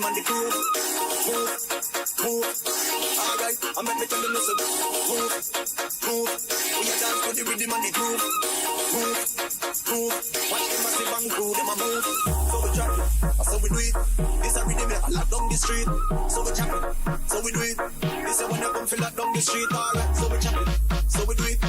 rhythm and the groove. Move, move. Alright, I make me tell you listen. Move, move. We a dance to the rhythm and the groove. Move, move. Watch them massive and crew, them a move. So we drop it, so we do it. This a rhythm I lock down the street. So we chop it, so we do it. This a when you come feel lock down the street. Alright, so we chop it, so we do it.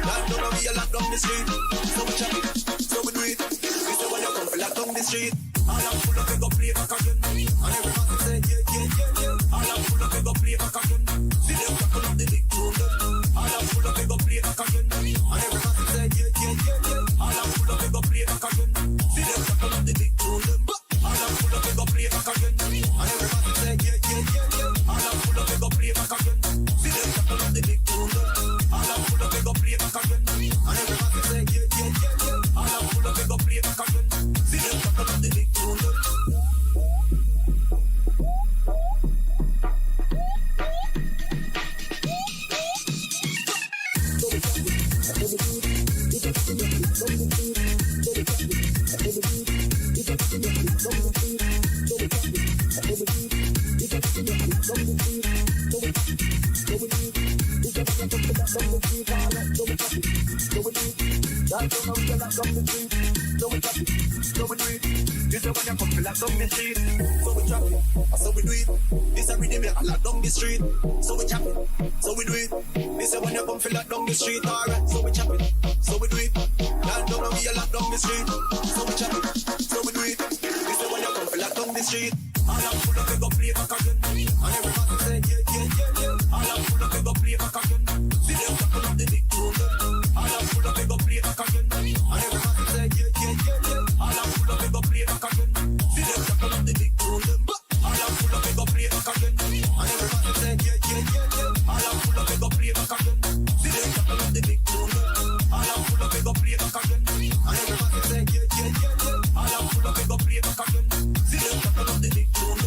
Lock down and we a lock down the street. So we chop it, so we do it. This a when you come feel lock down the street. All I'm full of it, go play back again. And everybody say yeah, yeah, yeah, yeah. All I'm full of it, go play back again. See them tackle up the big tune. All I'm full of it, go play back again. And everybody say yeah, yeah, yeah, yeah. All I'm full of it, go play back again. See them tackle up the big tune. All I'm full of it, go play back again. And everybody say yeah, yeah, yeah, yeah. All I'm full of it, go play back again. See them tackle up the big tune. All I'm full of it, go play back again. And everybody say yeah, yeah, yeah, yeah. All I'm full of it, go play back again. See them tackle up the big tune. So we drop it, so we do it. This a rhythm I lock down the street. So we chop it, so we do it. This a when you come feel lock down the street. Alright, so we chop it, so we do it. Lock down and we a lock down the street. So we chop it, so we do it. This a when you come feel lock down the street. All I'm full of it, go play back again. And everybody say yeah, yeah, yeah, yeah. All I'm full of it, go play back again. See them tackle up the big tune. All I'm full of it, go play back again. And everybody say yeah, yeah, yeah, yeah. All I'm full of it, go play back again. See them tackle up the big tune. All I'm full of it, go play back again. And everybody say yeah, yeah, yeah, yeah. All I'm full of it, go play back again. See them tackle up the big tune. All I'm full of it, go play back again. And everybody say yeah, yeah, yeah, yeah. All I'm full of it, go play back again. See them tackle up the big tune.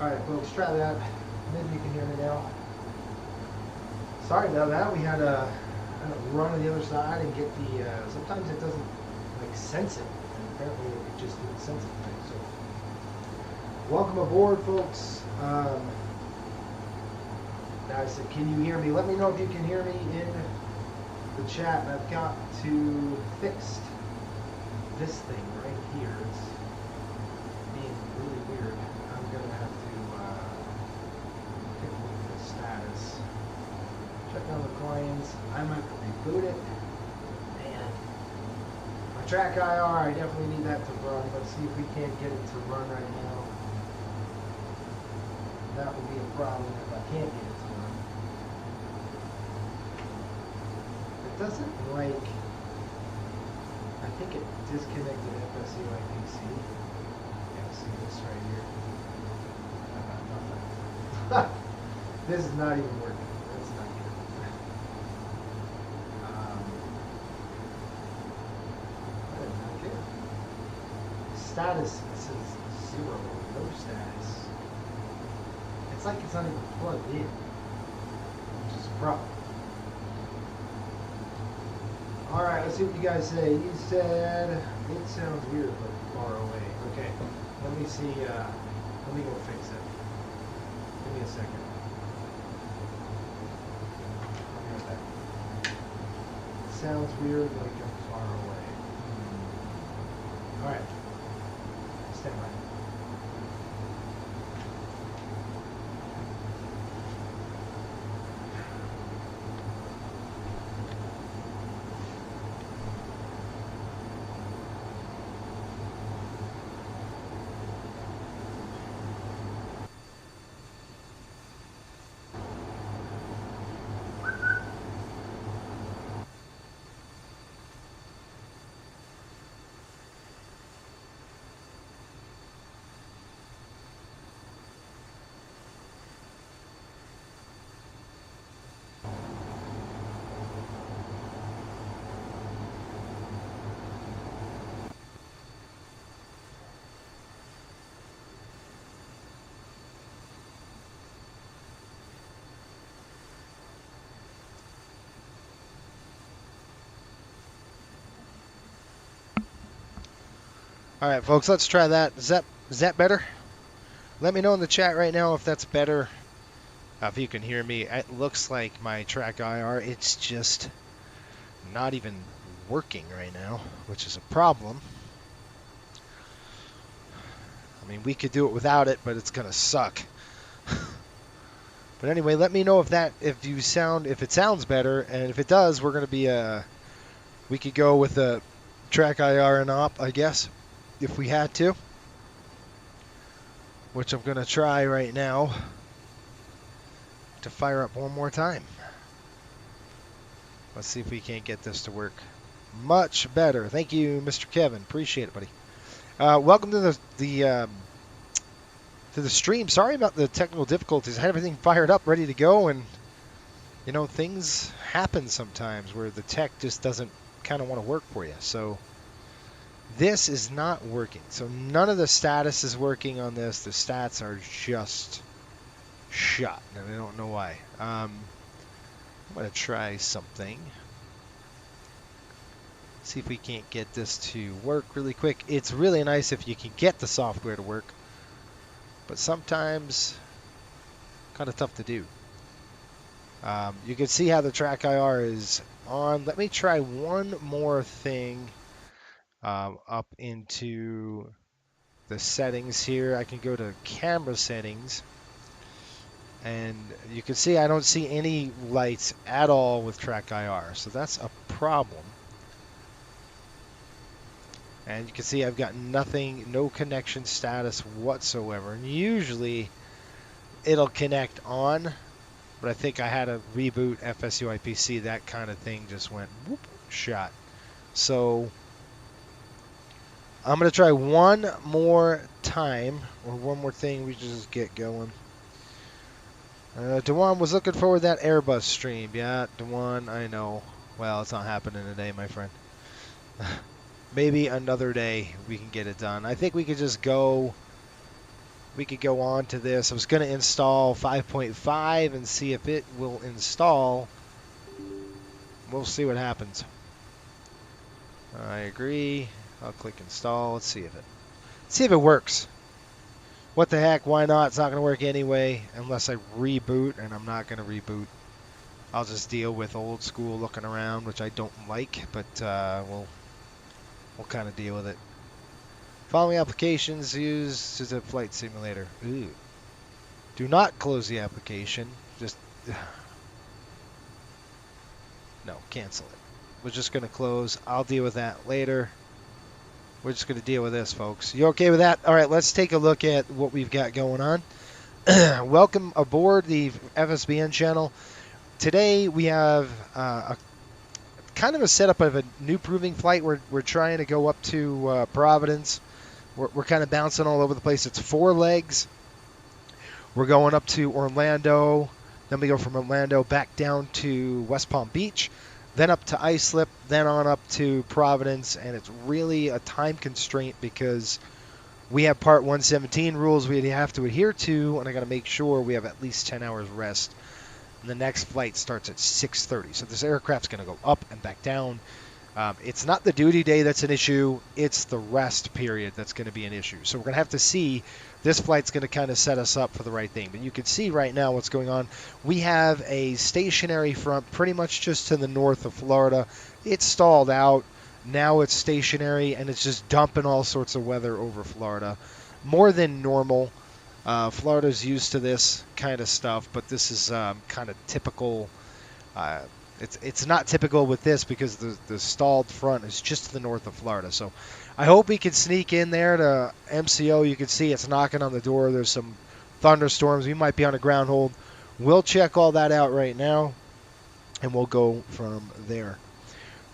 Alright folks, try that. Maybe you can hear me now. Sorry about that. We had to run to the other side and get the, sometimes it doesn't like sense it. And apparently it just didn't sense it today. So, welcome aboard folks. I said, can you hear me? Let me know if you can hear me in the chat. I've got to fix this thing right here. It's being really weird. I'm going to have to take a look at the status. Check on the clients. I might have to reboot it. Man. My track IR, I definitely need that to run. Let's see if we can't get it to run right now. That would be a problem if I can't get it to run. It doesn't like, I think it disconnected FSUIPC. Yeah, see this right here. I got nothing. This is not even working. That's not good. That is not good. Status says 0, no status. It's like it's not even plugged in, which is a problem. Alright, let's see what you guys say. You said it sounds weird but far away. Okay, let me see, let me go fix it. Give me a second. Here's that. It sounds weird like I'm far away. Alright, stand by. All right, folks, let's try that. Is that better? Let me know in the chat right now if that's better. If you can hear me. It looks like my track IR, it's just not even working right now, which is a problem. I mean, we could do it without it, but it's gonna suck. But anyway, let me know if it sounds better, and if it does, we're gonna be we could go with a track IR and op, I guess, if we had to, which I'm gonna try right now to fire up one more time. Let's see if we can't get this to work much better. Thank you, Mr. Kevin. Appreciate it, buddy. Welcome to the stream. Sorry about the technical difficulties. I had everything fired up, ready to go, and you know, things happen sometimes where the tech just doesn't kind of want to work for you. So this is not working. So none of the status is working on this. The stats are just shut, and I don't know why. I'm going to try something. See if we can't get this to work really quick. It's really nice if you can get the software to work, but sometimes kind of tough to do. You can see how the track IR is on. Let me try one more thing up into the settings here. I can go to camera settings, and you can see I don't see any lights at all with track IR, so that's a problem. And you can see I've got nothing, no connection status whatsoever. And usually it'll connect on, but I think I had to reboot FSUIPC. That kind of thing just went whoop, shot. So I'm going to try one more time, or one more thing. We just get going. Dewan was looking forward to that Airbus stream. Yeah, Dewan, I know. Well, it's not happening today, my friend. Maybe another day we can get it done. I think we could just go we could go on to this. I was going to install 5.5 and see if it will install. We'll see what happens. I agree. I'll click install. Let's see if it works. What the heck? Why not? It's not going to work anyway unless I reboot, and I'm not going to reboot. I'll just deal with old school looking around, which I don't like, but we'll kind of deal with it. Following applications used as a flight simulator. Ooh. Do not close the application. Just no, cancel it. We're just going to close. I'll deal with that later. We're just going to deal with this, folks. You okay with that? All right, let's take a look at what we've got going on. Welcome aboard the FSBN channel. Today we have a kind of a setup of a new proving flight. We're trying to go up to Providence. We're kind of bouncing all over the place. It's 4 legs. We're going up to Orlando. Then we go from Orlando back down to West Palm Beach. Then up to Islip. Then on up to Providence. And it's really a time constraint because we have Part 117 rules we have to adhere to. And I got to make sure we have at least 10 hours rest. And the next flight starts at 6:30. So this aircraft's going to go up and back down. It's not the duty day that's an issue. It's the rest period that's going to be an issue. So we're going to have to see. This flight's going to kind of set us up for the right thing. But you can see right now what's going on. We have a stationary front pretty much just to the north of Florida. It's stalled out. Now it's stationary, and it's just dumping all sorts of weather over Florida. More than normal. Florida's used to this kind of stuff, but this is kind of typical. It's not typical with this because the stalled front is just to the north of Florida. So I hope we can sneak in there to MCO. You can see it's knocking on the door. There's some thunderstorms. We might be on a ground hold. We'll check all that out right now, and we'll go from there.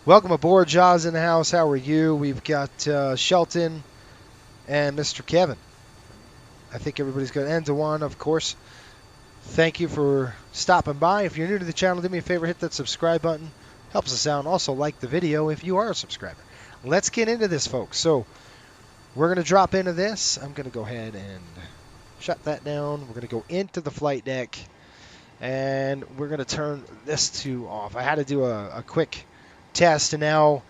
Welcome aboard, Jaws in the house. How are you? We've got Shelton and Mr. Kevin. I think everybody's good. And Dewan, of course. Thank you for stopping by. If you're new to the channel, do me a favor, hit that subscribe button. Helps us out. Also, like the video if you are a subscriber. Let's get into this, folks. So, we're going to drop into this. I'm going to go ahead and shut that down. We're going to go into the flight deck. And we're going to turn this to off. I had to do a quick test, and now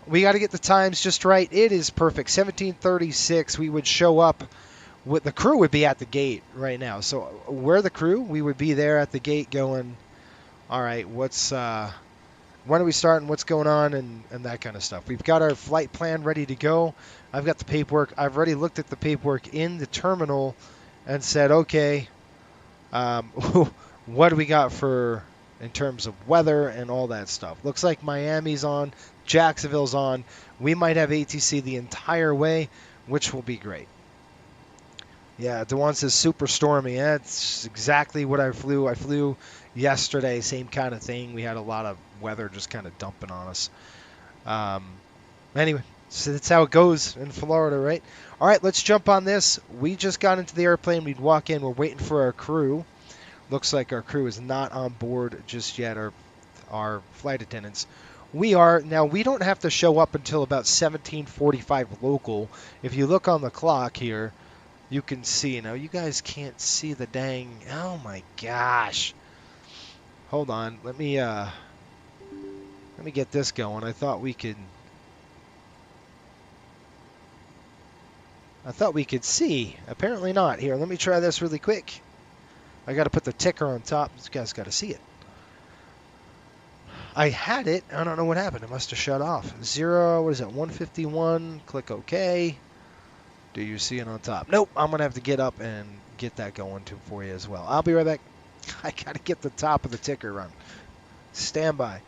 we got to get the times just right. It is perfect. 17:36. We would show up. The crew would be at the gate right now. So we're the crew. We would be there at the gate going, all right, when are we starting? What's going on? And that kind of stuff. We've got our flight plan ready to go. I've got the paperwork. I've already looked at the paperwork in the terminal and said, okay, what do we got in terms of weather and all that stuff? Looks like Miami's on. Jacksonville's on. We might have ATC the entire way, which will be great. Yeah, Dewan says super stormy. That's exactly what I flew. I flew yesterday, same kind of thing. We had a lot of weather just kind of dumping on us. Anyway, so that's how it goes in Florida, right? All right, let's jump on this. We just got into the airplane. We'd walk in. We're waiting for our crew. Looks like our crew is not on board just yet, our flight attendants. We are. Now, we don't have to show up until about 17:45 local. If you look on the clock here, you can see. Now, you guys can't see the dang. Oh, my gosh. Hold on. Let me get this going. I thought we could see. Apparently not. Here, let me try this really quick. I got to put the ticker on top. You guys got to see it. I had it. I don't know what happened. It must have shut off. What is it? 151. Click OK. Do you see it on top? Nope. I'm going to have to get up and get that going for you as well. I'll be right back. I got to get the top of the ticker run. Stand by.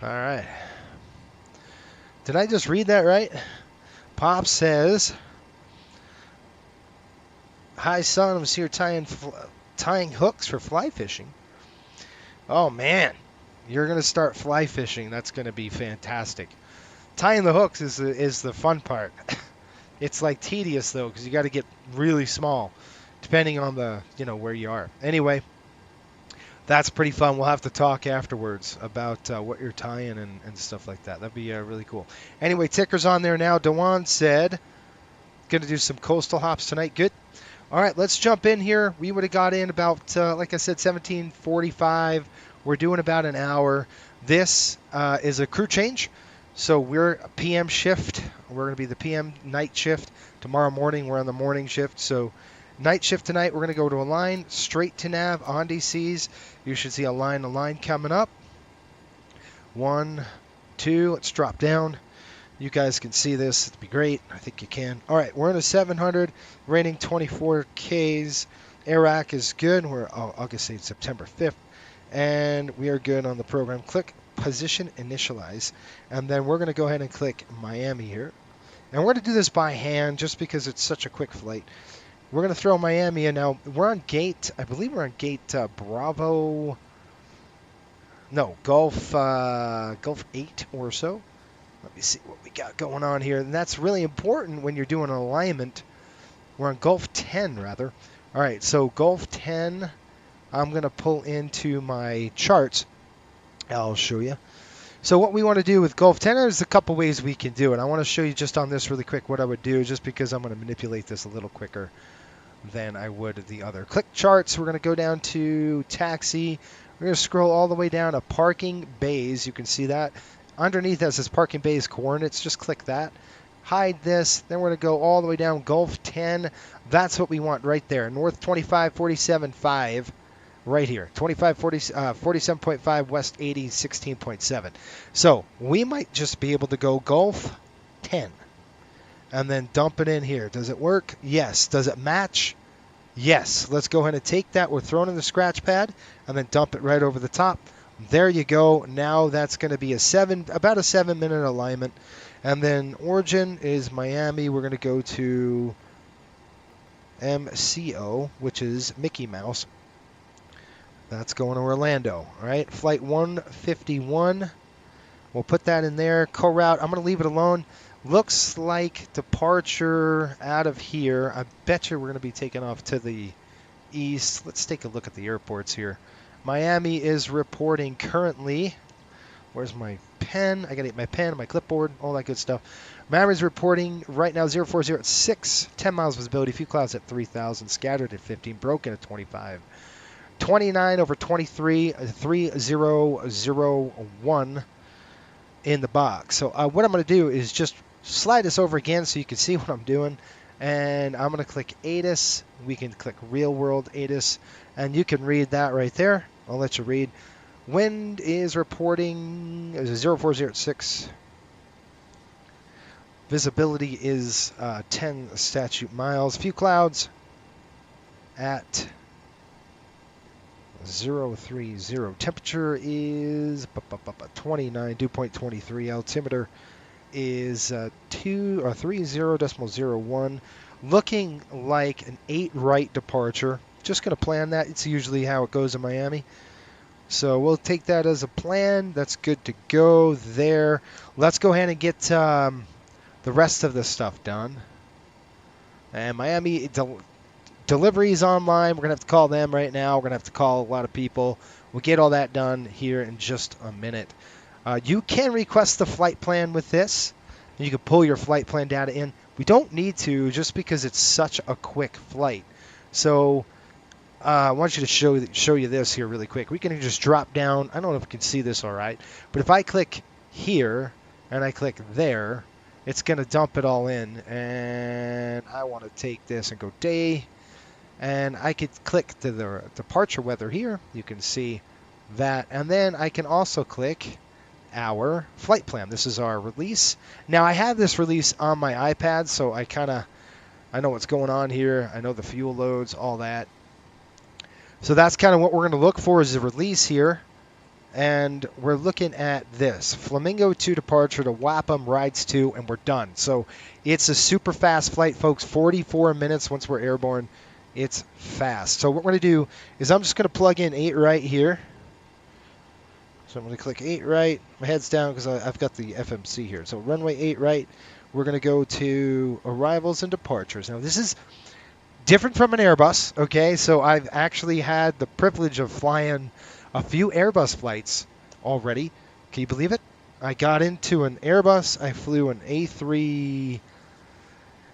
All right. Did I just read that right? Pop says, "Hi, son. I'm here tying hooks for fly fishing." Oh, man. You're going to start fly fishing. That's going to be fantastic. Tying the hooks is the fun part. It's like tedious, though, because you got to get really small, depending on the, where you are. Anyway, that's pretty fun. We'll have to talk afterwards about what you're tying and stuff like that. That'd be really cool. Anyway, ticker's on there now. Dewan said, going to do some coastal hops tonight. Good. All right, let's jump in here. We would have got in about, like I said, 17:45. We're doing about an hour. This is a crew change. So we're a PM shift. We're going to be the PM night shift. Tomorrow morning, we're on the morning shift. So night shift tonight, we're going to go to a line, straight to nav, on DCs. You should see a line coming up. 1, 2, let's drop down. You guys can see this. It'd be great. I think you can. All right, we're in a 700, rating 24 Ks. Iraq is good. We're August 8th, September 5th. And we are good on the program. Click position initialize. And then we're going to go ahead and click Miami here. And we're going to do this by hand just because it's such a quick flight. We're going to throw Miami in now. We're on gate, I believe we're on gate Bravo. No, Gulf 8 or so. Let me see what we got going on here. And that's really important when you're doing an alignment. We're on Gulf 10, rather. All right, so Gulf 10, I'm going to pull into my charts. I'll show you. So what we want to do with Gulf 10, there's a couple ways we can do it. I want to show you just on this really quick what I would do, just because I'm going to manipulate this a little quicker than I would the other. Click charts. We're going to go down to taxi. We're going to scroll all the way down to parking bays. You can see that. Underneath that says parking bays coordinates. Just click that. Hide this. Then we're going to go all the way down Gulf 10. That's what we want right there. North 2547.5 right here. 47.5 west 80 16.7. So we might just be able to go Gulf 10 and then dump it in here. Does it work? Yes. Does it match? Yes. Let's go ahead and take that. We're throwing in the scratch pad and then dump it right over the top. There you go. Now that's going to be about a 7-minute alignment. And then origin is Miami. We're going to go to MCO, which is Mickey Mouse. That's going to Orlando. All right. Flight 151. We'll put that in there. Co-route. I'm going to leave it alone. Looks like departure out of here. I bet you we're going to be taking off to the east. Let's take a look at the airports here. Miami is reporting currently. Where's my pen? I got to get my pen, my clipboard, all that good stuff. Miami's reporting right now 0406, 10 miles visibility, few clouds at 3,000, scattered at 15, broken at 25. 29 over 23, 3001 in the box. So what I'm going to do is just slide this over again so you can see what I'm doing. And I'm going to click ATIS. We can click Real World ATIS. And you can read that right there. I'll let you read. Wind is reporting 0406. Visibility is 10 statute miles. Few clouds at 030. Temperature is 29, dew point 23. Altimeter is 30.01. Looking like an 8 right departure. Just going to plan that. It's usually how it goes in Miami. So we'll take that as a plan. That's good to go there. Let's go ahead and get the rest of the stuff done. And Miami deliveries online. We're going to have to call them right now. We're going to have to call a lot of people. We'll get all that done here in just a minute. You can request the flight plan with this. You can pull your flight plan data in. We don't need to just because it's such a quick flight. So I want you to show you this here really quick. We can just drop down. I don't know if you can see this all right. But if I click here and I click there, it's going to dump it all in. And I want to take this and go day. And I could click to the departure weather here. You can see that. And then I can also click our flight plan. This is our release. Now I have this release on my iPad, so I know what's going on here. I know the fuel loads, all that. So that's kind of what we're going to look for is the release here. and we're looking at this. Flamingo 2 departure to Wapham, rides 2, and we're done. So it's a super fast flight, folks. 44 minutes once we're airborne. It's fast. So what we're going to do is I'm just going to plug in 8 right here. So I'm going to click 8 right. My head's down because I've got the FMC here. So runway 8 right. We're going to go to arrivals and departures. Now this is different from an Airbus, okay? So I've actually had the privilege of flying a few Airbus flights already. Can you believe it? I got into an Airbus. I flew an A3.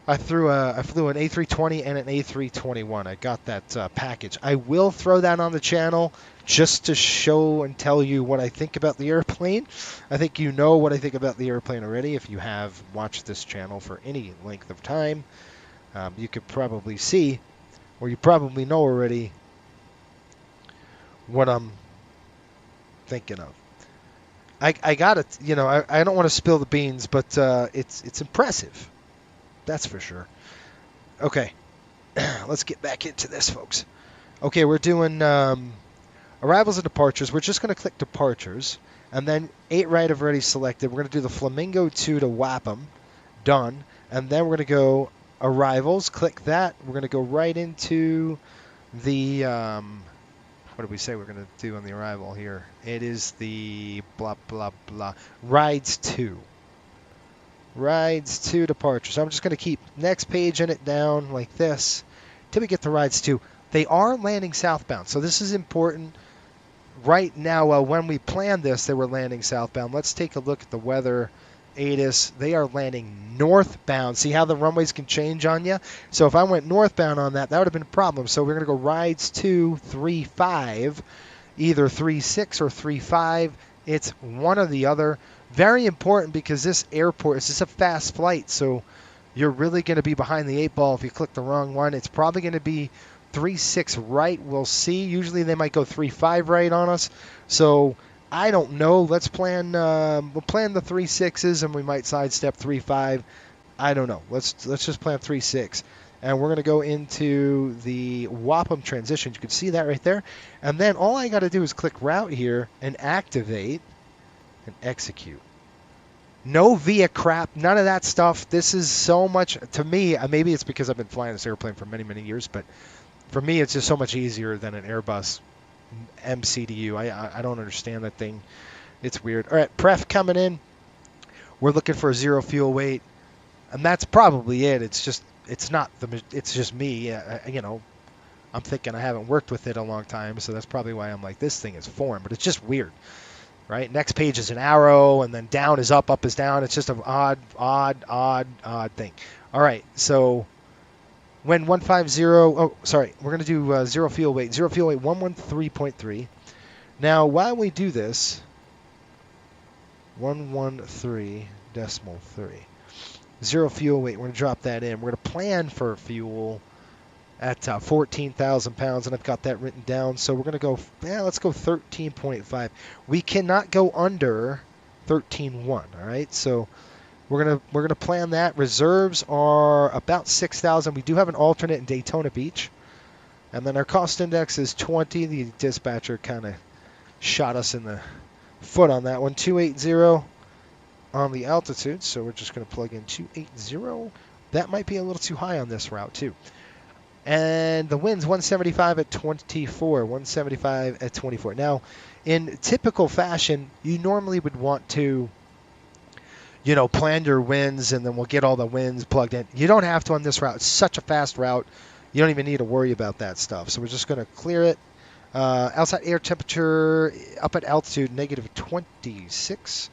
I flew an A320 and an A321. I got that package. I will throw that on the channel just to show and tell you what I think about the airplane. I think you know what I think about the airplane already if you have watched this channel for any length of time. You could probably see, or you probably know already, what I'm thinking of. I got it. You know, I don't want to spill the beans, but it's impressive. That's for sure. Okay, let's get back into this, folks. Okay, we're doing arrivals and departures. We're just going to click departures, and then 8 right I've already selected. We're going to do the Flamingo 2 to Wapham, done, and then we're going to go arrivals. Click that. We're going to go right into the what did we say we're going to do on the arrival here? It is the blah, blah, blah. Rides 2. Rides 2 departure. So I'm just going to keep next page in it down like this till we get to rides 2. They are landing southbound. So this is important. Right now, when we planned this, they were landing southbound. Let's take a look at the weather. ATIS, they are landing northbound. See how the runways can change on you? So if I went northbound on that, that would have been a problem. So we're going to go rides 2, 3, 5, either 3, 6 or 3, 5. It's one or the other. Very important because this airport is just a fast flight. So you're really going to be behind the 8 ball if you click the wrong one. It's probably going to be 3, 6 right. We'll see. Usually they might go 3, 5 right on us. So I don't know. Let's plan. We'll plan the 3, 6s, and we might sidestep 3, 5. I don't know. Let's just plan 3, 6, and we're going to go into the Wapham transition. You can see that right there, and then all I got to do is click route here and activate and execute. No via crap, none of that stuff. This is so much to me. Maybe it's because I've been flying this airplane for many, many years, but for me, it's just so much easier than an Airbus MCDU. I don't understand that thing. It's weird. All right, pref coming in. We're looking for a 0 fuel weight, and that's probably it. It's just me. You know, I'm thinking I haven't worked with it a long time, so that's probably why I'm like, this thing is foreign, but it's just weird, right? Next page is an arrow, and then down is up is down. It's just an odd thing. All right, so when 150, oh, sorry, we're going to do 0 fuel weight. 0 fuel weight 113.3. Now, while we do this, 113.3. 0 fuel weight, we're going to drop that in. We're going to plan for fuel at 14,000 pounds, and I've got that written down. So we're going to go, let's go 13.5. We cannot go under 13.1, all right? So we're gonna plan that. Reserves are about 6,000. We do have an alternate in Daytona Beach, and then our cost index is 20. The dispatcher kind of shot us in the foot on that one. 280 on the altitude, so we're just gonna plug in 280. That might be a little too high on this route too. And the wind's 175 at 24. 175 at 24. Now, in typical fashion, you normally would want to, you know, plan your winds, and then we'll get all the winds plugged in. You don't have to on this route. It's such a fast route. You don't even need to worry about that stuff. So we're just going to clear it. Outside air temperature up at altitude, negative 26.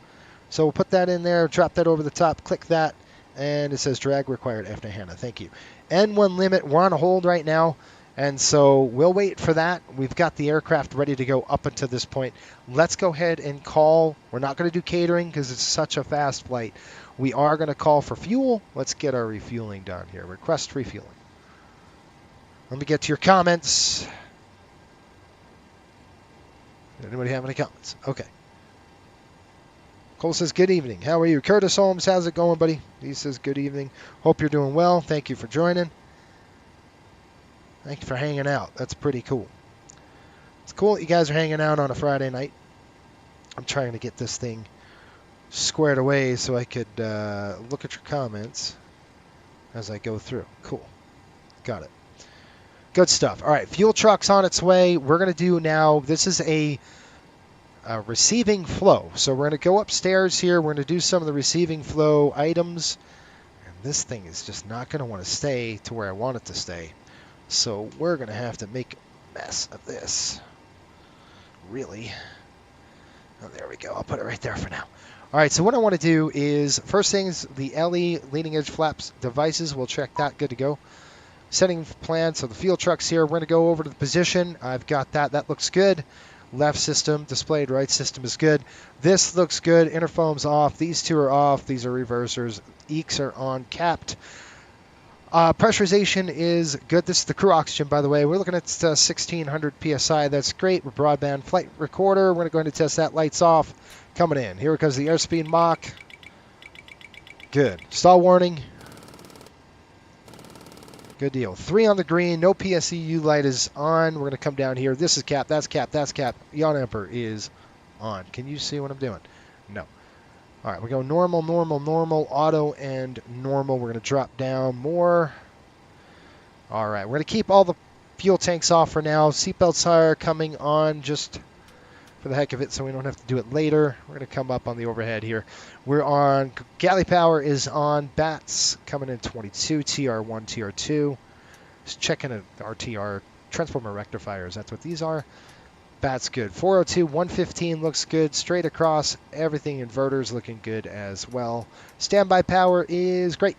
So we'll put that in there, drop that over the top, click that, and it says drag required after Hannah. Thank you. N1 limit, we're on a hold right now. And so we'll wait for that. We've got the aircraft ready to go up until this point. Let's go ahead and call. We're not going to do catering because it's such a fast flight. We are going to call for fuel. Let's get our refueling done here. Request refueling. Let me get to your comments. Anybody have any comments? Okay. Cole says, good evening. How are you? Curtis Holmes, how's it going, buddy? He says, good evening. Hope you're doing well. Thank you for joining. Thank you for hanging out. That's pretty cool. It's cool that you guys are hanging out on a Friday night. I'm trying to get this thing squared away so I could look at your comments as I go through. Cool. Got it. Good stuff. All right, fuel truck's on its way. We're going to do now, this is a receiving flow. So we're going to go upstairs here. We're going to do some of the receiving flow items. And this thing is just not going to want to stay to where I want it to stay. So we're going to have to make a mess of this. Really. Oh, there we go. I'll put it right there for now. All right, so what I want to do is, first things, the LE leading edge flaps devices. We'll check that. Good to go. Setting plan, so the fuel truck's here. We're going to go over to the position. I've got that. That looks good. Left system displayed. Right system is good. This looks good. Interfoam's off. These two are off. These are reversers. EECs are on, capped. Pressurization is good. This is the crew oxygen, by the way. We're looking at 1600 PSI. That's great. With broadband flight recorder, we're going to go ahead and test that. Lights off. Coming in. Here comes the airspeed Mach. Good. Stall warning. Good deal. 3 on the green. No PSEU light is on. We're going to come down here. This is cap. That's cap. That's cap. Yaw damper is on. Can you see what I'm doing? No. All right. We go normal, normal, normal, auto, and normal. We're going to drop down more. All right. We're going to keep all the fuel tanks off for now. Seatbelts are coming on just for the heck of it, so we don't have to do it later. We're going to come up on the overhead here. We're on, galley power is on, bats coming in 22, TR1, TR2. Just checking an RTR, transformer rectifiers, that's what these are. Bats good. 402, 115 looks good, straight across, everything inverters looking good as well. Standby power is great.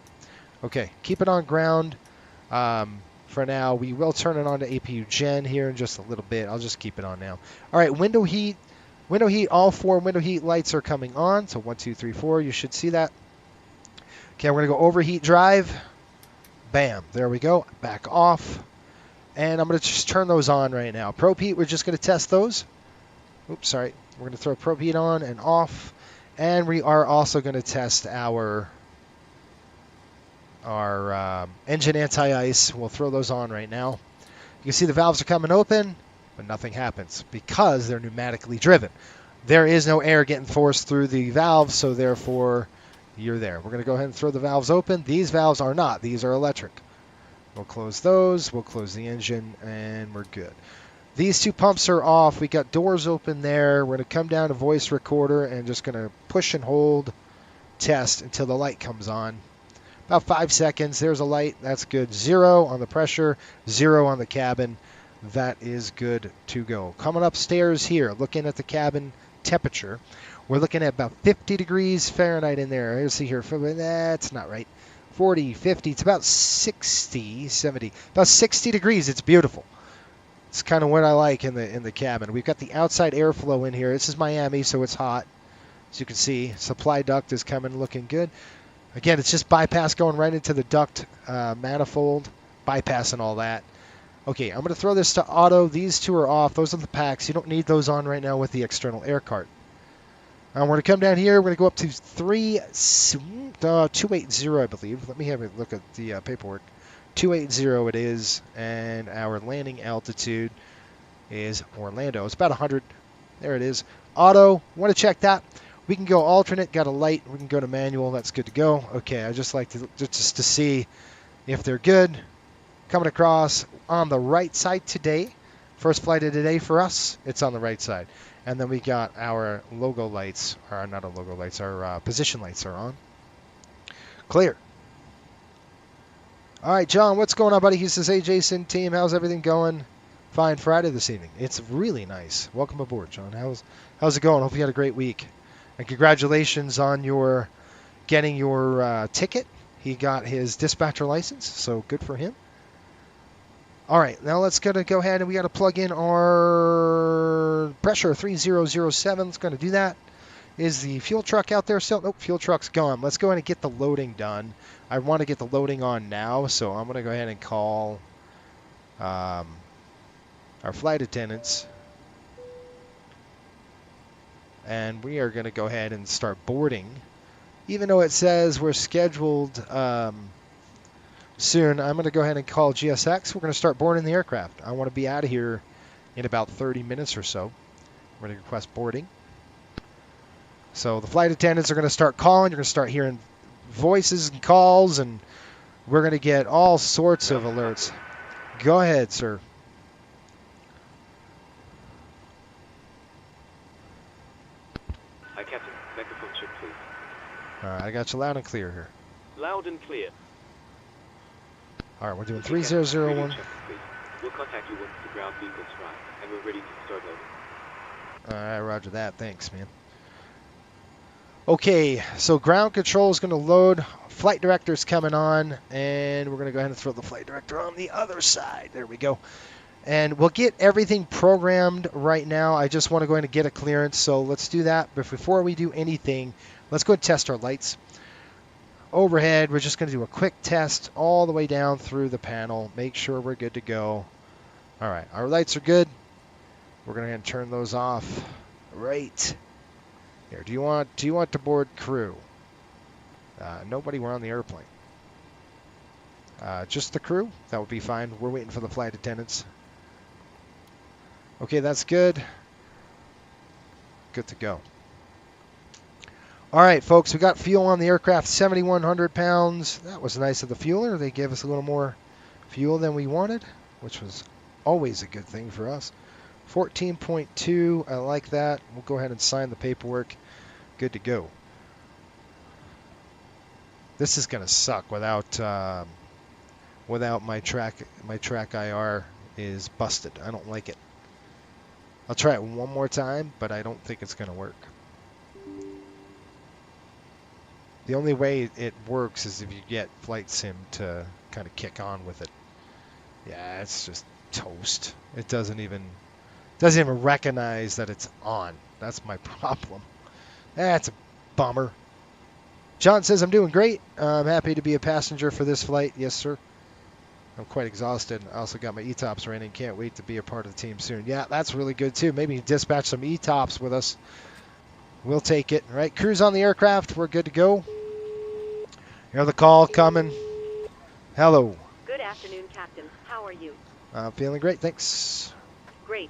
Okay, keep it on ground. For now, we will turn it on to APU Gen here in just a little bit. I'll just keep it on now. All right, window heat. Window heat, all 4 window heat lights are coming on. So 1, 2, 3, 4, you should see that. Okay, we're going to go overheat drive. Bam, there we go. Back off. And I'm going to just turn those on right now. Probe heat, we're just going to test those. Oops, sorry. We're going to throw probe heat on and off. And we are also going to test our engine anti-ice. We'll throw those on right now. You can see the valves are coming open, but nothing happens because they're pneumatically driven. There is no air getting forced through the valves, so therefore you're there. We're going to go ahead and throw the valves open. These valves are not. These are electric. We'll close those. We'll close the engine, and we're good. These 2 pumps are off. We got doors open there. We're going to come down to voice recorder and just going to push and hold test until the light comes on. About 5 seconds. There's a light. That's good. 0 on the pressure, 0 on the cabin. That is good to go. Coming upstairs here, looking at the cabin temperature. We're looking at about 50 degrees Fahrenheit in there. Let's see here. That's not right. 40, 50. It's about 60, 70. About 60 degrees. It's beautiful. It's kind of what I like in the cabin. We've got the outside airflow in here. This is Miami, so it's hot. As you can see, supply duct is coming, looking good. Again, it's just bypass going right into the duct manifold, bypassing all that. Okay, I'm going to throw this to auto. These 2 are off. Those are the packs. You don't need those on right now with the external air cart. We're going to come down here. We're going to go up to 280, I believe. Let me have a look at the paperwork. 280 it is, and our landing altitude is Orlando. It's about 100. There it is. Auto, want to check that. We can go alternate, got a light. We can go to manual. That's good to go. Okay, I just like to just to see if they're good. Coming across on the right side today. First flight of the day for us. It's on the right side. And then we got our logo lights, or not our logo lights, our position lights are on. Clear. All right, John, what's going on, buddy? He says, hey, Jason, team, how's everything going? Fine Friday this evening. It's really nice. Welcome aboard, John. How's it going? Hope you had a great week. And congratulations on your getting your ticket. He got his dispatcher license, so good for him. All right, now let's go ahead and we got to plug in our pressure 3007. Let's going to do that. Is the fuel truck out there still? Nope, fuel truck's gone. Let's go ahead and get the loading done. I want to get the loading on now, so I'm going to go ahead and call our flight attendants. And we are going to go ahead and start boarding. Even though it says we're scheduled soon, I'm going to go ahead and call GSX. We're going to start boarding the aircraft. I want to be out of here in about 30 minutes or so. We're going to request boarding. So the flight attendants are going to start calling. You're going to start hearing voices and calls, and we're going to get all sorts of alerts. Go ahead, sir. Hi, Captain. Microphone check, please. All right, I got you loud and clear here. Loud and clear. All right, we're doing Okay, 3001. radio check, please. We'll contact you once the ground vehicles arrive, and we're ready to start loading. All right, roger that. Thanks, man. Okay, so ground control is going to load. Flight director's coming on, and we're going to go ahead and throw the flight director on the other side. There we go. And we'll get everything programmed right now. I just want to go ahead and get a clearance, so let's do that. But before we do anything, let's go and test our lights. Overhead, we're just going to do a quick test all the way down through the panel. Make sure we're good to go. All right, our lights are good. We're going to go ahead and turn those off. Right. Here, do you want to board crew? Nobody, we're on the airplane. Just the crew? That would be fine. We're waiting for the flight attendants. Okay, that's good. Good to go. All right, folks, we got fuel on the aircraft, 7,100 pounds. That was nice of the fueler. They gave us a little more fuel than we wanted, which was always a good thing for us. 14.2, I like that. We'll go ahead and sign the paperwork. Good to go. This is going to suck without my track IR is busted. I don't like it. I'll try it one more time, but I don't think it's going to work. The only way it works is if you get Flight Sim to kind of kick on with it. Yeah, it's just toast. It doesn't even recognize that it's on. That's my problem. That's a bummer. John says, I'm doing great. I'm happy to be a passenger for this flight. Yes, sir. I'm quite exhausted. I also got my ETOPS running. Can't wait to be a part of the team soon. Yeah, that's really good, too. Maybe dispatch some ETOPS with us. We'll take it. All right, crew's on the aircraft. We're good to go. Hear the call coming. Hello. Good afternoon, Captain. How are you? I'm feeling great, thanks. Great.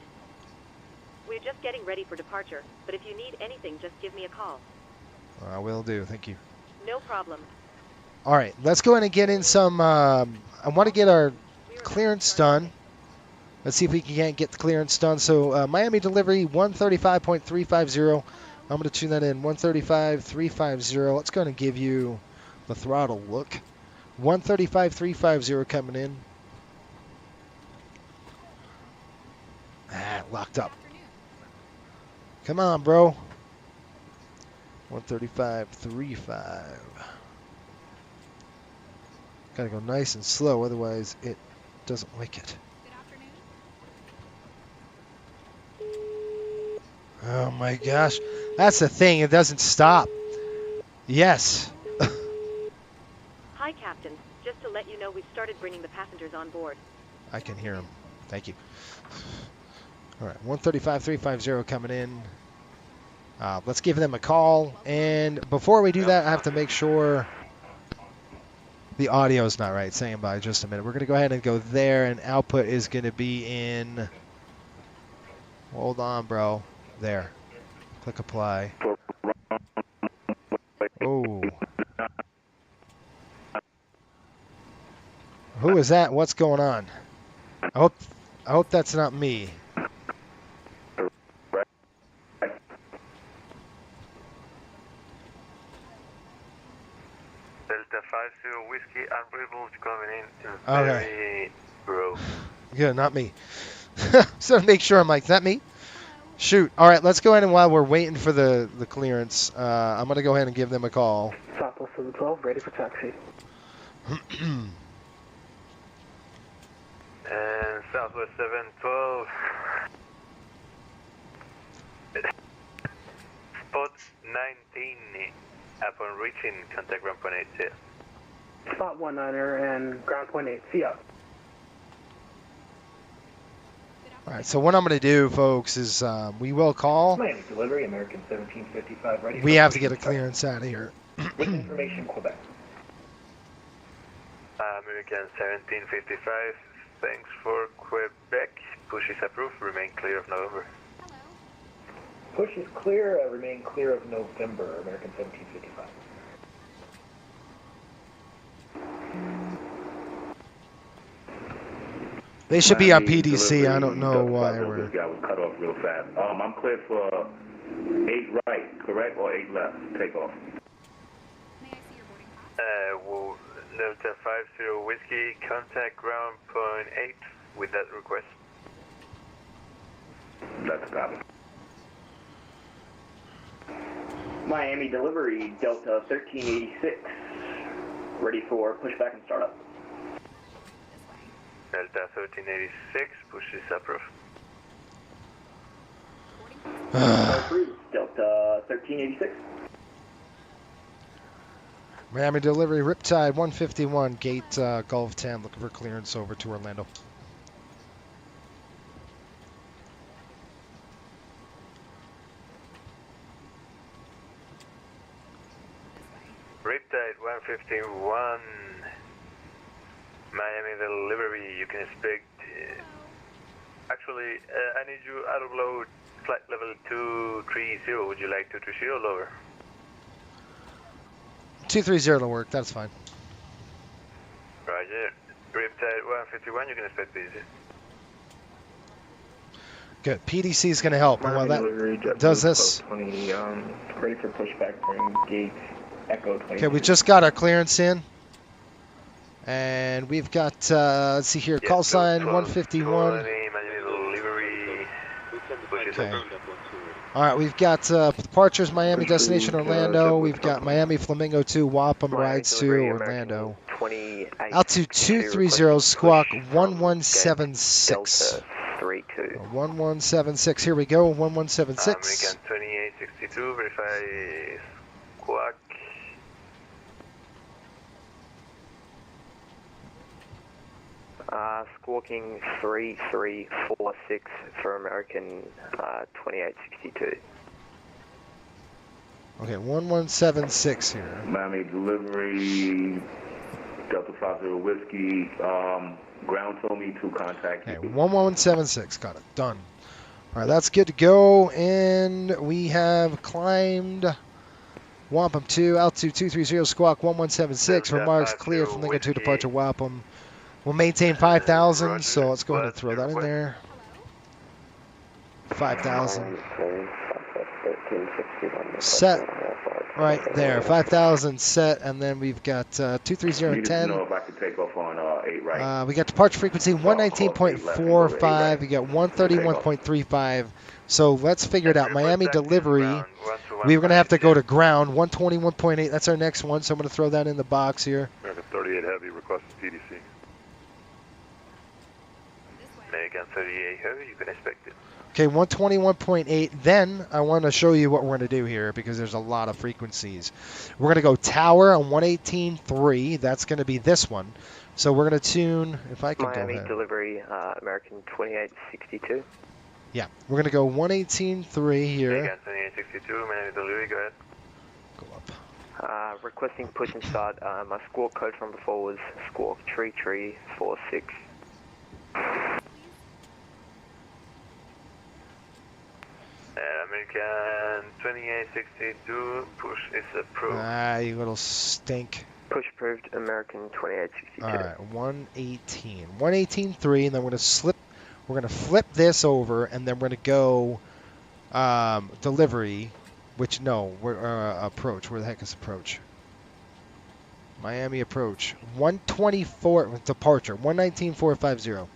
We're just getting ready for departure, but if you need anything, just give me a call. I will do. Thank you. No problem. All right, let's go ahead and get in some. I want to get our clearance done. Let's see if we can get the clearance done. So Miami delivery 135.350. I'm going to tune that in 135.350. Let's go ahead and give you the throttle look. 135.350 coming in. Locked up. Come on, bro. 135.35. Gotta go nice and slow, otherwise it doesn't like it. Oh my gosh. That's the thing, it doesn't stop. Yes. Hi, Captain. Just to let you know, we've started bringing the passengers on board. I can hear him. Thank you. All right, 135.350 coming in. Let's give them a call. And before we do that, I have to make sure the audio is not right. Saying by just a minute. We're going to go ahead and go there, and output is going to be in. Hold on, bro. There. Click apply. Oh. Who is that? What's going on? I hope that's not me. Delta 50 Whiskey Embry-Riddle coming in. Okay. Bro. Good, not me. So make sure I'm like, is that me? Shoot. All right, let's go ahead and while we're waiting for the clearance, I'm going to go ahead and give them a call. Southwest 712, ready for taxi. And Southwest 712. Spot 19. Upon reaching, contact ground point 8. Spot 19er and ground point 8. See ya. All right, so what I'm going to do, folks, is we will call. Miami delivery, American 1755, ready. We have to get a clearance out of here. With information, Quebec. American 1755. Thanks for Quebec. Push is approved. Remain clear of November. Push is clear, remain clear of November, American 1755. They should be on Miami PDC. I don't know delivery, why Delta we're. Whiskey, I was cut off real fast. I'm clear for 8 right, correct, or 8 left, takeoff. Well, Delta 50 Whiskey, contact ground point 8 with that request. That's a copy. Miami delivery, Delta 1386. Ready for pushback and startup. Delta 1386, push is approved. Approved, Delta 1386. Miami delivery, Riptide 151, gate Gulf 10, looking for clearance over to Orlando. Riptide 151, Miami delivery, you can expect, actually, I need you out of load, flight level 230, would you like 230 or lower? 230 will work, that's fine. Roger, Riptide 151, you can expect this. Good, PDC is going to help. And while that does this. 20, ready for pushback from gate Echo 20. Okay, we just got our clearance in. And we've got, let's see here, call sign 151. Okay. All right, we've got departures Miami, destination Orlando. We've got Miami Flamingo 2, Wapham, rides to Orlando. Altitude 230, squawk 1176. 1176, here we go, 1176. American 2862, verify squawk. Squawking 3346 for American 2862. Okay, 1176 here. Miami delivery, Delta 50 Whiskey, ground told me to contact Okay, you. 1176, got it, done. All right, that's good to go, and we have climbed Wapham 2, altitude 230, squawk 1176, remarks clear from Lincoln 2 departure Wapham. We'll maintain 5,000, so let's go ahead and throw that in there. 5,000. Set right there. 5,000 set, and then we've got 230 and 10. Know if I could take off on 8 right. We got departure frequency 119.45. We got 131.35. So let's figure it out. Miami delivery. We're going to have to go to ground. 121.8. That's our next one, so I'm going to throw that in the box here. American 38 Heavy requests PDC. American 38 Heavy, you can expect it. Okay, 121.8. Then I want to show you what we're going to do here because there's a lot of frequencies. We're going to go tower on 118.3. That's going to be this one. So we're going to tune, if I can Miami go ahead. delivery, American 2862. Yeah, we're going to go 118.3 here. American 2862, Miami delivery, go ahead. Go up. Requesting push and start. My squawk code from before was squawk 3346. American 2862, push is approved. Ah, you little stink. Push approved, American 2862. All right, 118. 118.3, and then we're going to we're going to flip this over, and then we're going to go delivery, which, no, we're approach. Where the heck is approach? Miami approach. 124, departure, 119.450.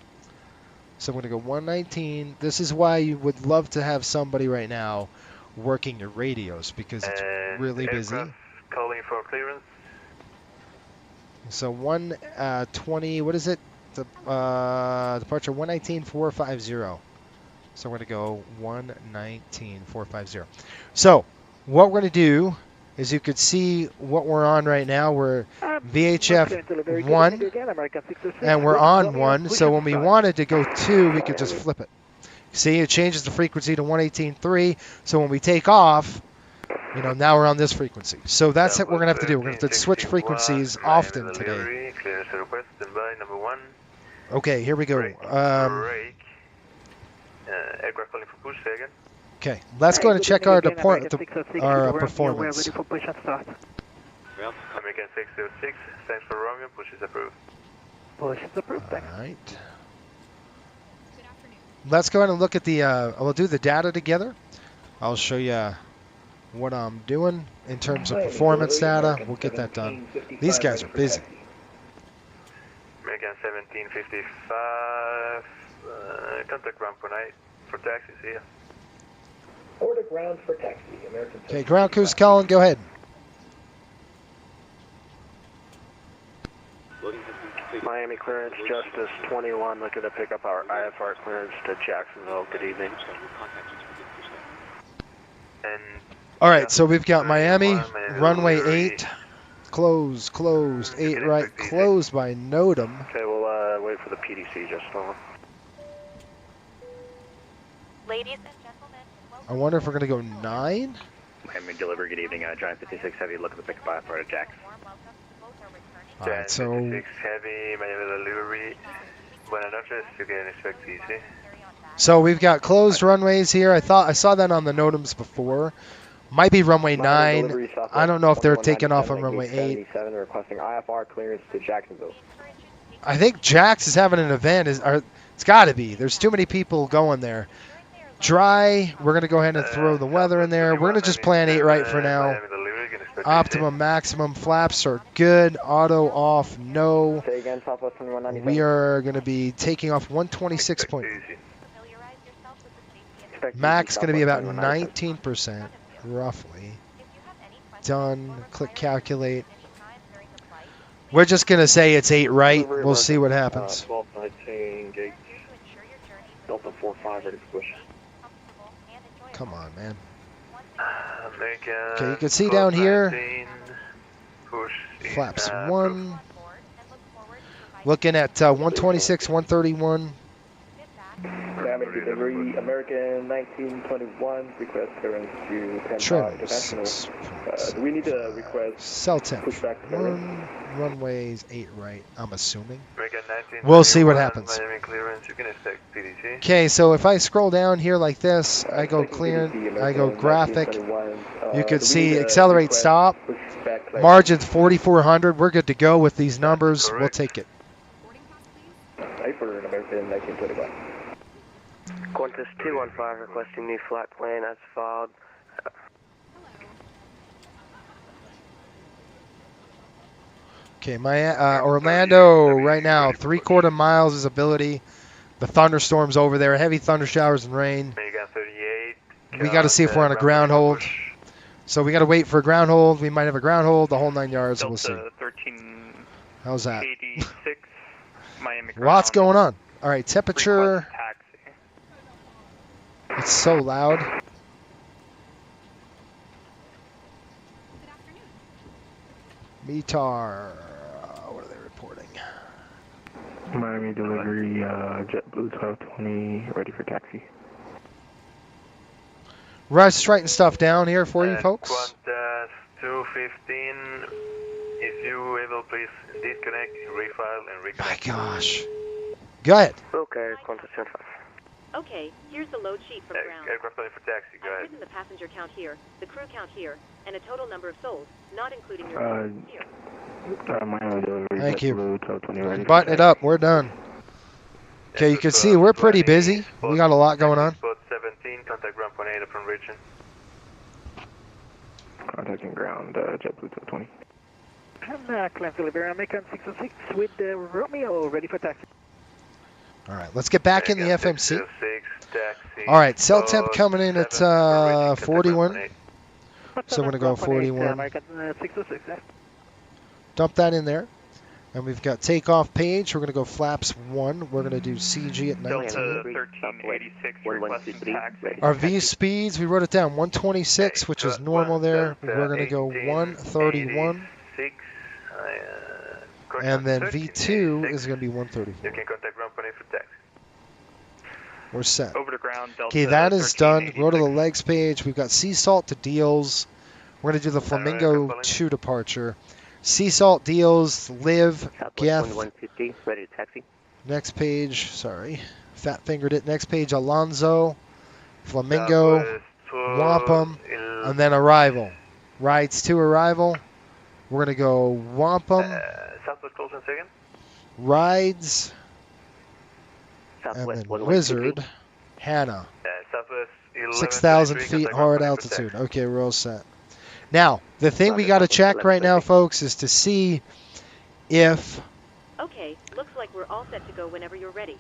So I'm going to go 119. This is why you would love to have somebody right now working your radios because it's really busy. Calling for clearance. So 120, what is it? Departure 119.450. So we're going to go 119.450. So what we're going to do is you could see what we're on right now. We're VHF 1, and we're on 1. So when we wanted to go 2, we could just flip it. See, it changes the frequency to 118.3. So when we take off, you know, now we're on this frequency. So that's what we're going to have to do. We're going to have to switch frequencies often today. Okay, here we go. Aircraft calling for push, say again. Okay, let's go ahead and check our performance. Ground American 606, thanks for Romeo, push is approved. Push is approved. All right. Let's go ahead and look at the, we'll do the data together. I'll show you what I'm doing in terms of performance data. We'll get that done. These guys are busy. American 1755, contact ground point 8 for taxis here. Order ground for taxi. American. Okay, ground crew's calling. Go ahead. Loading system complete. Miami clearance, Justice 21, looking to pick up our IFR clearance to Jacksonville. Good evening. And All right, so we've got Miami, runway 8, closed, 8 right, closed by Nodum. Okay, we'll wait for the PDC just a moment. Ladies and gentlemen, I wonder if we're going to go 9. Miami delivery, good evening. Giant 56 Heavy, looking to pick up IFR to Jax. All right, so 56 Heavy, Miami delivery. Buenas noches, you can expect easy. so we've got closed runways here. I saw that on the Nodums before. Might be runway 9. I don't know if they're taking off on runway 8. Requesting IFR clearance to Jacksonville. I think Jax is having an event. It's got to be. There's too many people going there. Dry. We're going to go ahead and throw the weather in there. We're going to just plan 8 right for now. Optimum, maximum. Flaps are good. Auto off, no. Say again, Southwest 2197. We are going to be taking off 126 point. Max going to be about 19%, roughly. Done. Click calculate. We're just going to say it's 8 right. We'll see what happens. 1219 gate. Delta 45 ready for push. Come on, man. Okay, Okay, you can see down here. Push Flaps 1. Looking at 126, 131. Miami delivery, American 1921, request clearance to Penn Trim International. 6. Do we need to request Cell temp. pushback clearance? 1. Runways 8 right, I'm assuming. American 1921, We'll see what happens. Miami clearance, you can expect PDC. Okay, so if I scroll down here like this, I go clear, I go graphic. You could see accelerate stop. Margins 4,400. We're good to go with these numbers. Correct. We'll take it. For American 1921. Qantas 215 requesting new flight plan as filed. Okay, my Orlando right now, 3/4 miles visibility. The thunderstorm's over there, heavy thunder showers and rain. American 38. We got to see if we're on a ground hold. So we got to wait for a ground hold. We might have a ground hold, the whole 9 yards. We'll see. 1386, How's that? Miami Lots going on. All right, temperature. Taxi. It's so loud. METAR. What are they reporting? Miami delivery, JetBlue 1220, ready for taxi. Right, writing stuff down here for you folks. Qantas 215, if you able, please disconnect, refile, and reconnect. My gosh. Go ahead. Okay, Qantas 215. Okay, here's the load sheet from ground. Aircraft ready for taxi, go I've ahead. written the passenger count here, the crew count here, and a total number of souls, not including your here. Miami delivery, Thank you. JetBlue 1220, ready for Button it up. We're done. Okay, you can see we're pretty busy. We got a lot going on. Spot 17, contact ground point 8 from region. contacting ground, JetBlue 1220. And climb delivery, American 606 with Romeo, ready for taxi. All right, let's get back in the American FMC. 606, taxi. All right, cell temp coming in at 7, 41. So we're going to go 41. American 606, yeah. Dump that in there. And we've got takeoff page. We're going to go flaps 1. We're going to do CG at 19. 1386, requesting taxi. Our V speeds, we wrote it down, 126, which is normal there. We're going to go 131. And then V2 is going to be 134. You can contact ground point 8 for taxi. We're set. Over to ground, Delta. Okay, that is done. Go to the legs page. We've got sea salt to deals. We're going to do the Flamingo 2 departure. Sea salt deals, live, Geth. 150, ready to taxi. Next page, sorry. Fat fingered it. Next page, Alonzo. Flamingo. Southwest wampum, and then arrival. Rides to arrival. We're going to go wampum, Southwest close in second. rides, and Southwest then 113. wizard, Hannah. Southwest 6,000 feet hard altitude. Okay, we're all set. Now, the thing we got to check right now, folks, is to see if Okay, looks like we're all set to go whenever you're ready.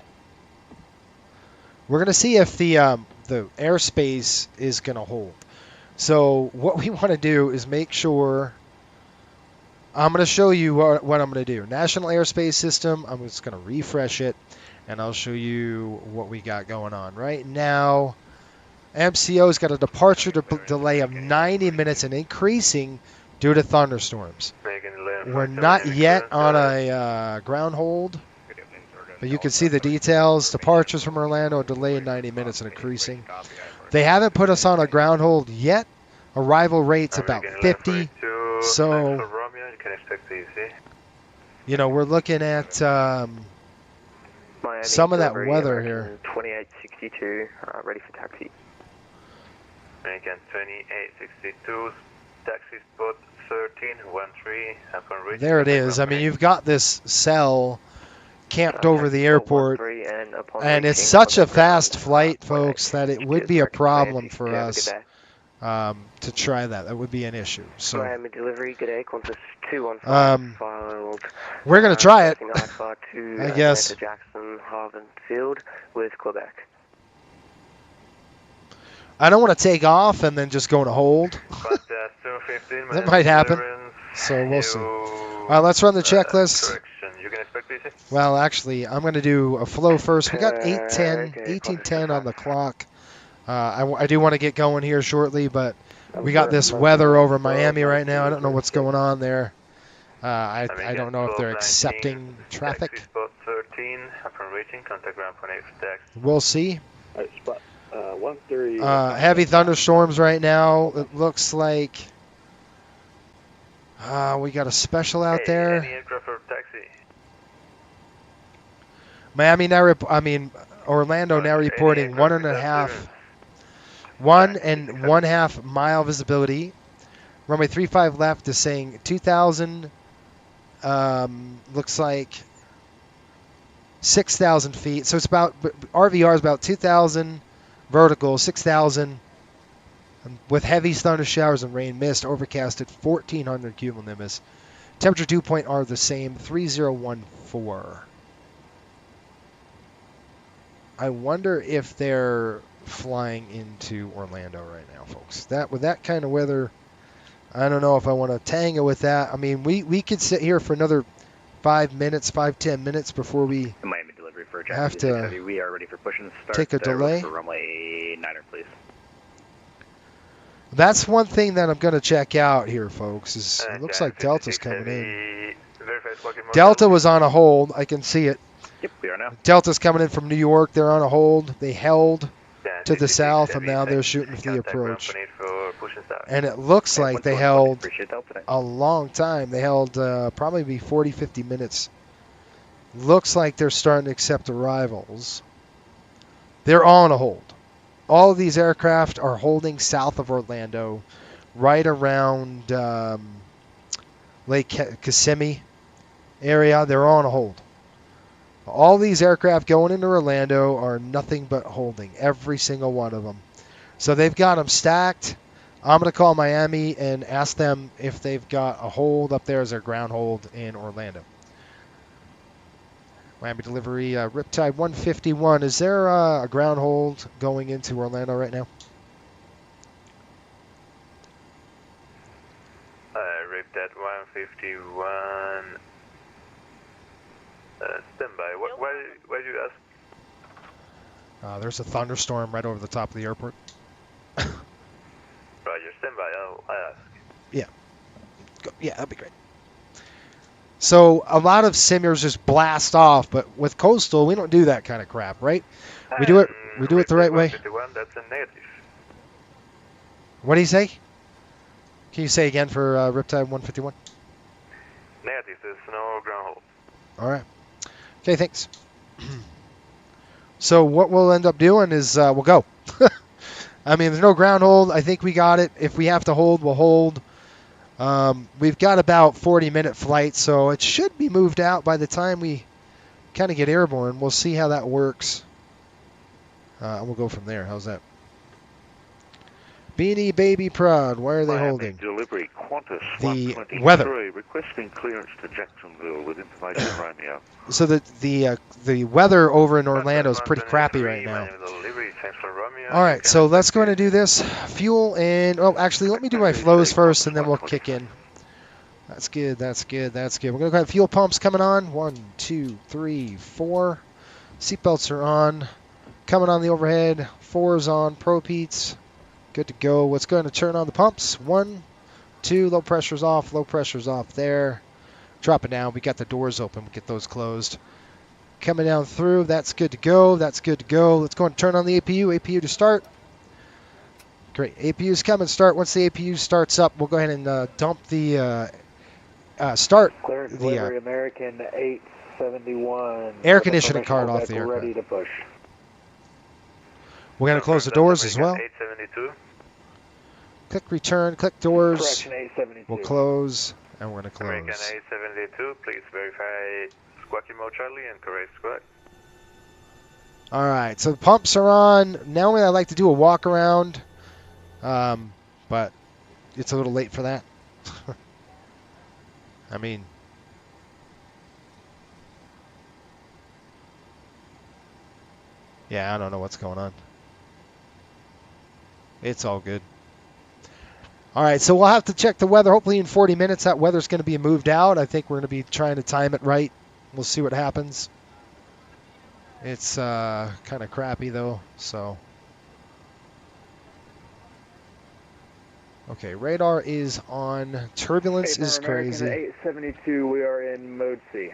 we're going to see if the airspace is going to hold. So what we want to do is make sure. I'm going to show you what I'm going to do. National Airspace System. I'm just going to refresh it, and I'll show you what we got going on right now. MCO's got a departure delay of 90 minutes and increasing due to thunderstorms. We're not yet on a ground hold, but you can see the details. Departures from Orlando delayed 90 minutes and increasing. They haven't put us on a ground hold yet. Arrival rate's about 50. So, you know, we're looking at some of that weather here. 2862, ready for taxi. American 2862, taxi spot 1313, upon reaching. There it is. I mean, you've got this cell camped over the airport, and it's such a fast flight, folks, that it would be a problem for us to try that. That would be an issue. So, Miami delivery, good day, Qantas 215 filed. We're going to try it, I guess. Jackson, Harvard Field with Quebec. I don't want to take off and then just go to hold. That might happen. So we'll see. All right, let's run the checklist. Well, actually, I'm going to do a flow first. We got 1810 on the clock. I do want to get going here shortly, but we got this weather over Miami right now. I don't know what's going on there. I don't know if they're accepting traffic. We'll see. Heavy thunderstorms right now. It looks like we got a special out there. Miami now, Orlando now reporting 1.5 mile visibility. Runway 35 left is saying 2,000. Looks like 6,000 feet. So it's about RVR is about 2,000. Vertical 6,000 with heavy thunder showers and rain mist. Overcast at 1,400 cumulonimbus. Temperature dew point are the same, 3014. I wonder if they're flying into Orlando right now, folks. With that kind of weather, I don't know if I want to tango with that. I mean, we could sit here for another 10 minutes before we have to we are ready for push and start. Take a delay. For runway 9er, please. That's one thing that I'm going to check out here, folks. Is it looks like Delta's coming in. Delta was on a hold. I can see it. Yep, we are now. Delta's coming in from New York. They're on a hold. They held to the south, and now they're shooting for the approach. And it looks like they held a long time. They held probably be 40, 50 minutes. Looks like they're starting to accept arrivals. They're on a hold. All of these aircraft are holding south of Orlando, right around Lake Kissimmee area. They're on a hold. All these aircraft going into Orlando are nothing but holding, every single one of them. So they've got them stacked. I'm going to call Miami and ask them if they've got a hold up there as their ground hold in Orlando. Miami delivery, Riptide 151. Is there a ground hold going into Orlando right now? Riptide 151. Standby. Why did you ask? There's a thunderstorm right over the top of the airport. Roger, standby. I'll ask. Yeah. Yeah, that'd be great. So a lot of simulators just blast off, but with coastal, we don't do that kind of crap, right? We do it the right way. That's a negative. What do you say? Can you say again for Riptide 151? Negative. There's no ground hold. All right. Okay, thanks. So what we'll end up doing is we'll go. I mean, there's no ground hold. I think we got it. If we have to hold, we'll hold. We've got about 40-minute flight, so it should be moved out by the time we kind of get airborne. We'll see how that works. And we'll go from there. How's that? Beanie Baby Prod, why are they holding? Delivery, Qantas The 123, weather. requesting clearance to Jacksonville with information Romeo. So the weather over in Orlando is pretty crappy right now. All right, so let's go ahead and do this. Fuel and, oh, actually, let me do my flows first, and then we'll kick in. That's good, that's good, that's good. We're going to go ahead. Fuel pumps coming on. 1, 2, 3, 4. Seatbelts are on. Coming on the overhead. 4's on. Propeats. Good to go. Let's go ahead and turn on the pumps. 1, 2. Low pressure's off. Low pressure's off there. Drop it down. We got the doors open. We'll get those closed. Coming down through. That's good to go. That's good to go. Let's go and turn on the APU. APU to start. Great. APU's coming. Start. Once the APU starts up, we'll go ahead and dump the start Clearance the delivery American 871. air conditioning card off the Ready aircraft. to push. We're going to close the doors as well. 872. Click return. Click doors. Correction 872. We'll close, and we're going to American close. 872, please verify squawking mode Charlie and correct squawk. All right, so the pumps are on. Normally I like to do a walk around, but it's a little late for that. I mean, yeah, I don't know what's going on. It's all good. All right, so we'll have to check the weather. Hopefully in 40 minutes that weather's going to be moved out. I think we're going to be trying to time it right. We'll see what happens. It's kind of crappy though, so. Okay, radar is on. Turbulence is crazy. American 872, we are in mode C.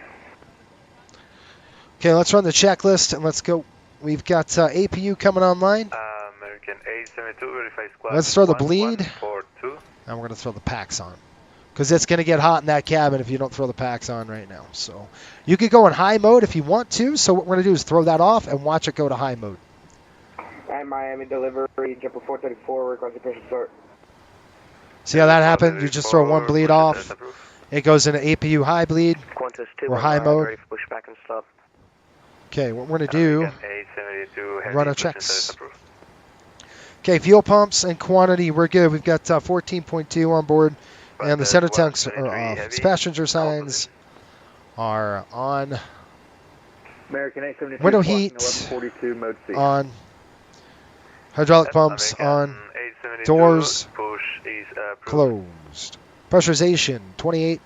Okay, let's run the checklist and let's go. We've got APU coming online. American 872, verify squawk. Let's throw the bleed. 142. And we're going to throw the packs on. Because it's going to get hot in that cabin if you don't throw the packs on right now. So you could go in high mode if you want to. So what we're going to do is throw that off and watch it go to high mode. And Miami delivery, jumper 434, request push and start. See how that happened? You just throw one bleed off. It goes into APU high bleed Qantas or high mode. ready for pushback and stop. Okay, what we're going to do, 872, run our checks. Okay, fuel pumps and quantity, we're good. We've got 14.2 on board. And the center tanks are off. Passenger signs are on. American 872, Window heat 1142, mode C. on. Hydraulic pumps on. Doors closed. Pressurization 28,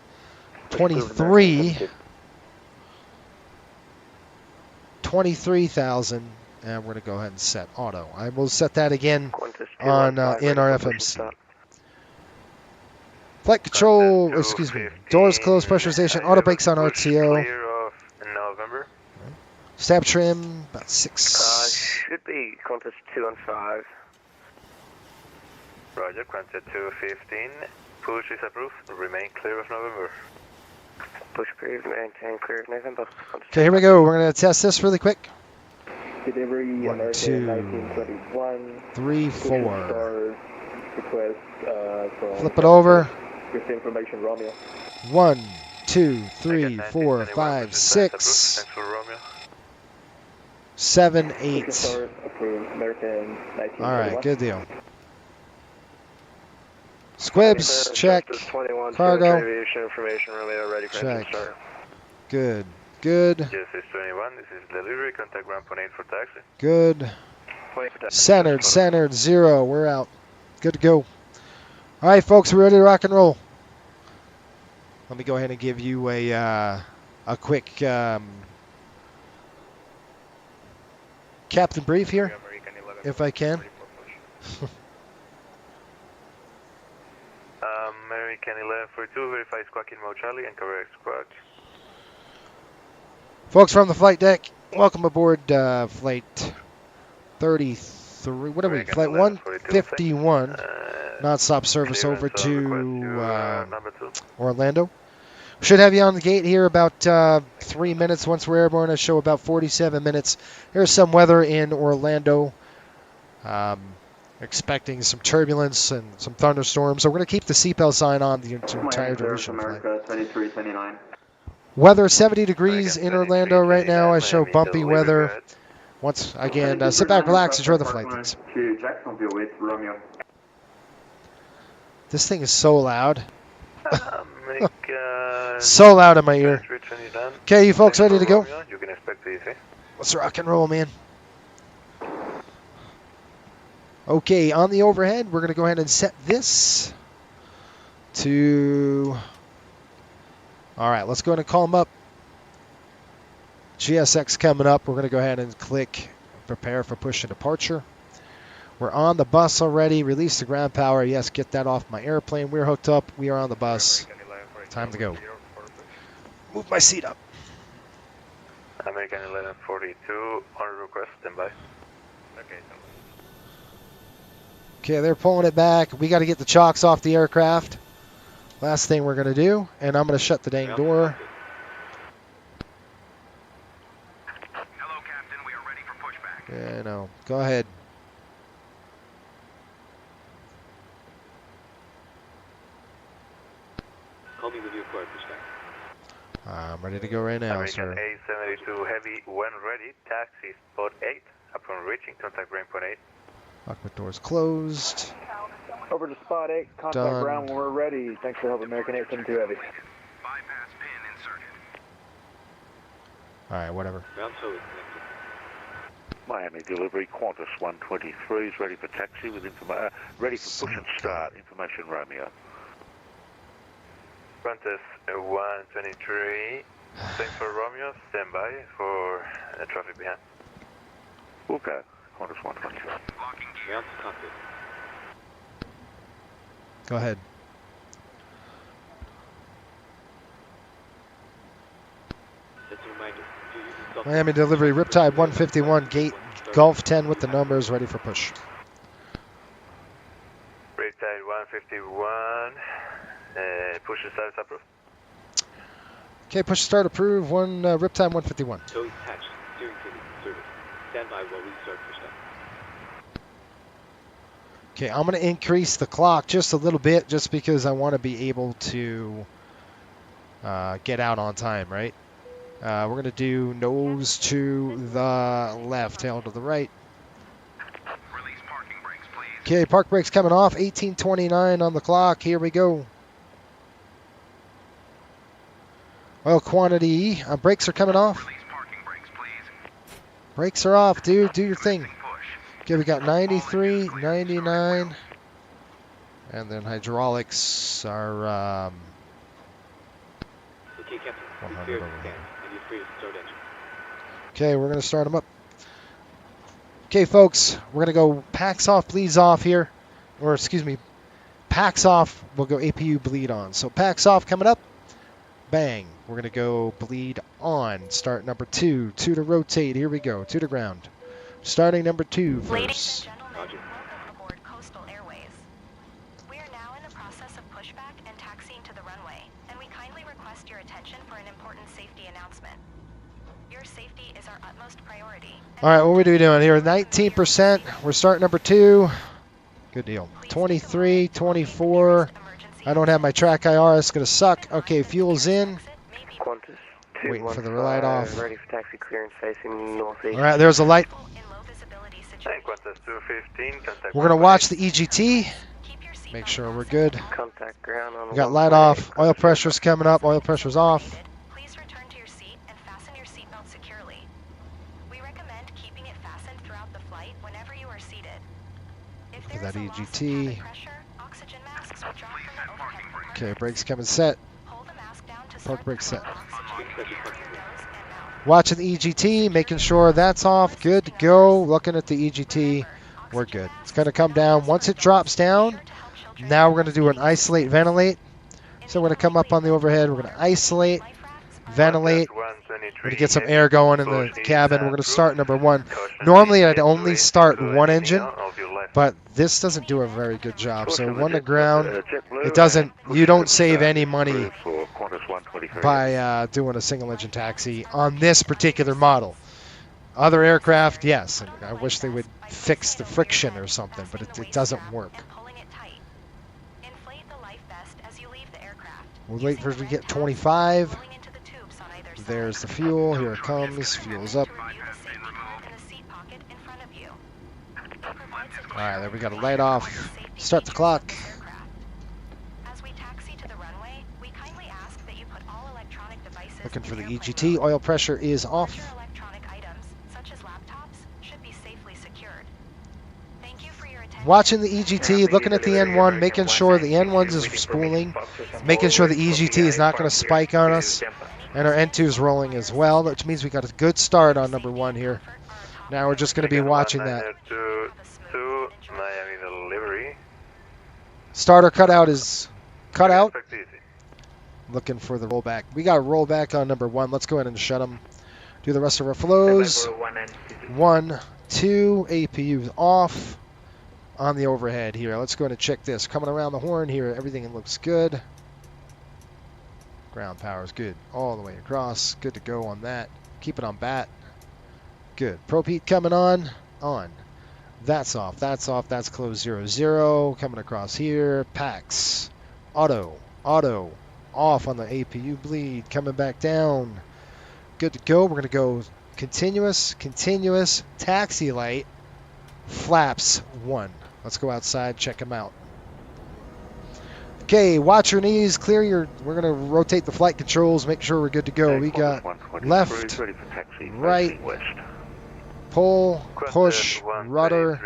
23, 23,000. And we're going to go ahead and set auto. I will set that again on in our FMC. Flight control, excuse me, doors closed, pressurization, auto brakes on RTO. Clear of November. Stab trim, about 6. Should be Qantas 2 on 5. Roger, Qantas 215. Push is approved. Remain clear of November. Push approved, maintain clear of November. Okay, here we go. We're going to test this really quick. Delivery, 1, American 2, 1921. 3, 4. Stars, request from Flip it over. with information, Romeo. 1, 2, 3, 4, 5, 6, Thanks for Romeo. 7, 8. Stars, approved, American 1921. All right, good deal. Squibs, check. Cargo, Aviation information, Romeo, ready for engine check. start. Good, good, Yes, it's 21. This is delivery. Contact ground point 8 for taxi. good. 20 for taxi. Centered, 0. We're out. Good to go. All right, folks, we're ready to rock and roll. Let me go ahead and give you a quick captain brief here, if I can. American 1142, verify squawking mode Charlie and correct squawk. Folks from the flight deck, welcome aboard flight 33. What are we? Flight 151. Non-stop service over to Orlando. Should have you on the gate here about 3 minutes. Once we're airborne, I show about 47 minutes. Here's some weather in Orlando. expecting some turbulence and some thunderstorms. So we're going to keep the seatbelt sign on the entire duration of flight. 2329. Weather 70 degrees in Orlando right now. I show bumpy weather. Once again, sit back, relax, enjoy the flight. Thanks. To Jacksonville with Romeo. This thing is so loud. So loud in my ear. Okay, you folks ready to go? You can expect the EC. Let's rock and roll, man. Okay, on the overhead, we're going to go ahead and set this to... All right, let's go ahead and call them up. GSX coming up. We're going to go ahead and click prepare for push and departure. We're on the bus already. Release the ground power. Yes, get that off my airplane. We're hooked up. We are on the bus. Time to go. Move my seat up. American 1142 on request, standby. Okay, they're pulling it back. We got to get the chocks off the aircraft. Last thing we're going to do, and I'm going to shut the dang door. Hello, Captain. We are ready for pushback. Yeah, no. Go ahead. Call me with your cord pushback. I'm ready to go right now, American sir. 872 Heavy, when ready, taxi spot 8. Upon reaching, contact ground point 8. Cockpit doors closed. Over to spot 8, contact Done. ground when we're ready. Thanks for help, American 872 Heavy. Bypass pin inserted. All right, whatever. Ground tow is connected. Miami delivery, Qantas 123 is ready for taxi with ready for push and start. Information Romeo. Qantas 123, thanks for Romeo, standby for traffic behind. We'll go. Qantas 123. Ground to cockpit. Go ahead. Just a reminder, if you're using self- Miami delivery, Riptide 151, gate Gulf 10 with the numbers, ready for push. Riptide 151, push and start is approved. Okay, push start approved. One Riptide 151. Tow is attached. Steering pin is inserted. Stand by while we start pushdown. Okay, I'm going to increase the clock just a little bit just because I want to be able to get out on time, right? We're going to do nose to the left, tail to the right. Release parking brakes, please. Okay, park brakes coming off. 18:29 on the clock. Here we go. Oil quantity. Brakes are coming off. Release parking brakes, please. Brakes are off, dude. Do your thing. Okay, we got 93, 99, and then hydraulics are Okay, Captain. 100 Clear over the here. scan, and you're free to start engine. Okay, we're going to start them up. Okay, folks, we're going to go packs off, bleeds off here. Or, excuse me, packs off, we'll go APU bleed on. So packs off coming up. Bang. We're going to go bleed on. Start number 2. 2 to rotate. Here we go. 2 to ground. Starting number 2 Ladies first. and gentlemen, welcome aboard Coastal Airways. We are now in the process of pushback and taxiing to the runway, and we kindly request your attention for an important safety announcement. Your safety is our utmost priority. All right, what are we doing here? 19%. We're starting number 2. Good deal. 23, 24. I don't have my track IR. It's going to suck. Okay, fuel's in. Qantas Waiting for the light off. ready for taxi clearance facing northeast. All right, there's a light. And Qantas 215, contact We're going to watch the EGT. Make sure we're good. Contact ground on We got light off. Oil pressure's coming up. Oil pressure's off. Please return to your seat and fasten your seatbelt securely. We recommend keeping it fastened throughout the flight whenever you are seated. If Look there at that is a loss of EGT. cabin pressure, oxygen masks will drop from the overhead compartment. Okay, brakes coming set. Hold the mask down to Park start brake set. oxygen into your nose and mouth. Watching the EGT, making sure that's off. Good to go. Looking at the EGT. We're good. It's going to come down. Once it drops down, now we're going to do an isolate, ventilate. So we're going to come up on the overhead. We're going to isolate, ventilate. We're going to get some air going in the cabin. We're going to start number 1. Normally, I'd only start one engine, but this doesn't do a very good job. So 1 to ground. It doesn't. You don't save any money For Qantas 123. by doing a single engine taxi on this particular model. Other aircraft, yes. And I wish they would fix the friction or something, but it doesn't work. We'll wait for it to get 25. There's the fuel. Here it comes. Fuel's up. All right, there we got a light off. Start the clock. Looking for the EGT. Oil pressure is off. Watching the EGT, looking at the N1, making sure the N1's is spooling, making sure the EGT is not going to spike on us, and our N2 is rolling as well, which means we got a good start on number 1 here. Now we're just going to be watching that. Starter cutout is cut out. Looking for the rollback. We got a rollback on number 1. Let's go ahead and shut them. Do the rest of our flows. 1, 2, APU's off. On the overhead here. Let's go ahead and check this. Coming around the horn here, everything looks good. Ground power is good all the way across. Good to go on that. Keep it on bat. Good. Probe heat coming on. On. That's off. That's off. That's closed 0-0. Coming across here. Pax. Auto. Auto. Off on the APU bleed. Coming back down. Good to go. We're going to go continuous. Continuous. Taxi light. Flaps 1. Let's go outside, check them out. Okay, watch your knees, clear your... We're going to rotate the flight controls, make sure we're good to go. We got left, right, pull, push, rudder,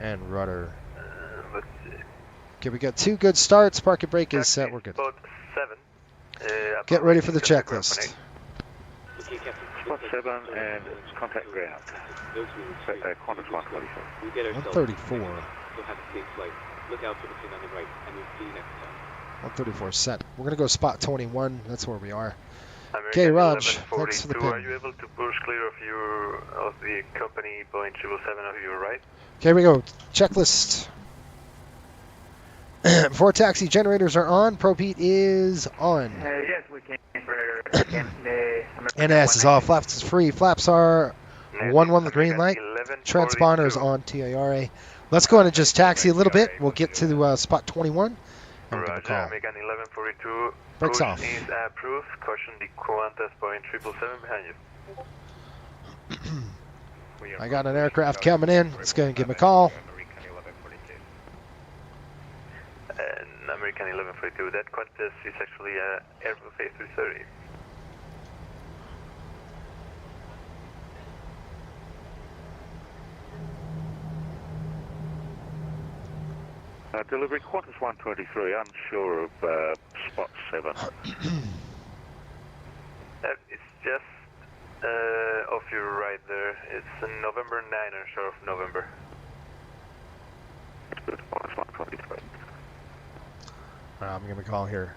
and rudder. Okay, we got 2 good starts. Park and brake is set. We're good. Get ready for the checklist. Spot 7 and contact ground. Qantas 124. 134. You'll have a safe flight. Look out for the pin on the right, and we'll see you next time. 134 set. We're going to go spot 21. That's where we are. Okay, Raj, thanks for the pin. Are you able to push clear of the company Boeing 777 of your right? Okay, here we go. Checklist. Before taxi generators are on, probe heat is on. Yes, we can. NS is off. Flaps is free. Flaps are 1-1 the green light. Transponder is on TARA. Let's go ahead and just taxi a little bit. We'll get to spot 21 and give a call. American 1142. Brakes push off. is approved. Caution the Qantas Boeing 777 behind you. I got an aircraft coming in. Let's go ahead and give him a call. American 1142. That Qantas is actually Airbus A330. Delivery Qantas 123, unsure of spot 7. It's just off your right there. It's November 9 or short of November. Good, Qantas 123. I'm going to call here.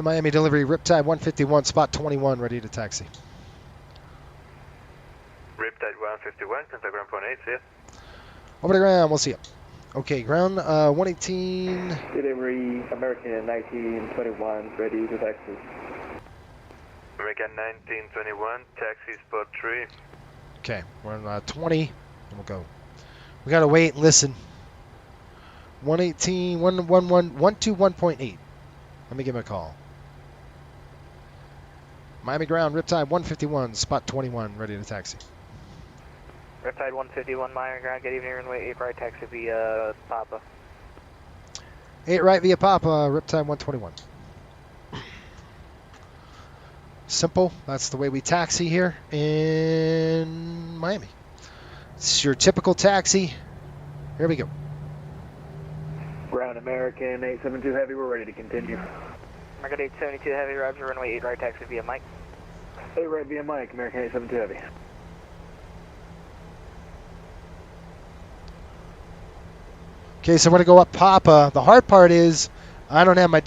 Miami delivery, Riptide 151, spot 21, ready to taxi. Riptide 151, contact ground point 8, see ya. Over the ground, we'll see you. Okay, ground 118. Delivery, American 1921, ready to taxi. American 1921, taxi spot 3. Okay, we're on 20, and we'll go. We got to wait and listen. 118, 121.8. Let me give him a call. Miami ground, Riptide 151, spot 21, ready to taxi. Riptide 151, Miami ground, good evening, runway 8 right, taxi via Papa. 8 right via Papa, Riptide 121. Simple, that's the way we taxi here in Miami. It's your typical taxi. Here we go. Ground American 872 Heavy, we're ready to continue. American 872 Heavy, Roger, runway 8 right, taxi via Mike. 8 right via Mike, American 872 Heavy. Okay, so I'm going to go up Papa. The hard part is I don't have my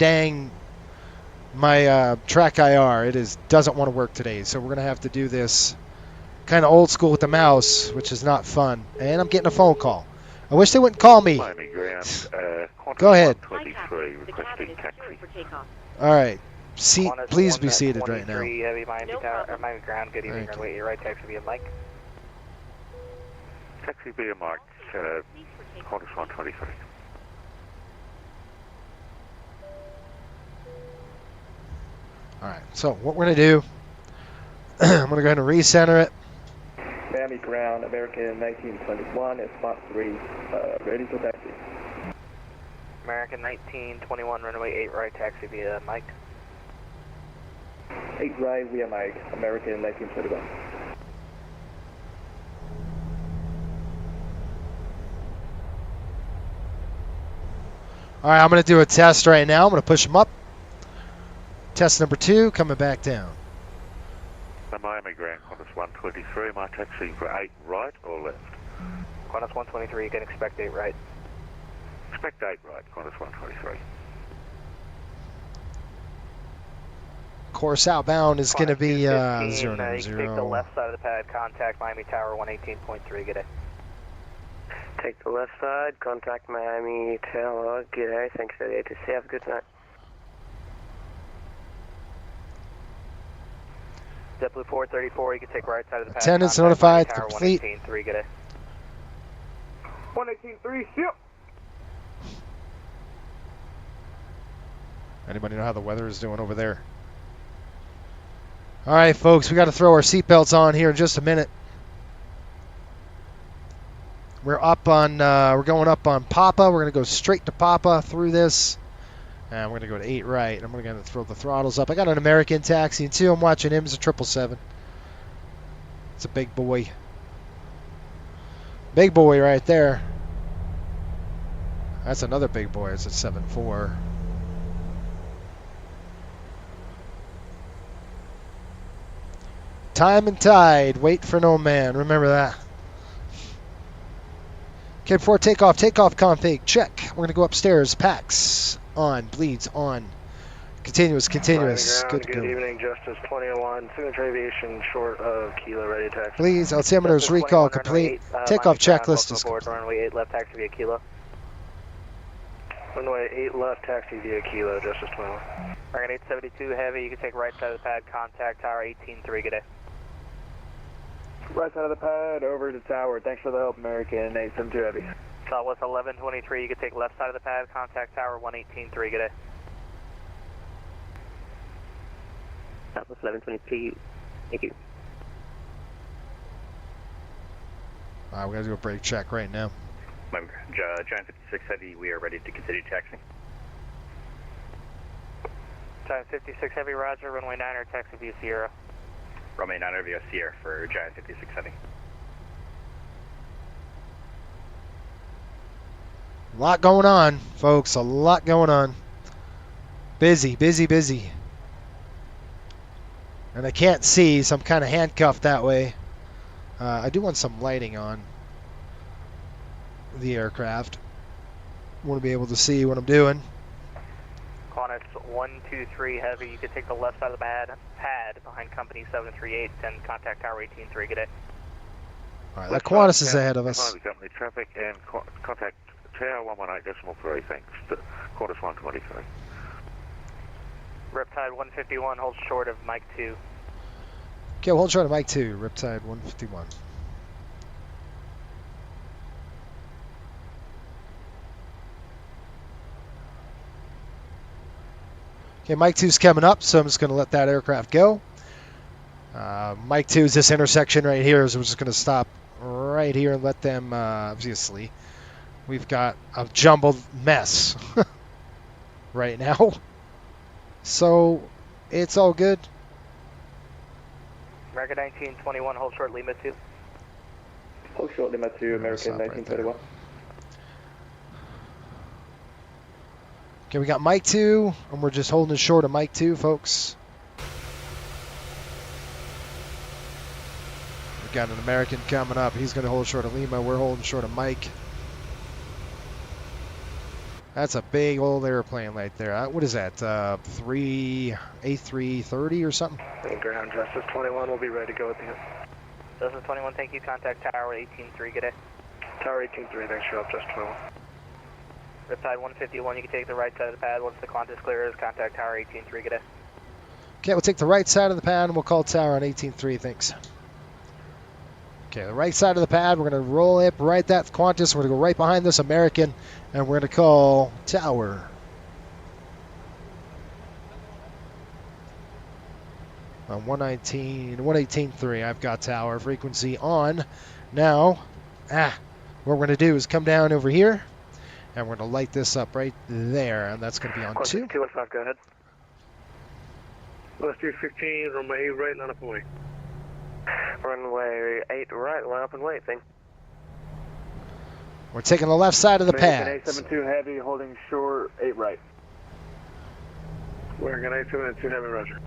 track IR. It doesn't want to work today, so we're going to have to do this kind of old school with the mouse, which is not fun. And I'm getting a phone call. I wish they wouldn't call me. Miami ground, Go ahead. 123, requesting taxi. All right. Please be seated right now. Heavy Miami Tower, or Miami Ground, good evening, Thank runway 8 right, taxi via Mike. Taxi via Mike, Qantas 123. Alright, so what we're going to do, I'm going to go ahead and recenter it. Miami Ground, American 1921 at spot 3, ready for taxi. American 1921, runway 8 right, taxi via Mike. 8 right via Mike, American 1921. Alright, I'm going to do a test right now. I'm going to push them up. Test number 2, coming back down. The Miami Ground, Qantas 123, my taxi for 8 right or left? Qantas 123, you can expect 8 right. Expect 8 right, Qantas 123. Course outbound is going to be 090. You can take the left side of the pad, contact Miami Tower 118.3, good day. Take the left side, contact Miami Tower, good day, thanks for the ATC, have a good night. JetBlue 434, you can take right side of the pad. Attendance notified, Tower complete. 118.3, good day. 118.3, ship. Anybody know how the weather is doing over there? All right, folks, we got to throw our seatbelts on here in just a minute. We're going up on Papa. We're going to go straight to Papa through this. And we're going to go to 8 right. I'm going to throw the throttles up. I got an American taxi, and 2, I'm watching him. It's a 777. It's a big boy. Big boy right there. That's another big boy. It's a 7-4. Time and tide. Wait for no man. Remember that. Okay, before takeoff config. Check. We're going to go upstairs. Packs. On. Bleeds. On. Continuous. Good to go. Good evening, Justice 21. Signature Aviation short of Kilo, ready taxi. Please, altimeter's recall complete. Takeoff checklist is complete. Runway 8 left, taxi via Kilo. Runway 8 left, taxi via Kilo, Justice 21. American 872 heavy, you can take right side of the pad, contact Tower 18.3, good day. Right side of the pad, over to tower. Thanks for the help, American 872 heavy. Southwest 1123, you can take left side of the pad, contact Tower 118.3, good day. Southwest 1123, thank you. All right, we're going to do a brake check right now. Giant 56 Heavy, we are ready to continue taxiing. Giant 56 Heavy, roger, runway 9er, taxi via Sierra. Runway 9er via Sierra for Giant 56 Heavy. A lot going on, folks. A lot going on. Busy. And I can't see, so I'm kind of handcuffed that way. I do want some lighting on the aircraft. Want to be able to see what I'm doing. Qantas 123 heavy, you can take the left side of the pad behind company 738 and contact Tower 18.3, good day. All right, that Qantas is ahead of us. Behind the company traffic and contact Tower 118.3, thanks. Qantas 123. Riptide 151 holds short of Mike 2. Okay, we'll hold short of Mike 2, Riptide 151. Okay, Mike 2's coming up, so I'm just going to let that aircraft go. Mike 2 is this intersection right here, so we're just going to stop right here and let them, obviously. We've got a jumbled mess right now. So, it's all good. American 1921, hold short Lima 2. Hold short Lima 2, American 1921. Okay, we got Mike 2, and we're just holding short of Mike 2, folks. We've got an American coming up. He's going to hold short of Lima. We're holding short of Mike. That's a big old airplane right there. What is that? A330 or something? Ground Justice 21 will be ready to go with you. Justice 21, thank you. Contact Tower 18.3, good day. Tower 18.3, thanks for help, Justice 21. Riptide 151, you can take the right side of the pad. Once the Qantas clears, contact Tower 18.3, good day. Okay, we'll take the right side of the pad and we'll call tower on 18.3. Thanks. Okay, the right side of the pad, we're going to roll up right that Qantas. We're going to go right behind this American, and we're going to call tower. On 118.3, I've got tower frequency on. Now, what we're going to do is come down over here, and we're going to light this up right there, and that's going to be on 2. 215, go ahead. West 315, runway 8 right, line up and wait. Runway 8 right, line up and wait, thing. We're taking the left side of the pad. American 872 heavy, holding short, 8 right. American 872 heavy, roger.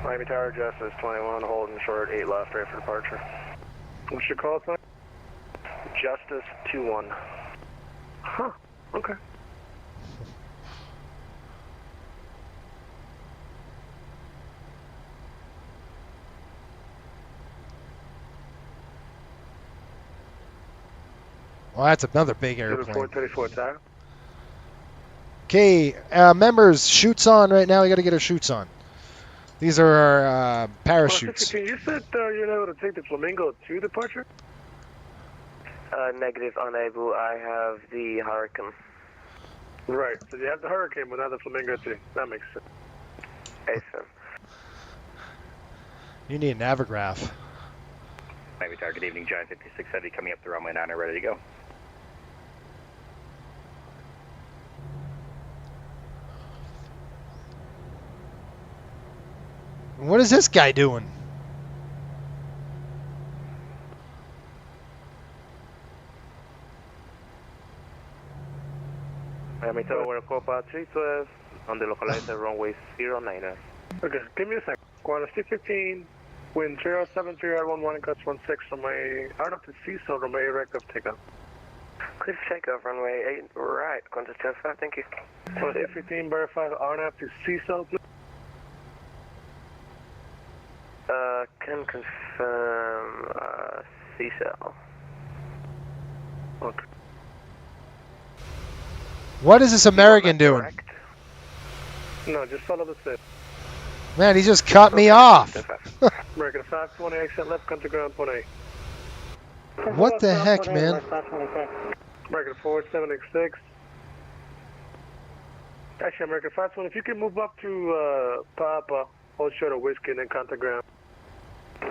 Miami Tower, Justice 21, holding short, 8 left, ready for departure. What's your call sign? Justice 21. Huh, okay. Well, that's another big airplane. 34 tower. Okay, members, chutes on right now. We got to get our chutes on. These are our parachutes. You said you're able to take the Flamingo to departure? Negative, unable. I have the Hurricane. Right, so you have the Hurricane, but not the Flamingo too. That makes sense. ASIM. You need an Avigraph. Miami Tower, good evening. Giant 56 Heavy coming up the runway 9 ready to go. What is this guy doing? Miami Tower, Copa 312, on the localizer runway 09. Okay, give me a second. Qantas 215, wind 073 at 11, cuts 16 from my out of the CISO, runway erect of takeoff. Clear for takeoff, runway 8 right, Qantas 25, thank you. Qantas 15, verify RNAV to CISO, please. Can confirm CSL. Okay. What is this American doing? No, just follow the step. Man, he just cut me off. American 520, exit left, come to ground, point A. What the heck, man? American 4786. Actually, American 520, if you can move up to Papa, hold short of whiskey, and then contact ground.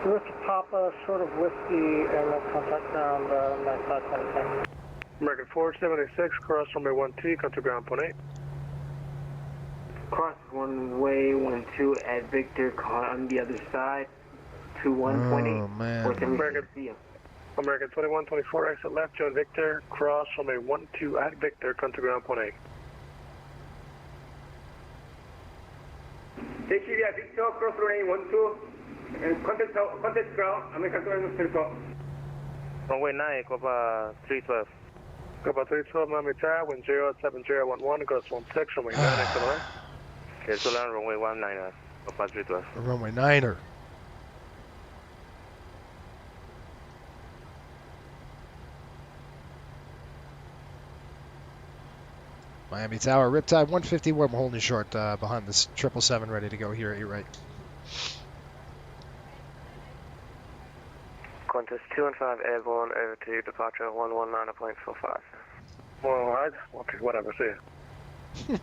Whiskey Papa, short of whiskey, and let's contact ground, 9526. American 4786, cross runway 12, come to ground, point A. Cross runway 12 at Victor, on the other side, 21.8. Oh, man. American 2124, exit left, join Victor, cross runway 12 at Victor, come to ground, point A. Victoria, Victor, cross runway 12, and contact ground, American 2124. Runway 9, Copa 312. Copa 312, Miami Tower, wind 07011, cross 16, runway 9, exit left. Okay, so land runway 19, Copa 312. Runway 9er. Miami Tower, Riptide 151. We're holding short behind this 777, ready to go here at your right. Qantas 215 airborne over to departure 119.45. Alright, okay, whatever, see ya.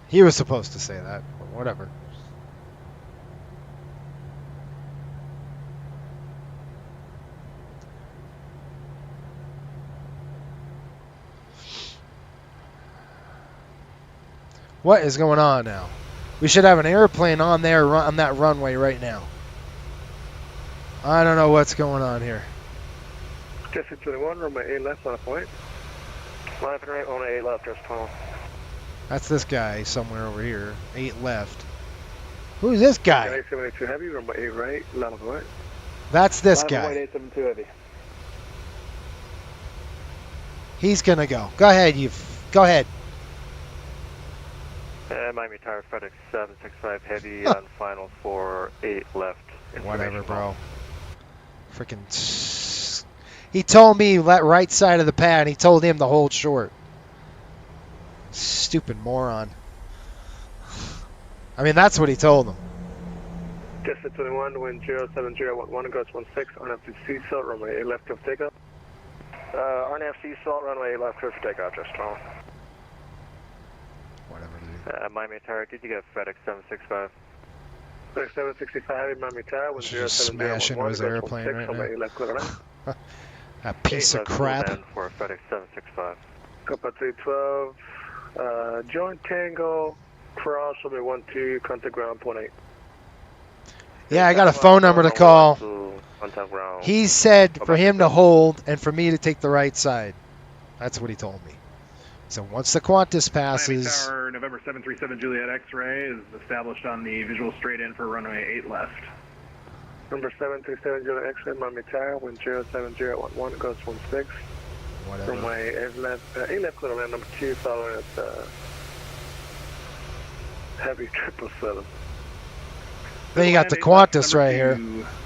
He was supposed to say that, but whatever. What is going on now? We should have an airplane on there on that runway right now. I don't know what's going on here. District 21, runway 8 left on a point. Left and right, runway 8 left, just 12. That's this guy somewhere over here. 8 left. Who's this guy? 872 heavy, runway 8 right, line of right. That's this guy. Runway 872 heavy. He's gonna go. Go ahead, go ahead. Miami Tower, FedEx 765 heavy on final for 8 left. Whatever, bro. Freaking. He told me right side of the pad. He told him to hold short. Stupid moron. I mean, that's what he told them. Just at 21, wind 07011, goes 16, RNF Seasalt, runway 8 left, clear for takeoff. RNF Seasalt, runway 8 left, clear for takeoff, just 12. Whatever, dude. Miami Tower, did you get FedEx 765? FedEx 765, Miami Tower, wind Just smash into 07011, his goes airplane 16, right runway now. 8 left, clear to land. That piece of crap. For FedEx 765. Copa 312, joint Tango, cross, runway 12, contact ground, 0.8. Yeah, I got a phone number to call. He said for him to hold and for me to take the right side. That's what he told me. So once the Qantas passes... Miami Tower, November 737 Juliet X-ray is established on the visual straight in for runway 8 left. Number 737 Juliet X-ray, Miami Tower, wind 07011, goes 16. Whatever. Runway 8 left, clear to land, number 2, following at heavy 777. Then you got the Qantas right here.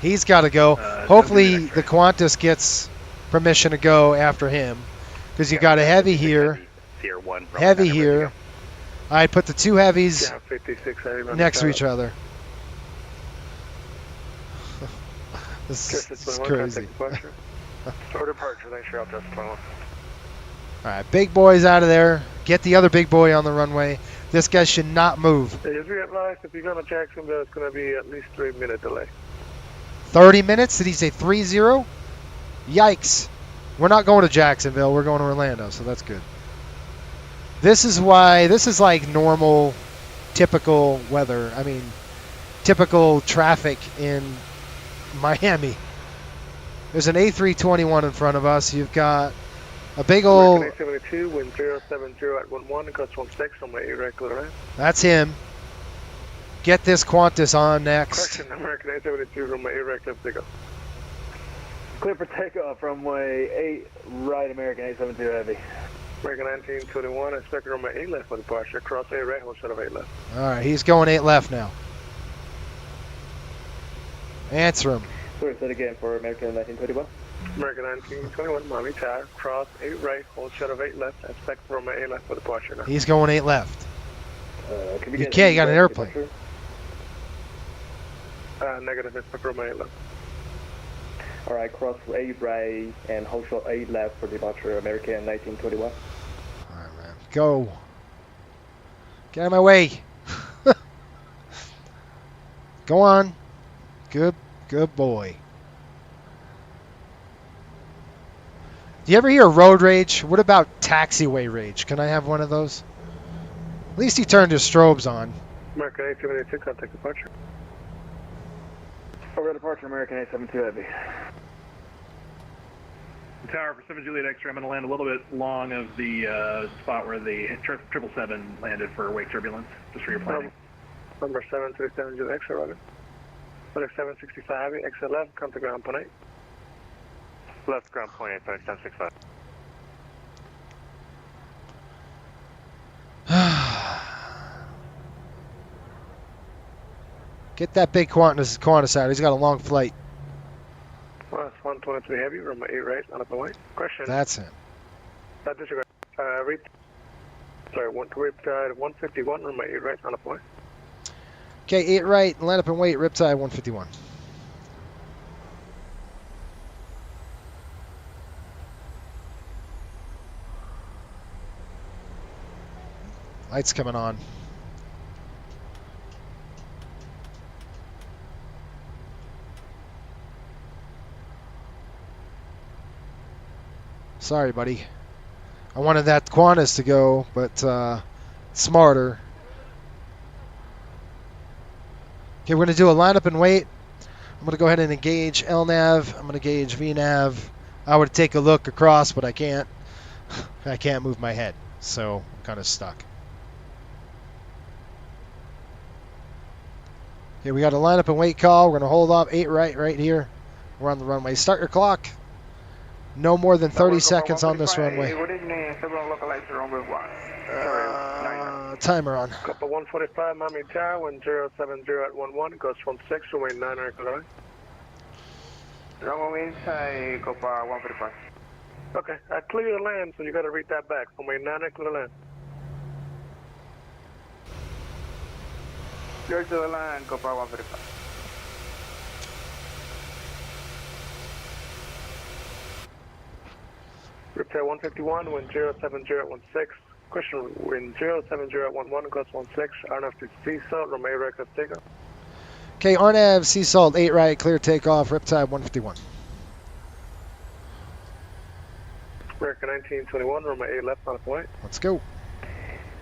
He's got to go. Hopefully the Qantas gets permission to go after him. Because you got a heavy here. Heavy here. I put the two heavies next to each other. This is crazy. For departure, thanks for just 12. Alright, big boy's out of there. Get the other big boy on the runway. This guy should not move. If you realize if you're going to Jacksonville, it's going to be at least 3-minute delay. 30 minutes? Did he say 3-0? Yikes. We're not going to Jacksonville. We're going to Orlando, so that's good. This is why, this is like normal, typical weather. I mean, typical traffic in Miami. There's an A321 in front of us. You've got a big old... American 872, wind 070 at 11, goes 16 on my A-right, clear to land. That's him. Get this Qantas on next. Correction, American 872 from my A-right, clear for takeoff. Clear for takeoff, runway 8 right, American 872 heavy. American 1921, expected runway 8 left for departure, cross A right, hold shut of 8 left. Alright, he's going 8 left now. Answer him. Sorry, say it again for American 1921. American 1921, Miami Tower, cross 8 right, hold shut of 8 left, expect runway 8 left for departure now. He's going 8 left. You can't, you got an airplane. Negative, expect runway 8 left. Alright, cross 8 right and hold short 8 left for departure, American 1921. Alright, man. Go. Get out of my way. Go on. Good boy. Do you ever hear road rage? What about taxiway rage? Can I have one of those? At least he turned his strobes on. American 872, contact departure. Over departure, American 872 heavy. Tower for 7 Juliet X-ray, I'm going to land a little bit long of the spot where the 777 landed for wake turbulence, just for your planning. Number 737 Juliet X-ray, Roger. FedEx 765, exit left, come to ground, 0.8. Left ground, 0.8, FedEx 765. Get that big Qantas out. He's got a long flight. Well, that's 123 heavy, runway 8 right, on up the way. Question. That's him. Disregard. Sorry, 151, runway 8 right, on up the way. Okay, 8 right, land up and wait, Riptide 151. Lights coming on. Sorry, buddy. I wanted that Qantas to go, but smarter. Okay, we're going to do a lineup and wait. I'm going to go ahead and engage LNAV. I'm going to gauge VNAV. I would take a look across, but I can't. I can't move my head, so I'm kind of stuck. Okay, we got a lineup and wait call. We're going to hold off 8 right here. We're on the runway. Start your clock. No more than 30 seconds on this runway. Timer on. Couple 145, Miami Tower, wind 070 at 11, goes 16, runway 9 right, clear to land. Runway inside, Copa 145. Okay, I clear the land, so you got to read that back. Runway 9 right, clear to land. George Airline, go for 135. Riptail 151, wind 07016. Question, wind 07011, gust 16. RNAV to CSAL, Romeo record takeoff. Okay, RNAV, sea salt, 8 right, clear takeoff, Riptide 151. American 1921, Romeo 8 left, on point. Let's go.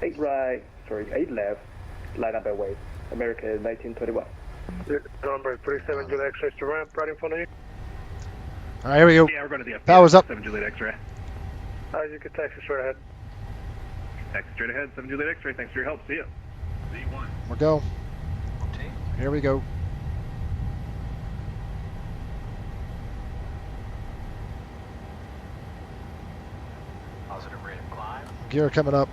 8 right, sorry, 8 left, line up away. American 1921. Number 37 Juliet X-ray to ramp, right in front of you. All right, here we go. Yeah, we're going to the Power's up. 7 Juliet X-ray. You can taxi straight ahead. Taxi straight ahead, 7 Juliet X-ray. Thanks for your help. See ya. Z1. We'll go. Here we go. Positive rate of climb. Gear coming up.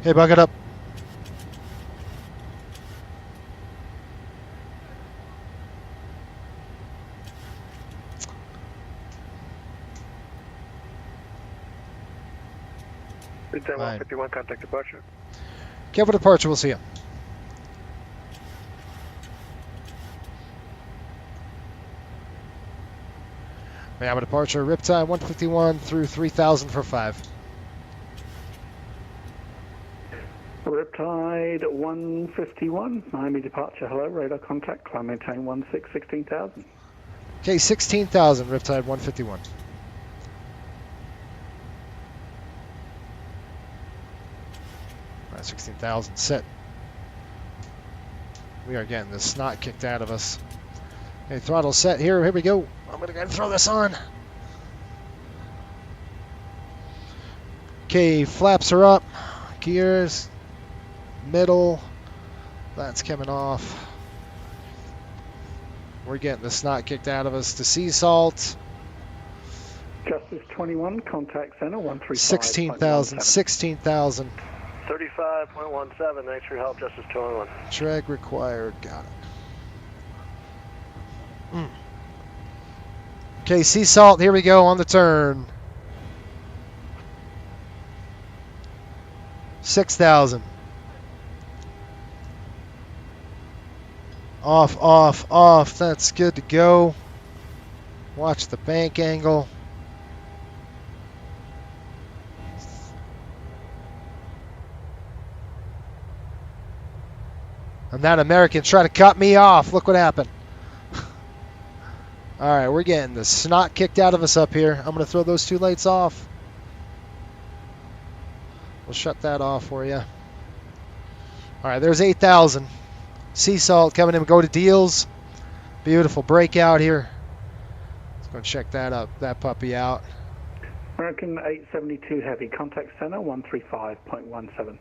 Hey, bug it up. Riptail 151, contact departure. Careful departure, we'll see you. Miami departure, Riptide 151 through 3000 for 5. Riptide 151, Miami departure, hello, radar contact, climb maintain 16,000. Okay, 16,000, Riptide 151. All right, 16,000 set. We are getting the snot kicked out of us. Okay, throttle set here we go. I'm gonna go ahead and throw this on. Okay, flaps are up, gears, middle, that's coming off. We're getting the snot kicked out of us to sea salt. Justice 21, contact center 135. 16,000, 16,000. 35.17, thanks for your help, Justice 21. Drag required, got it. Okay, sea salt, here we go on the turn. 6,000. Off, off, off. That's good to go. Watch the bank angle. And that American's trying to cut me off. Look what happened. All right, we're getting the snot kicked out of us up here. I'm going to throw those 2 lights off. We'll shut that off for you. All right, there's 8,000. Sea salt coming in. Go to deals. Beautiful breakout here. Let's go check that up. That puppy out. American 872 heavy, contact center 135.17.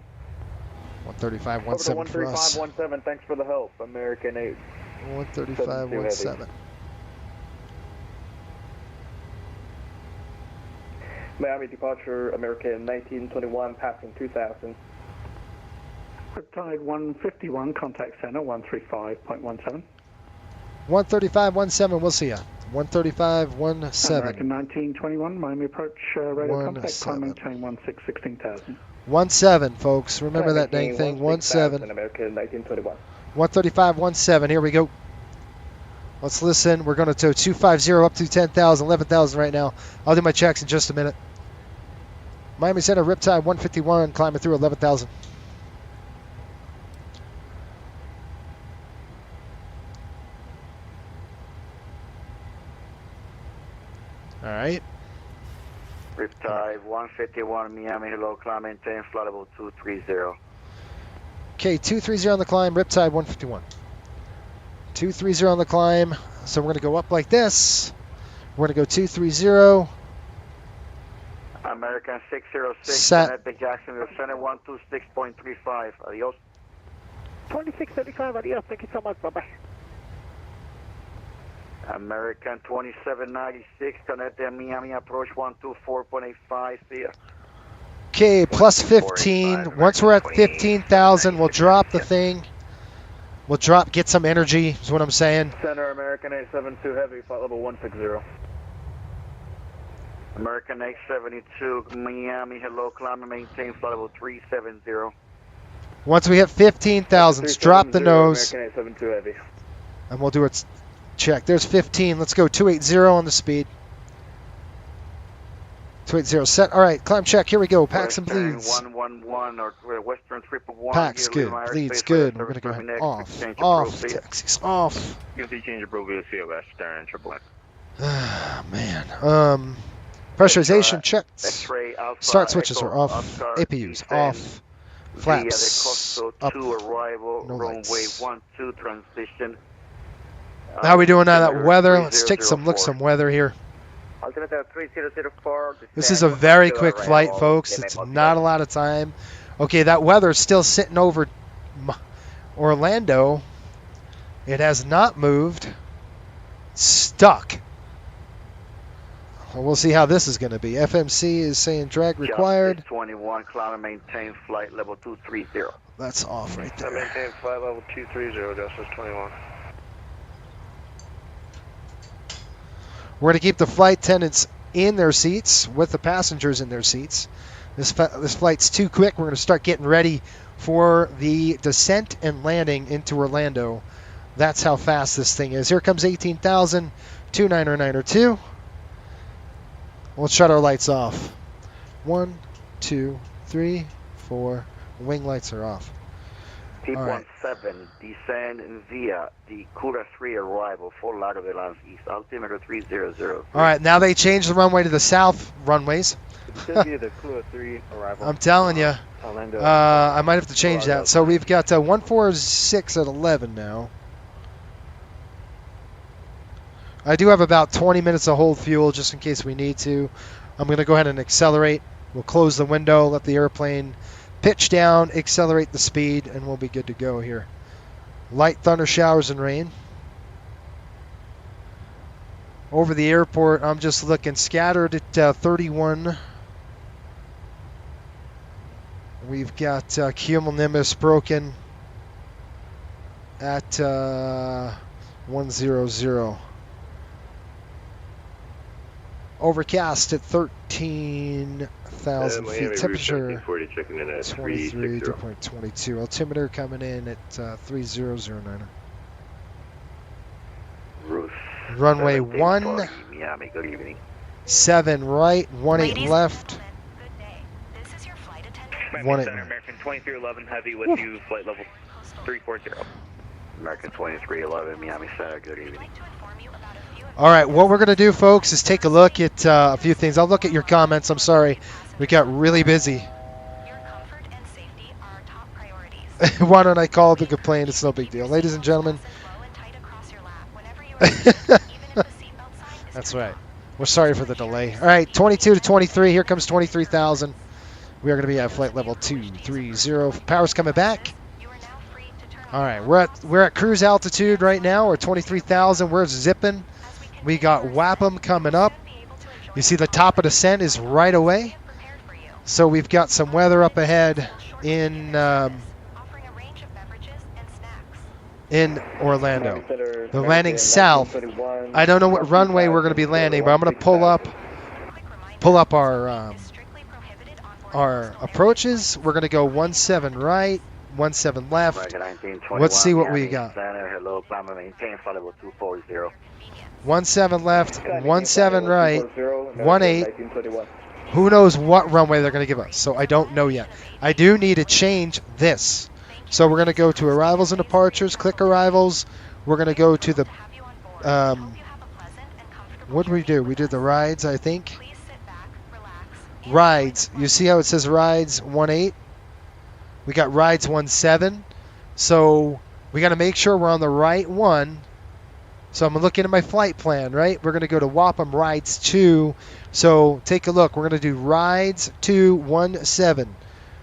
135.17 for us. 135.17, thanks for the help. American 8. 135.17. Miami departure, American 1921, passing 2000. Riptide 151, contact center 135.17. 135.17, we'll see ya. 135.17. American 1921, Miami approach, radar contact, climb maintain 16,000. 17, folks. Remember that dang thing. 17. American 1921. 135.17, here we go. Let's listen. We're going to tow 250 up to 10,000, 11,000 right now. I'll do my checks in just a minute. Miami Center, Riptide 151, climbing through 11,000. All right. Riptide 151, Miami, hello, climb maintain, flight level 230. Okay, 230 on the climb, Riptide 151. 230 on the climb, so we're going to go up like this. We're going to go 230. American 606, Set. Connecticut Jacksonville Center 126.35, adios. 2635, adios, thank you so much, bye-bye. American 2796, Connecticut Miami approach 124.85, see ya. Okay, plus 15. Once we're at 15,000, we'll drop the thing. We'll drop, get some energy, is what I'm saying. Center American 872 Heavy, flight level 160. American 872, Miami, hello, climb and maintain flight level 370. Once we hit 15,000, drop the nose, American 872 Heavy. and we'll do its check. There's 15. Let's go 280 on the speed. 280 set. All right, climb check. Here we go. Packs and Western bleeds. 111 or Western 111. Packs good. Bleeds good. We're going to go ahead. Off. Taxis off. You can change approval to see Western 111. Man. Pressurization checked. X-ray Alpha, Start switches Echo, are off. Oscar, APUs descend off. Flaps via the up. Coastal 2 arrival, No runway lights. 12 transition. How are we doing on that weather? Let's take some look some weather here. Altimeter 3004. This is a very quick flight, folks. It's not a lot of time. Okay, that weather is still sitting over Orlando. It has not moved. Stuck. We'll see how this is going to be. FMC is saying drag required. Justice 21, climb and maintain flight level 230. That's off right there. Maintain flight level 230, Justice 21. We're going to keep the flight attendants in their seats with the passengers in their seats. This flight's too quick. We're going to start getting ready for the descent and landing into Orlando. That's how fast this thing is. Here comes 18,000, 29902. We'll shut our lights off. 1, 2, 3, 4. Wing lights are off. Peak All right. 17, descend via the Cura 3 arrival, Fort Lauderdale East, altimeter 300. All right, now they changed the runway to the south runways. It's going to be the Cura 3 arrival. I'm telling you. Orlando. I might have to change that. So we've got 146 at 11 now. I do have about 20 minutes of hold fuel just in case we need to. I'm going to go ahead and accelerate. We'll close the window, let the airplane pitch down, accelerate the speed, and we'll be good to go here. Light thunder showers and rain. Over the airport, I'm just looking scattered at 31. We've got cumulonimbus broken at 100. Overcast at 13,000 feet. Temperature 23.22. Altimeter coming in at 3009. Runway 17 Miami, good evening. right, 18 left. 18. American 2311 Heavy with you, flight level 340. American 2311, Miami Center, good evening. All right, what we're going to do, folks, is take a look at a few things. I'll look at your comments. I'm sorry. We got really busy. Why don't I call to complain? It's no big deal. Ladies and gentlemen. That's right. We're sorry for the delay. All right, 22 to 23. Here comes 23,000. We are going to be at flight level 230. Power's coming back. All right, we're at cruise altitude right now. We're 23,000. We're zipping. We got Wapham coming up. You see the top of descent is right away. So we've got some weather up ahead in Orlando. They're landing south. I don't know what runway we're going to be landing, but I'm going to pull up our approaches. We're going to go 17 right, 17 left. Let's see what we got. 17 left, 17 right, 18. Who knows what runway they're going to give us? So I don't know yet. I do need to change this. So we're going to go to arrivals and departures, click arrivals. We're going to go to the, what did we do? We did the rides, I think. Rides. You see how it says rides 18? We got rides 17. So we got to make sure we're on the right one. So I'm looking at my flight plan, right? We're going to go to Wapham rides 2. So take a look. We're going to do rides 217.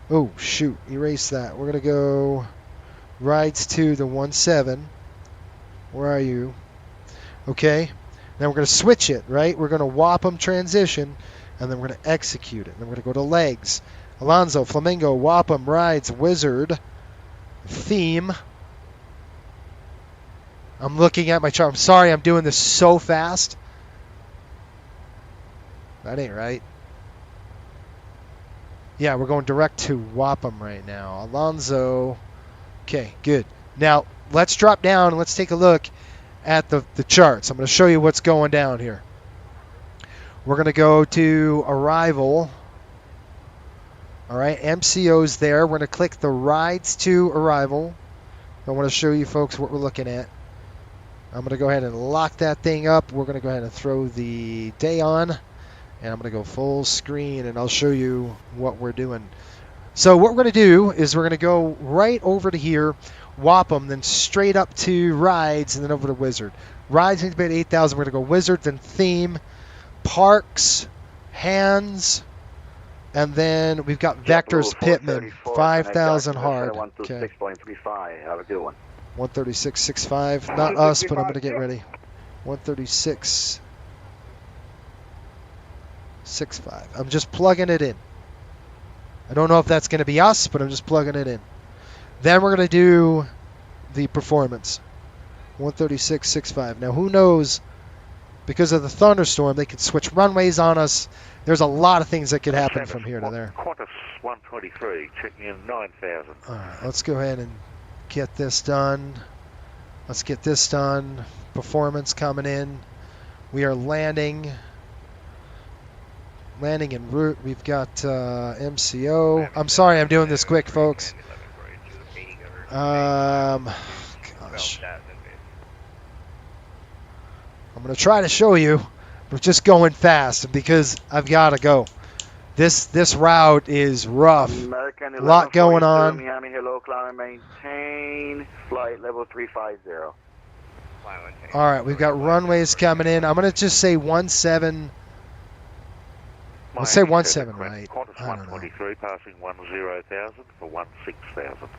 Oh, shoot. Erase that. We're going to go rides 2 to 17. Where are you? Okay. Now we're going to switch it, right? We're going to Wapham transition, and then we're going to execute it. Then we're going to go to legs. Alonzo, Flamingo, Wapham, rides, wizard, theme. I'm looking at my chart. I'm sorry I'm doing this so fast. That ain't right. Yeah, we're going direct to Wapham right now. Alonzo. Okay, good. Now, let's drop down and let's take a look at the charts. I'm going to show you what's going down here. We're going to go to arrival. All right, MCO's there. We're going to click the rides to arrival. I want to show you folks what we're looking at. I'm going to go ahead and lock that thing up. We're going to go ahead and throw the day on. And I'm going to go full screen, and I'll show you what we're doing. So what we're going to do is we're going to go right over to here, Wapham, then straight up to rides, and then over to Wizard. Rides need to be at 8,000. We're going to go Wizard, then theme, parks, hands, and then we've got Vectors Pittman, 5,000 hard. Okay. 136.35. Have a good one. 136.65. Not us, but I'm going to get ready. 136.65. I'm just plugging it in. I don't know if that's going to be us, but I'm just plugging it in. Then we're going to do the performance. 136.65. Now, who knows? Because of the thunderstorm, they could switch runways on us. There's a lot of things that could happen from here to there. Qantas 123, checking in 9,000. All right, let's go ahead and get this done. Let's get this done. Performance coming in. We are landing. Landing en route. We've got MCO. I'm sorry I'm doing this quick, folks. Gosh. I'm going to try to show you. We're just going fast because I've got to go. This route is rough. American a lot going on. Miami, hello, climb and maintain. Flight level 350. All right, we've got runways coming in. I'm going to just say 17. Let's say 17, right? Qantas 123 passing 10,000 for 16,000.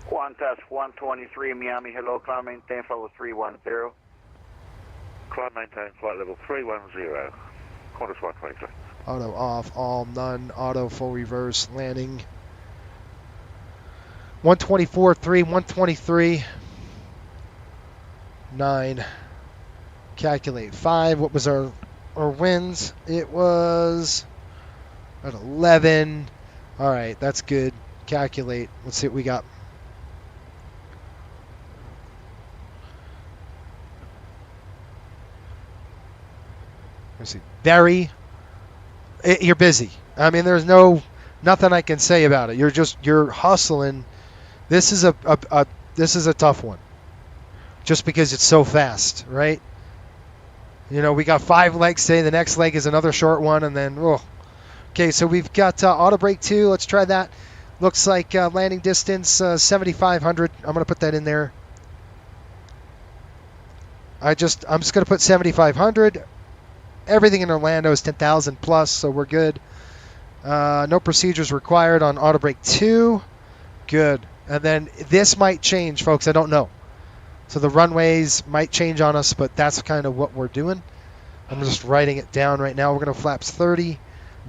Qantas 123 Miami, hello, climb maintain, level 310. Climb maintain, flight level 310. Qantas 123. Auto off, all none. Auto full reverse, landing. 124.3, 123. 9. Calculate 5. What was our wins? It was at 11. All right, that's good. Calculate. Let's see what we got. Let's see. You're busy. I mean, there's nothing I can say about it. You're hustling. This is a tough one. Just because it's so fast, right? You know, we got 5 legs today. The next leg is another short one, and then, oh. Okay, so we've got auto brake 2. Let's try that. Looks like landing distance 7,500. I'm going to put that in there. I'm just going to put 7,500. Everything in Orlando is 10,000 plus, so we're good. No procedures required on auto brake 2. Good. And then this might change, folks. I don't know. So the runways might change on us, but that's kind of what we're doing. I'm just writing it down right now. We're going to flaps 30.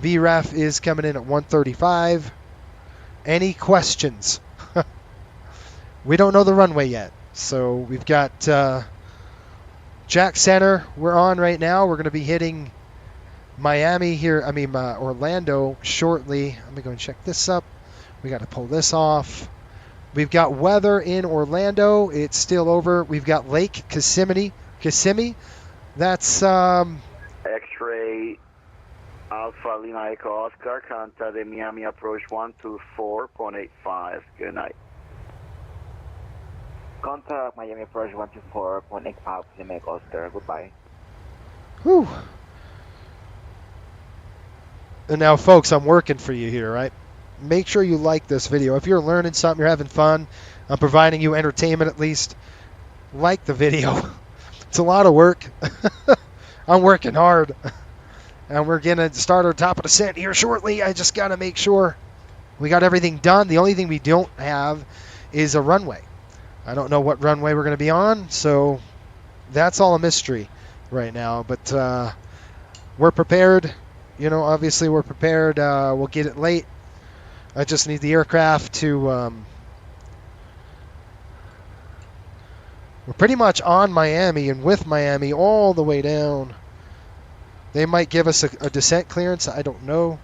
VREF is coming in at 135. Any questions? We don't know the runway yet. So we've got Jack Center. We're on right now. We're going to be hitting Miami here. Orlando shortly. Let me go and check this up. We got to pull this off. We've got weather in Orlando. It's still over. We've got Lake Kissimmee. That's X-ray Alpha Lima Echo Oscar. Contact the Miami approach 124.85. Good night. Contact Miami approach 124.85. Lima Echo Oscar. Goodbye. Whew. And now, folks, I'm working for you here, right? Make sure you like this video. If you're learning something, you're having fun, I'm providing you entertainment at least, like the video. It's a lot of work. I'm working hard. And we're going to start our top of descent here shortly. I just got to make sure we got everything done. The only thing we don't have is a runway. I don't know what runway we're going to be on, so that's all a mystery right now. But we're prepared. You know, obviously we're prepared. We'll get it late. I just need the aircraft to We're pretty much on Miami and with Miami all the way down. They might give us a descent clearance. I don't know.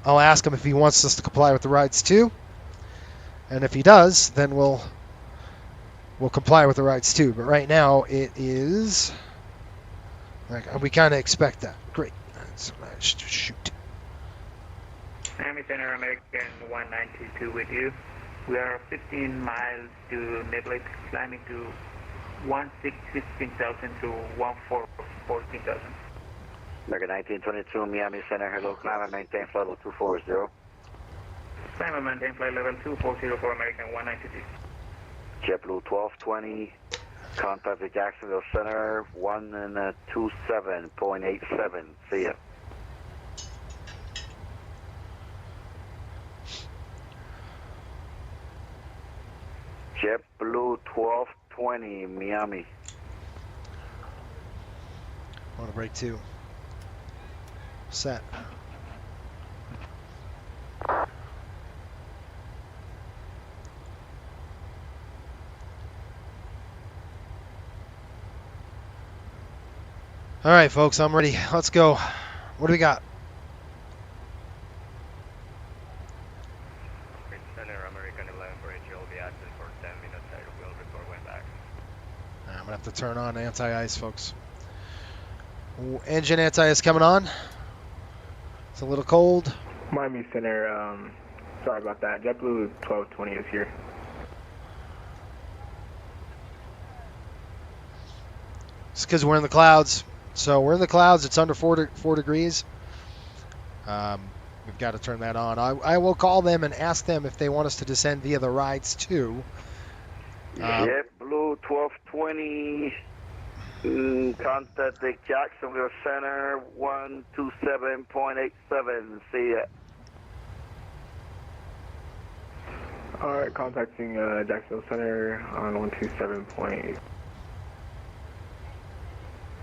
I'll ask him if he wants us to comply with the rides too. And if he does, then we'll comply with the rides too. But right now it is, like, we kind of expect that. Great. So let's shoot. Miami Center, American 1922 with you. We are 15 miles to Network, climbing to 16,000 to 14,000. American 1922, Miami Center, hello, climb and maintain flight level 240. Climb and maintain flight level 240 for American 192. JetBlue 1220, contact the Jacksonville Center, 127.87, see ya. JetBlue 1220, Miami. On a break 2. Set. All right, folks, I'm ready. Let's go. What do we got? Center, American 11 for HL, will be active for 10 minutes. I will report when back. I'm going to have to turn on anti-ice, folks. Engine anti-ice coming on. It's a little cold. Miami Center, sorry about that. JetBlue 1220 is here. It's because we're in the clouds. So we're in the clouds. It's under 4 degrees. We've got to turn that on. I will call them and ask them if they want us to descend via the rides too. JetBlue 1220, contact the Jacksonville Center, 127.87, see ya. Alright, contacting Jacksonville Center on 127.8.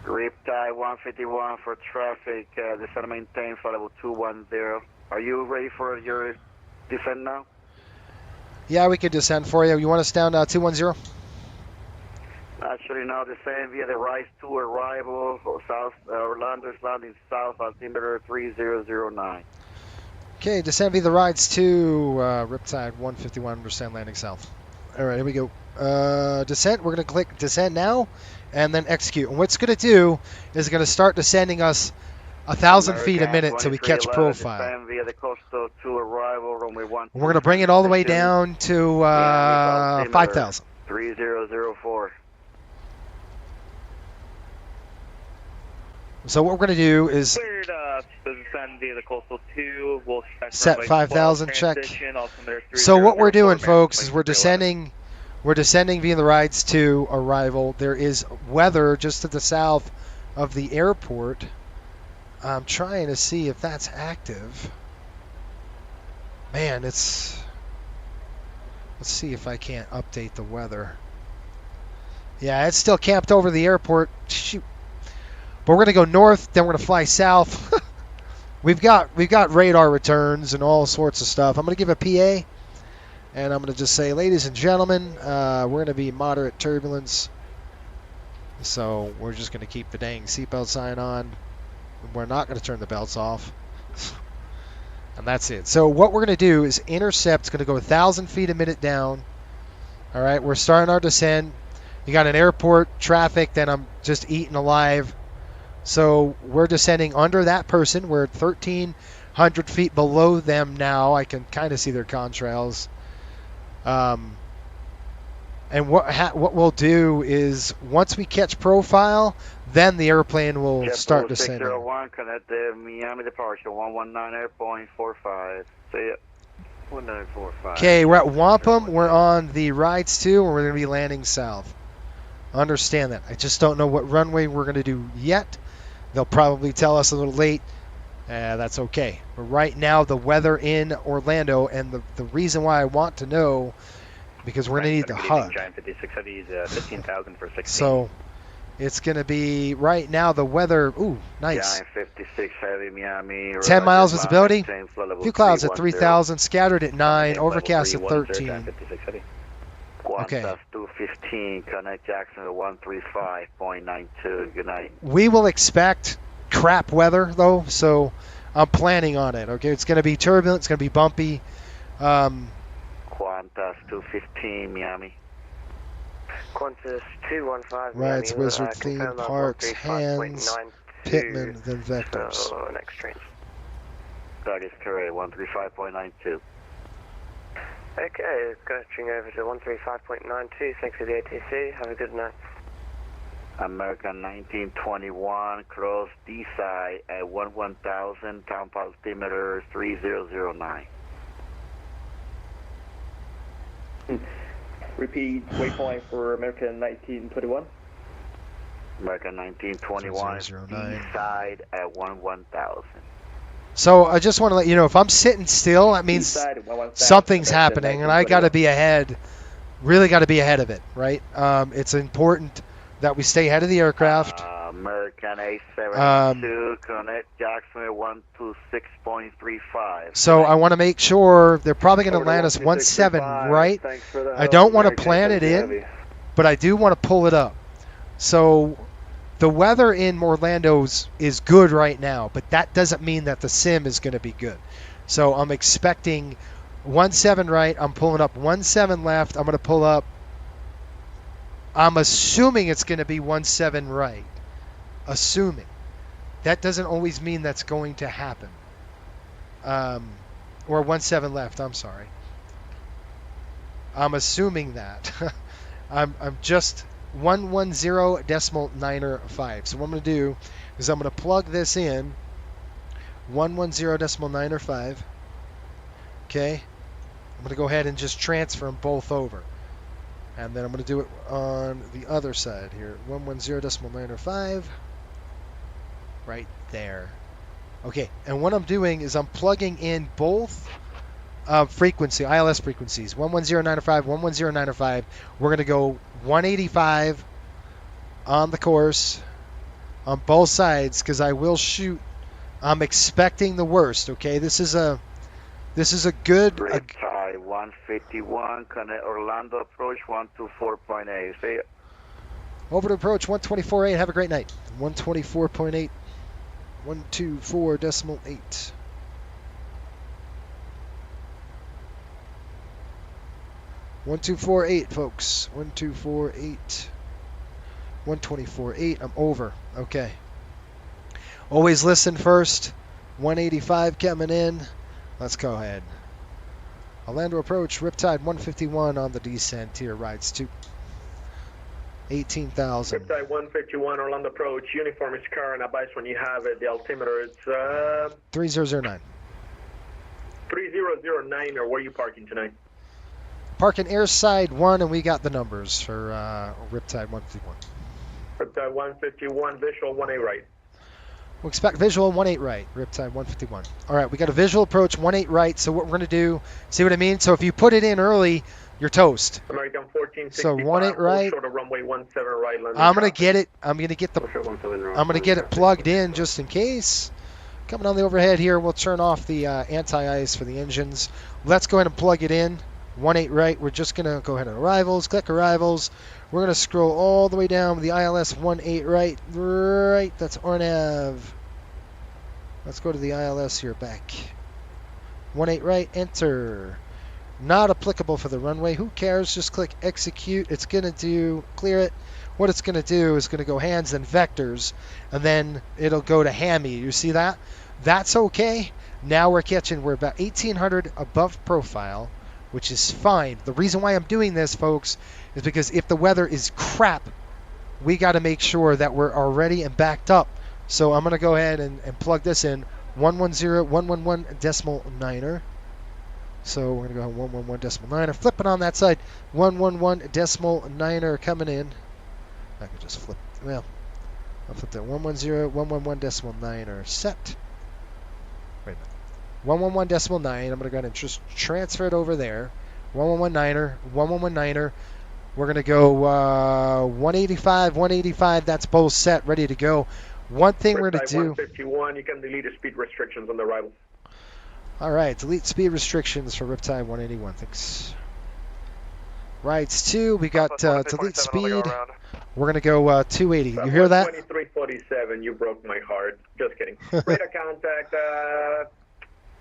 Riptide 151 for traffic, descend and maintain flight level 210. Are you ready for your descent now? Yeah, we could descend for you. You want us down 210? Actually, now descend via the rise to arrival, south, Orlando's landing south, altimeter 3009. Okay, descend via the rides to Riptide 151, descend landing south. All right, here we go. Descent, we're going to click descend now and then execute. And what's going to do is going to start descending us 1,000 feet a minute till we catch profile. Descend via the coastal to arrival, runway 1. We're going to bring it all the way down to 5,000. 3004. So what we're going to do is cleared descend via the coastal 2. We'll set 5,000 check. So what we're doing, folks, is we're descending via the rides to arrival. There is weather just to the south of the airport. I'm trying to see if that's active. Man, let's see if I can't update the weather. Yeah, it's still camped over the airport. Shoot. But we're going to go north, then we're going to fly south. We've got radar returns and all sorts of stuff. I'm going to give a PA, and I'm going to just say, ladies and gentlemen, we're going to be moderate turbulence. So we're just going to keep the dang seatbelt sign on. We're not going to turn the belts off. And that's it. So what we're going to do is intercept. It's going to go 1,000 feet a minute down. All right, we're starting our descent. You got an airport traffic that I'm just eating alive. So we're descending under that person. We're 1,300 feet below them now. I can kind of see their contrails. And what we'll do is once we catch profile, then the airplane will start descending. 601, connect the Miami departure, 119 airpoint 45. See ya. 1945. Okay, we're at Wampum. We're on the rides too, and we're going to be landing south. Understand that. I just don't know what runway we're going to do yet. They'll probably tell us a little late. That's okay. But right now, the weather in Orlando, and the reason why I want to know, because we're going to need the HUD. Giant 56 is 15,000 for 16. So it's going to be right now the weather. Ooh, nice. Giant 56 heavy Miami. 10 miles visibility. Few clouds at 3,000. Scattered at 9. Overcast at 13. Okay. Qantas 215, connect Jacksonville 135.92. Good night. We will expect crap weather, though, so I'm planning on it. Okay, it's going to be turbulent. It's going to be bumpy. Qantas 215, Miami. Qantas 215, Rides, Miami. Wizard, Theme confirm that Parks, Hands, 135.92 Pittman, then Vectors. for next train. That is correct, 135.92. Okay, going over to 135.92. Thanks for the ATC. Have a good night. American 1921, cross D side at 11,000, town altimeter 3009. Repeat waypoint for American 1921. American 1921, D side at 11,000. So I just want to let you know, if I'm sitting still, that means Side, 11,000, something's American happening, and I got to 1921. be ahead. Really got to be ahead of it, right? It's important that we stay ahead of the aircraft. American 872, connect Jacksonville 126.35. So I want to make sure they're probably going to land us 17 right. I don't want to plan it in, but I do want to pull it up. So the weather in Orlando is good right now, but that doesn't mean that the sim is going to be good. So I'm expecting 17 right. I'm pulling up 17 left. I'm going to pull up. I'm assuming it's going to be 17 right. Assuming. That doesn't always mean that's going to happen. Or 17 left. I'm sorry. I'm assuming that. I'm just 110.905. So what I'm going to do is I'm going to plug this in. 110.905. Okay. I'm going to go ahead and just transfer them both over. And then I'm going to do it on the other side here. 110.905. Right there. Okay, and what I'm doing is I'm plugging in both ILS frequencies. 110.905, 110.905. We're going to go 185 on the course on both sides because I will shoot. I'm expecting the worst, okay? This is a good... Riptide 151, connect Orlando approach 124.8. See ya. Over to approach 124.8. Have a great night. 124.8. 124.8. .8, folks. 124.8. 124.8. I'm over. Okay. Always listen first. 185 coming in. Let's go ahead. Orlando approach. Riptide 151 on the descent here. Rides to 18,000. Riptide 151, Orlando approach. Uniform is current. Advice when you have it. The altimeter is 3009. 3009, or where are you parking tonight? Parking airside 1, and we got the numbers for Riptide 151. Riptide 151, visual 18 right. We'll expect visual 18 right, Riptide 151. All right, we got a visual approach 18 right, so what we're going to do, see what I mean? So if you put it in early, you're toast. American 1465, so 18 right. Short of runway 17 right. I'm going to get it. I'm going to get it plugged in just in case. Coming on the overhead here, we'll turn off the anti-ice for the engines. Let's go ahead and plug it in. 18 right. We're just going to go ahead and arrivals. Click arrivals. We're going to scroll all the way down with the ILS 18 right. Right. That's RNAV. Let's go to the ILS here back. 18 right. Enter. Not applicable for the runway. Who cares? Just click execute. It's going to do clear it. What it's going to do is going to go hands and vectors, and then it'll go to hammy. You see that? That's okay. Now we're about 1,800 above profile, which is fine. The reason why I'm doing this, folks, is because if the weather is crap, we got to make sure that we're already and backed up. So I'm going to go ahead and plug this in. 111.9er. So we're going to go 111.9er. Flip it on that side. 111.9er coming in. I could just flip. Well, I'll flip that. 111.9er set. Wait a minute. 111.9. I'm going to go ahead and just transfer it over there. 111.9er. 111.9er. We're going to go 185. 185. That's both set. Ready to go. One thing we're going to do. 151. You can delete the speed restrictions on the arrival. All right. Delete speed restrictions for Riptide 181. Thanks. Rights 2. We got delete speed. We're going to go 280. You hear that? 2347, you broke my heart. Just kidding. Radar contact,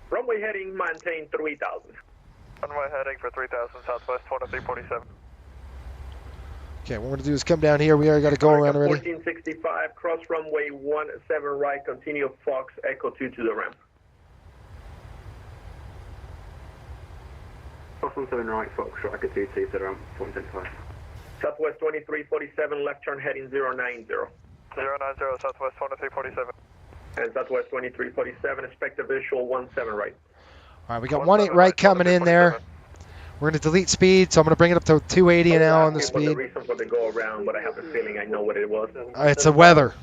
runway heading, maintain 3000. Runway heading for 3000, Southwest 2347. Okay, what we're going to do is come down here. We already got to go around already. 1465, cross runway 17 right, continue Fox, Echo 2 to the ramp. Cross 17 right, Fox, Echo 2 to the ramp, 1465. Southwest 2347, left turn heading 090. 090, Southwest 2347. And Southwest 2347, expect a visual 17 right. All right, we got 18 right coming in there. We're going to delete speed, so I'm going to bring it up to 280 now on the speed. The reason for the go around, but I have a feeling I know what it was. It's a weather.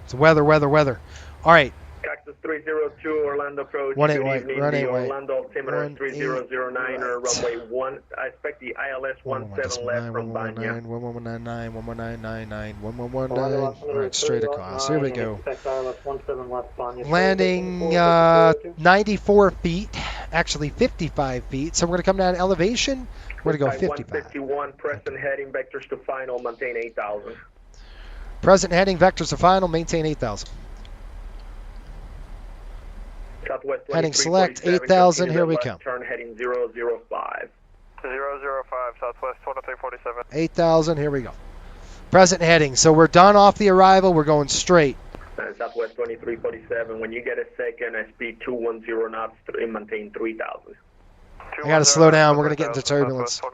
It's a weather. All right. Cactus 302, Orlando approach. 18 Good right, evening, run the 8 right. Orlando altimeter 3009 or runway 1. I expect the ILS 17 left from Banya. 1199, 1199, 1119. All right, straight across. Here we go. Landing 94 feet, actually 55 feet. So we're going to come down elevation. We're going to go 55. 151, present heading, vectors to final, maintain 8000. Present heading, vectors to final, maintain 8000. Southwest Heading select 8000, here we come. Turn heading 005. 005, Southwest 2347. 8000, here we go. Present heading, so we're done off the arrival, we're going straight. Southwest 2347, when you get a second, speed 210 knots, maintain 3000. I got to slow down, we're going to get into turbulence. All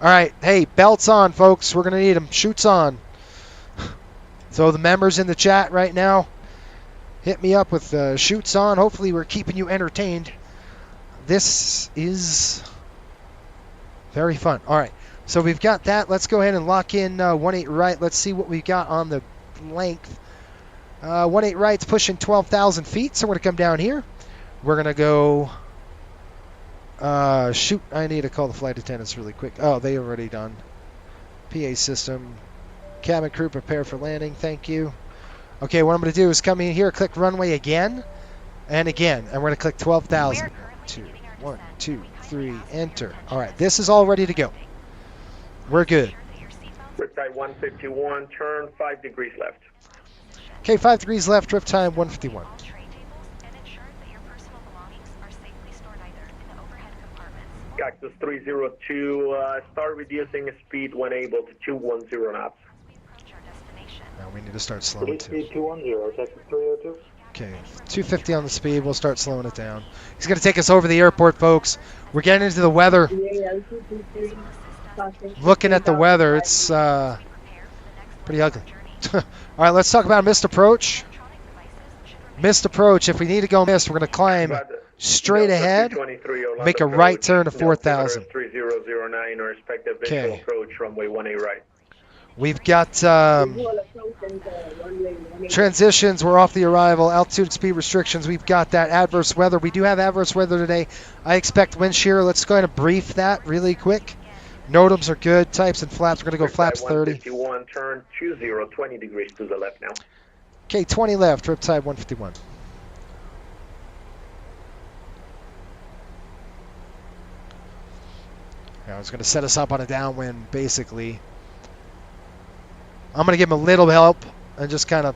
right, hey, belts on, folks, we're going to need them. Chutes on. So the members in the chat right now, hit me up with chutes on. Hopefully we're keeping you entertained. This is very fun. All right, so we've got that. Let's go ahead and lock in 18 right. Let's see what we got on the length. 18 right's pushing 12,000 feet, so we're going to come down here. We're going to go shoot. I need to call the flight attendants really quick. Oh, they already done. PA system. Cabin crew prepare for landing. Thank you. Okay, what I'm going to do is come in here, click runway again, and again, and we're going to click 12,000. 1, 2, 3, enter. All right, this is all ready to go. We're good. Riptide 151, turn 5 degrees left. Okay, 5 degrees left, riptide 151. Cactus 302, start reducing speed when able to 210 knots. Now we need to start slowing too. Speed 210, Texas 302. Okay, 250 on the speed. We'll start slowing it down. He's going to take us over the airport, folks. We're getting into the weather. Looking at the weather, it's pretty ugly. All right, let's talk about missed approach. Missed approach. If we need to go missed, we're going to climb straight ahead, make a right turn to 4,000. 3009 or expect a visual approach runway 18 right. We've got transitions. We're off the arrival. Altitude and speed restrictions. We've got that adverse weather. We do have adverse weather today. I expect wind shear. Let's go ahead and brief that really quick. NOTAMs are good. Types and flaps. We're going to go flaps 30. 151, turn 20 degrees to the left now. Okay, 20 left. Riptide 151. I was going to set us up on a downwind, basically. I'm going to give him a little help and just kind of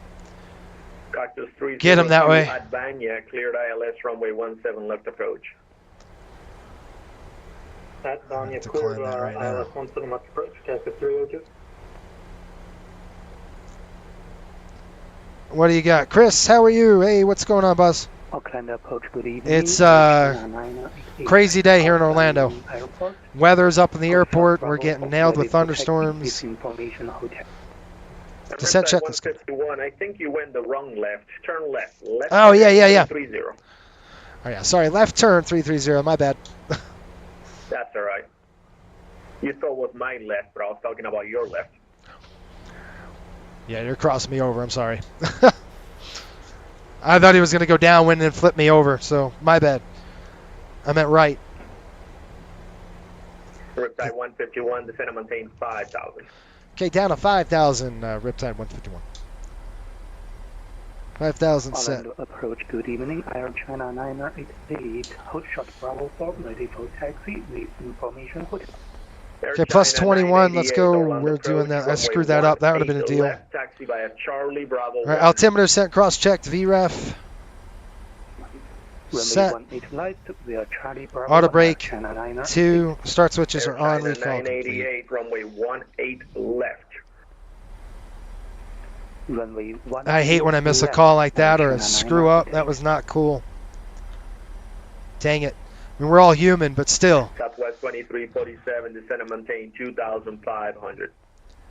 get him that way. At Banya, cleared ILS runway 17 left approach. At Banya, cleared ILS 17 left approach, Texas 302. What do you got? Chris, how are you? Hey, what's going on, Buzz? Auckland approach, good evening. It's crazy day here in Orlando. Weather's up in the airport. We're getting nailed with thunderstorms. Descent checklist. 151. I think you went the wrong left. Turn left. Oh, yeah. 30. Oh, yeah, sorry. Left turn 330. My bad. That's all right. You thought it was my left, but I was talking about your left. Yeah, you're crossing me over. I'm sorry. I thought he was going to go downwind and flip me over, so my bad. I meant right. Riptide 151, descend and maintain 5,000. Okay, down to 5,000, Riptide 151. 5,000 set. Orlando approach, good evening. Air China 988, hold shot Bravo 4, ready for taxi with information hotel. Okay, plus 21. Let's go. We're doing that. I screwed that up. That would have been a deal. Left, taxi by a Charlie Bravo. All right, altimeter set, cross-checked, VREF. Runway Set. 18 left, we are Charlie Bravo. Auto brake. China 988. 2. Start switches Air are on. China Recall complete. 988, runway 18 left. Runway 18 I hate when I miss a left, call like that or China a screw up. 988. That was not cool. Dang it. I mean, we're all human, but still. Southwest 2347, descend and maintain 2,500.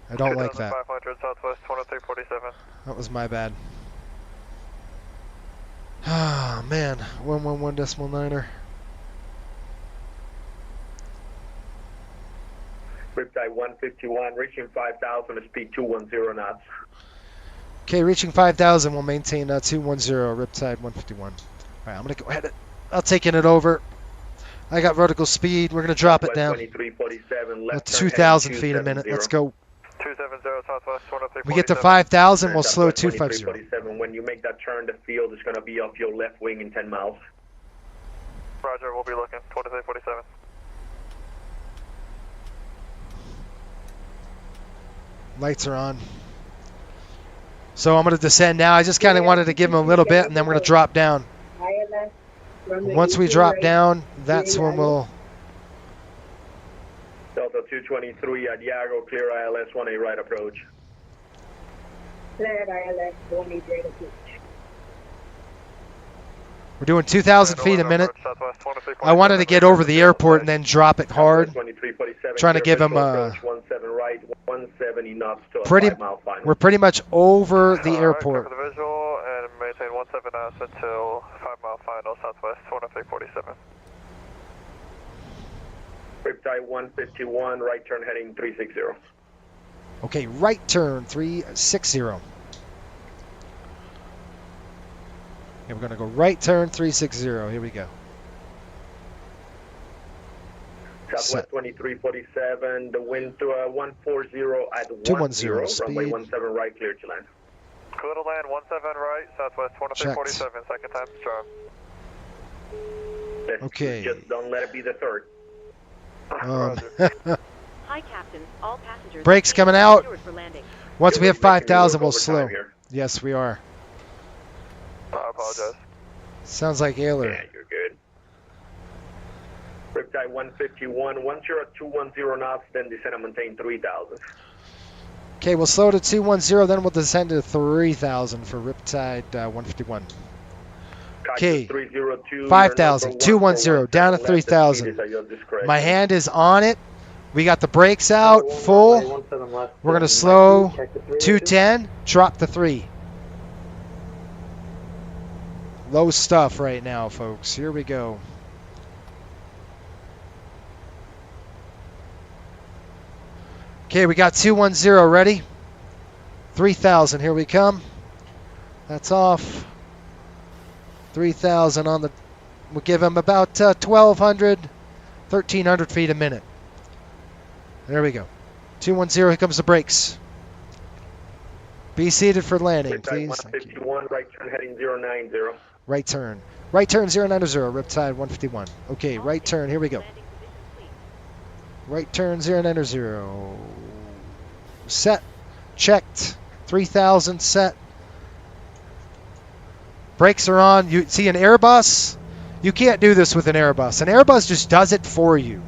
I don't like that. 2,500, Southwest 2347. That was my bad. Ah, man. 111.9er. Riptide 151, reaching 5,000, speed 210 knots. Okay, reaching 5,000. We'll maintain 210, Riptide 151. All right, I'm going to go ahead. I'll taking it over. I got vertical speed. We're going to drop it down. 2347, At left turn 2,000 heading feet a minute. Let's go. 270, Southwest 2347. We get to 5,000. We'll slow 250. 2347, when you make that turn, the field is going to be off your left wing in 10 miles. Roger, we'll be looking. 2347. Lights are on. So I'm going to descend now. I just kind of wanted to give him a little bit, and then we're going to drop down. Once we drop down, that's when we'll... Delta 223 at Yago, clear ILS 18 right approach. Cleared ILS 18 right approach. We're doing 2,000 feet a minute. I wanted to get over the airport and then drop it hard. Trying to give him a... 17 right, 170 knots to a Pretty, 5 mile final. we're pretty much over the airport. Cover the visual and maintain 17 knots until 5 mile final, Southwest 2347. Riptide 151, right turn heading 360. Okay, right turn 360. Okay, we're going to go right turn 360. Here we go. Southwest 2347, the wind to 140 at 210, 10, speed. runway 17 right, clear to land. Clear to land 17 right, Southwest 2347, second time strong. Okay. Just don't let it be the third. Hi, Captain. All passengers. Brakes coming out. For landing. Once we have 5,000, we'll slow. Yes, we are. I apologize. Sounds like Ailer. Yeah, you're good. Riptide 151, 10210 knots, then descend and maintain 3,000. Okay, we'll slow to 210, then we'll descend to 3,000 for Riptide 151. Okay, 5,000, 210, down to 3,000. My hand is on it. We got the brakes out, full. We're going to slow 210, drop to 3. Low stuff right now, folks. Here we go. Okay, we got 210 ready. 3,000, here we come. That's off. 3,000 on the, we'll give him about 1,200, 1,300 feet a minute. There we go. 210, here comes the brakes. Be seated for landing, please. 151, right turn heading 090. Right turn. Right turn 090, Riptide 151. Okay, right turn, here we go. Right turn 090. Set. Checked. 3,000 set. Brakes are on. You see an Airbus? You can't do this with an Airbus. An Airbus just does it for you.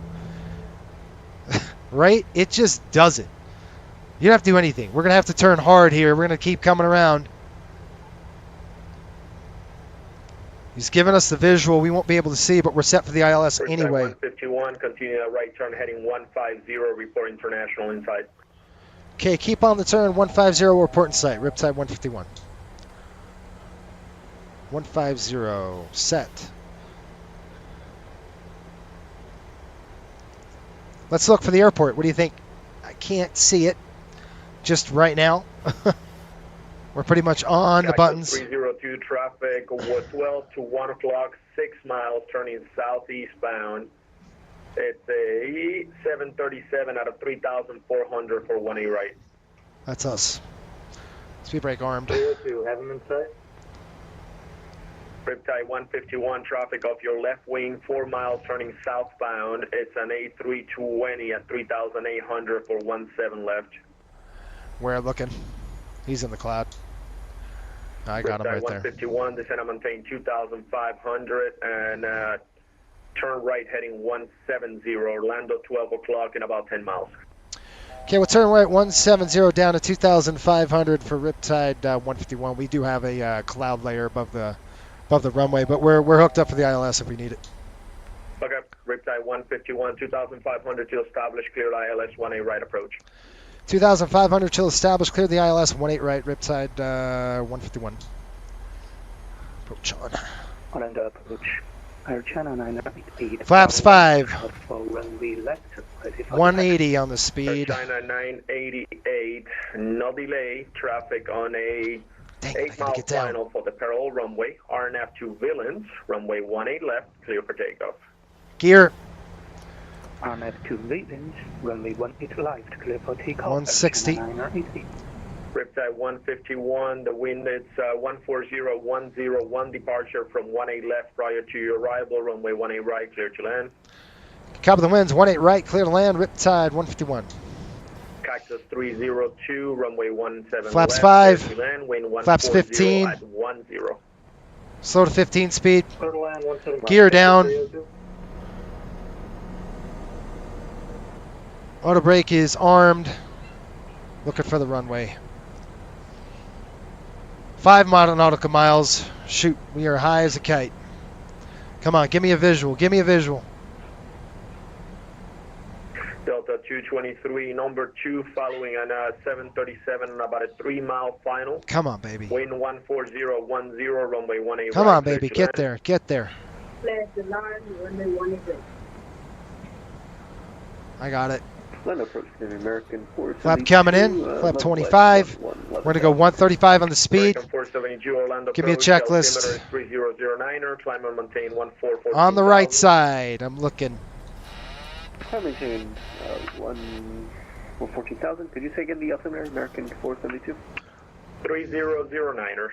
Right? It just does it. You don't have to do anything. We're going to have to turn hard here. We're going to keep coming around. He's giving us the visual. We won't be able to see, but we're set for the ILS anyway. 151, continue right turn heading 150, report international inside. Okay, keep on the turn, 150, report in sight, Riptide 151. 150, set. Let's look for the airport. What do you think? I can't see it just right now. We're pretty much on the buttons. 302 traffic, 12 to 1 o'clock, 6 miles, turning southeast bound. It's a 737 out of 3,400 for 18 right. That's us. Speed brake armed. 302, have him in sight. Riptide 151, traffic off your left wing, 4 miles turning southbound. It's an A320 at 3,800 for 17 left. We're looking. He's in the cloud. I got him right there. 151, descend and maintain 2,500 and turn right heading 170, Orlando 12 o'clock in about 10 miles. Okay, we'll turn right 170 down to 2,500 for Riptide 151. We do have a cloud layer above the runway, but we're hooked up for the ILS if we need it. Okay, Riptide 151, 2,500 to establish, cleared ILS 18 right approach. 2,500 till established, clear the ILS 18 right, Riptide 151. Approach on. Orlando approach. Air China 988. Flaps 5. For runway left. 180 on the speed. China 988, no delay, traffic on a 8-mile final for the parallel runway. RNF to Villains, runway 18 left, clear for takeoff. Gear. RNF to Villains, runway 18 left, clear for takeoff. 160. Riptide 151, the wind is 140-101, departure from 18 left prior to your arrival, runway 18 right, clear to land. Copy the winds, 18 right, clear to land, Riptide 151. Cactus 302, runway 17 Flaps left, 5. clear to land, wind Flaps 15. at 10. Slow to 15 speed. Gear down. Auto brake is armed. Looking for the runway. 5 nautical miles. Shoot, we are high as a kite. Come on, give me a visual. Give me a visual. Delta 223, number 2, following on 737 and about a 3-mile final. Come on, baby. Wind 14010, runway 18 Come right, on, baby. clear Get to there. Get there. Flash the line, runway 18. I got it. Land approach to the American 472. Flap coming in. Flap 25. We're going to go 135 on the speed. American 472, Orlando Give me a approach, checklist. altimeter is 3009er, climb and maintain 144. On the right side. I'm looking. Climb maintain 114,000. Could you say again the altimeter, American 472? 3009er.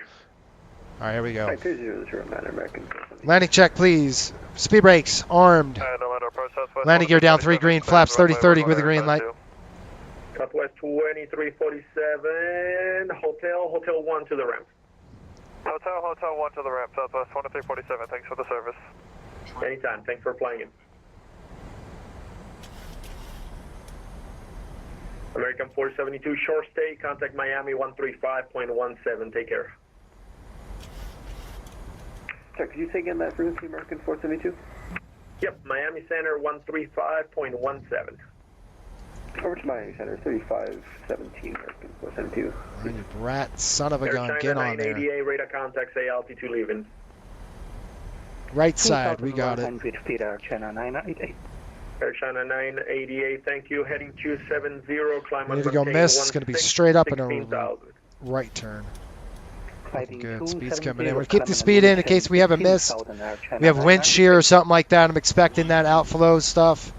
All right, here we go. Right, 3009, American 472. Landing check, please. Speed brakes armed. Landing gear down 3 green. Flaps 30-30 with a green light. Southwest 2347, Hotel 1 to the ramp. Hotel 1 to the ramp, Southwest 2347, thanks for the service. Anytime, thanks for flying in. American 472, short stay, contact Miami 135.17, take care. Sorry, could you say again that frequency, American 472? Yep, Miami Center 135.17. Over to Miami Center 3517, American 472. You brat son of a gun, get on there. 988, radar contact, say altitude leaving. Right side, we got it. 100 feet, Air China 988. Air China 988, thank you. Heading 270, climb We need to go miss. It's going to be straight up in a right turn. Good, speed's coming in. We'll keep the speed in case we have a miss. We have wind shear or something like that. I'm expecting that outflow stuff.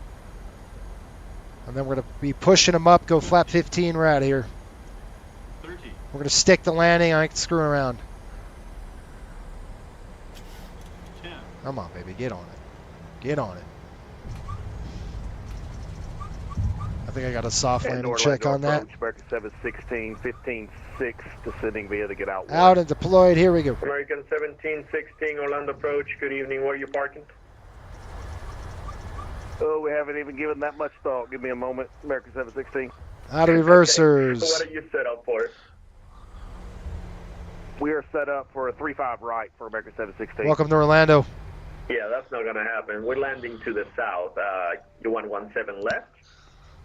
And then we're going to be pushing them up, go flap 15, we're out of here. 30. We're going to stick the landing, I ain't screwing around. 10. Come on, baby, get on it. Get on it. I think I got a soft landing check on that. American 716, 15-6, descending via to get out. Out and deployed, here we go. American 1716, Orlando approach, good evening, where are you parking? Oh, we haven't even given that much thought. Give me a moment, American 716. Out of reversers. Okay. What are you set up for? We are set up for a 35 right for American 716. Welcome to Orlando. Yeah, that's not going to happen. We're landing to the south. You want 17 left?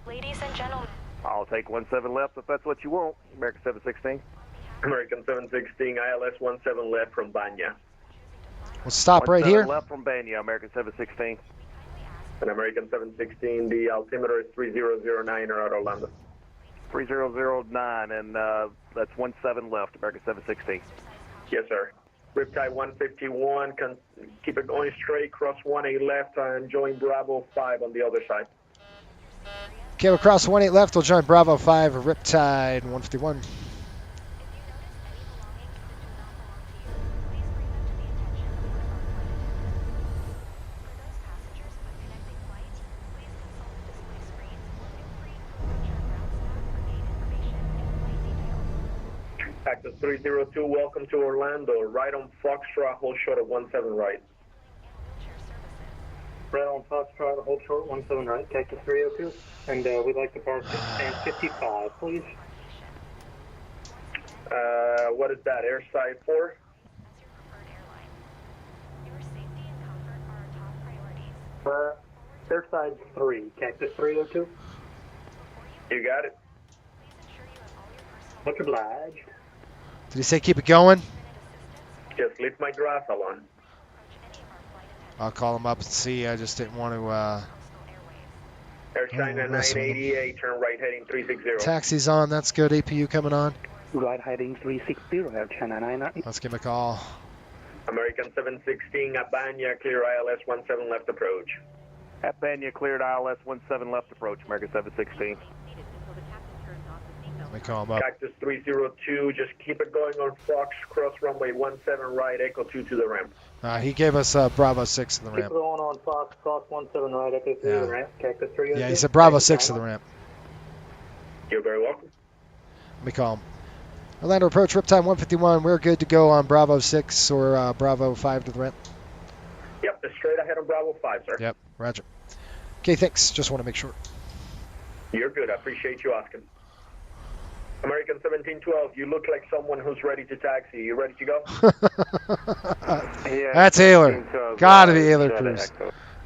Ladies and gentlemen. I'll take 17 left if that's what you want, American 716. American 716, ILS 17 left from Banya. We'll stop right here. Left from Banya, American 716. And American 716, the altimeter is 3009 out Orlando. 3009, and that's 17 left, American 716. Yes, sir. Riptide 151, keep it going straight, cross 18 left, and join Bravo 5 on the other side. Okay, we'll cross 18 left, we'll join Bravo 5, Riptide 151. Cactus 302, welcome to Orlando. Right on Foxtrot, hold short at 17 right. Right on Foxtrot, hold short, 17 right, Cactus 302. And we'd like to park at stand 55, please. What is that, airside 4? Airside 3, Cactus 302. You got it. Much obliged. Did he say keep it going? Just leave my grass alone. I'll call him up and see. I just didn't want to. Air China 988, turn right heading 360. Taxi's on. That's good. APU coming on. Right heading 360, Air China 988. Let's give him a call. American 716, Abanya, clear ILS 17 left approach. Abanya cleared ILS 17 left approach, American 716. Let me call him up. Cactus 302, just keep it going on Fox, cross runway 17 right, Echo 2 to the ramp. He gave us Bravo 6 in the Keep ramp. going on Fox, cross 17 right, Echo 3 to the ramp, Cactus 302. Yeah, he said Bravo 6 to the ramp. You're very welcome. Let me call him. Orlando approach, riptime 151. We're good to go on Bravo 6 or Bravo 5 to the ramp. Yep, just straight ahead on Bravo 5, sir. Yep, roger. Okay, thanks. Just want to make sure. You're good. I appreciate you asking. American 1712, you look like someone who's ready to taxi. You ready to go? That's Ayler. Gotta be Ayler Cruz.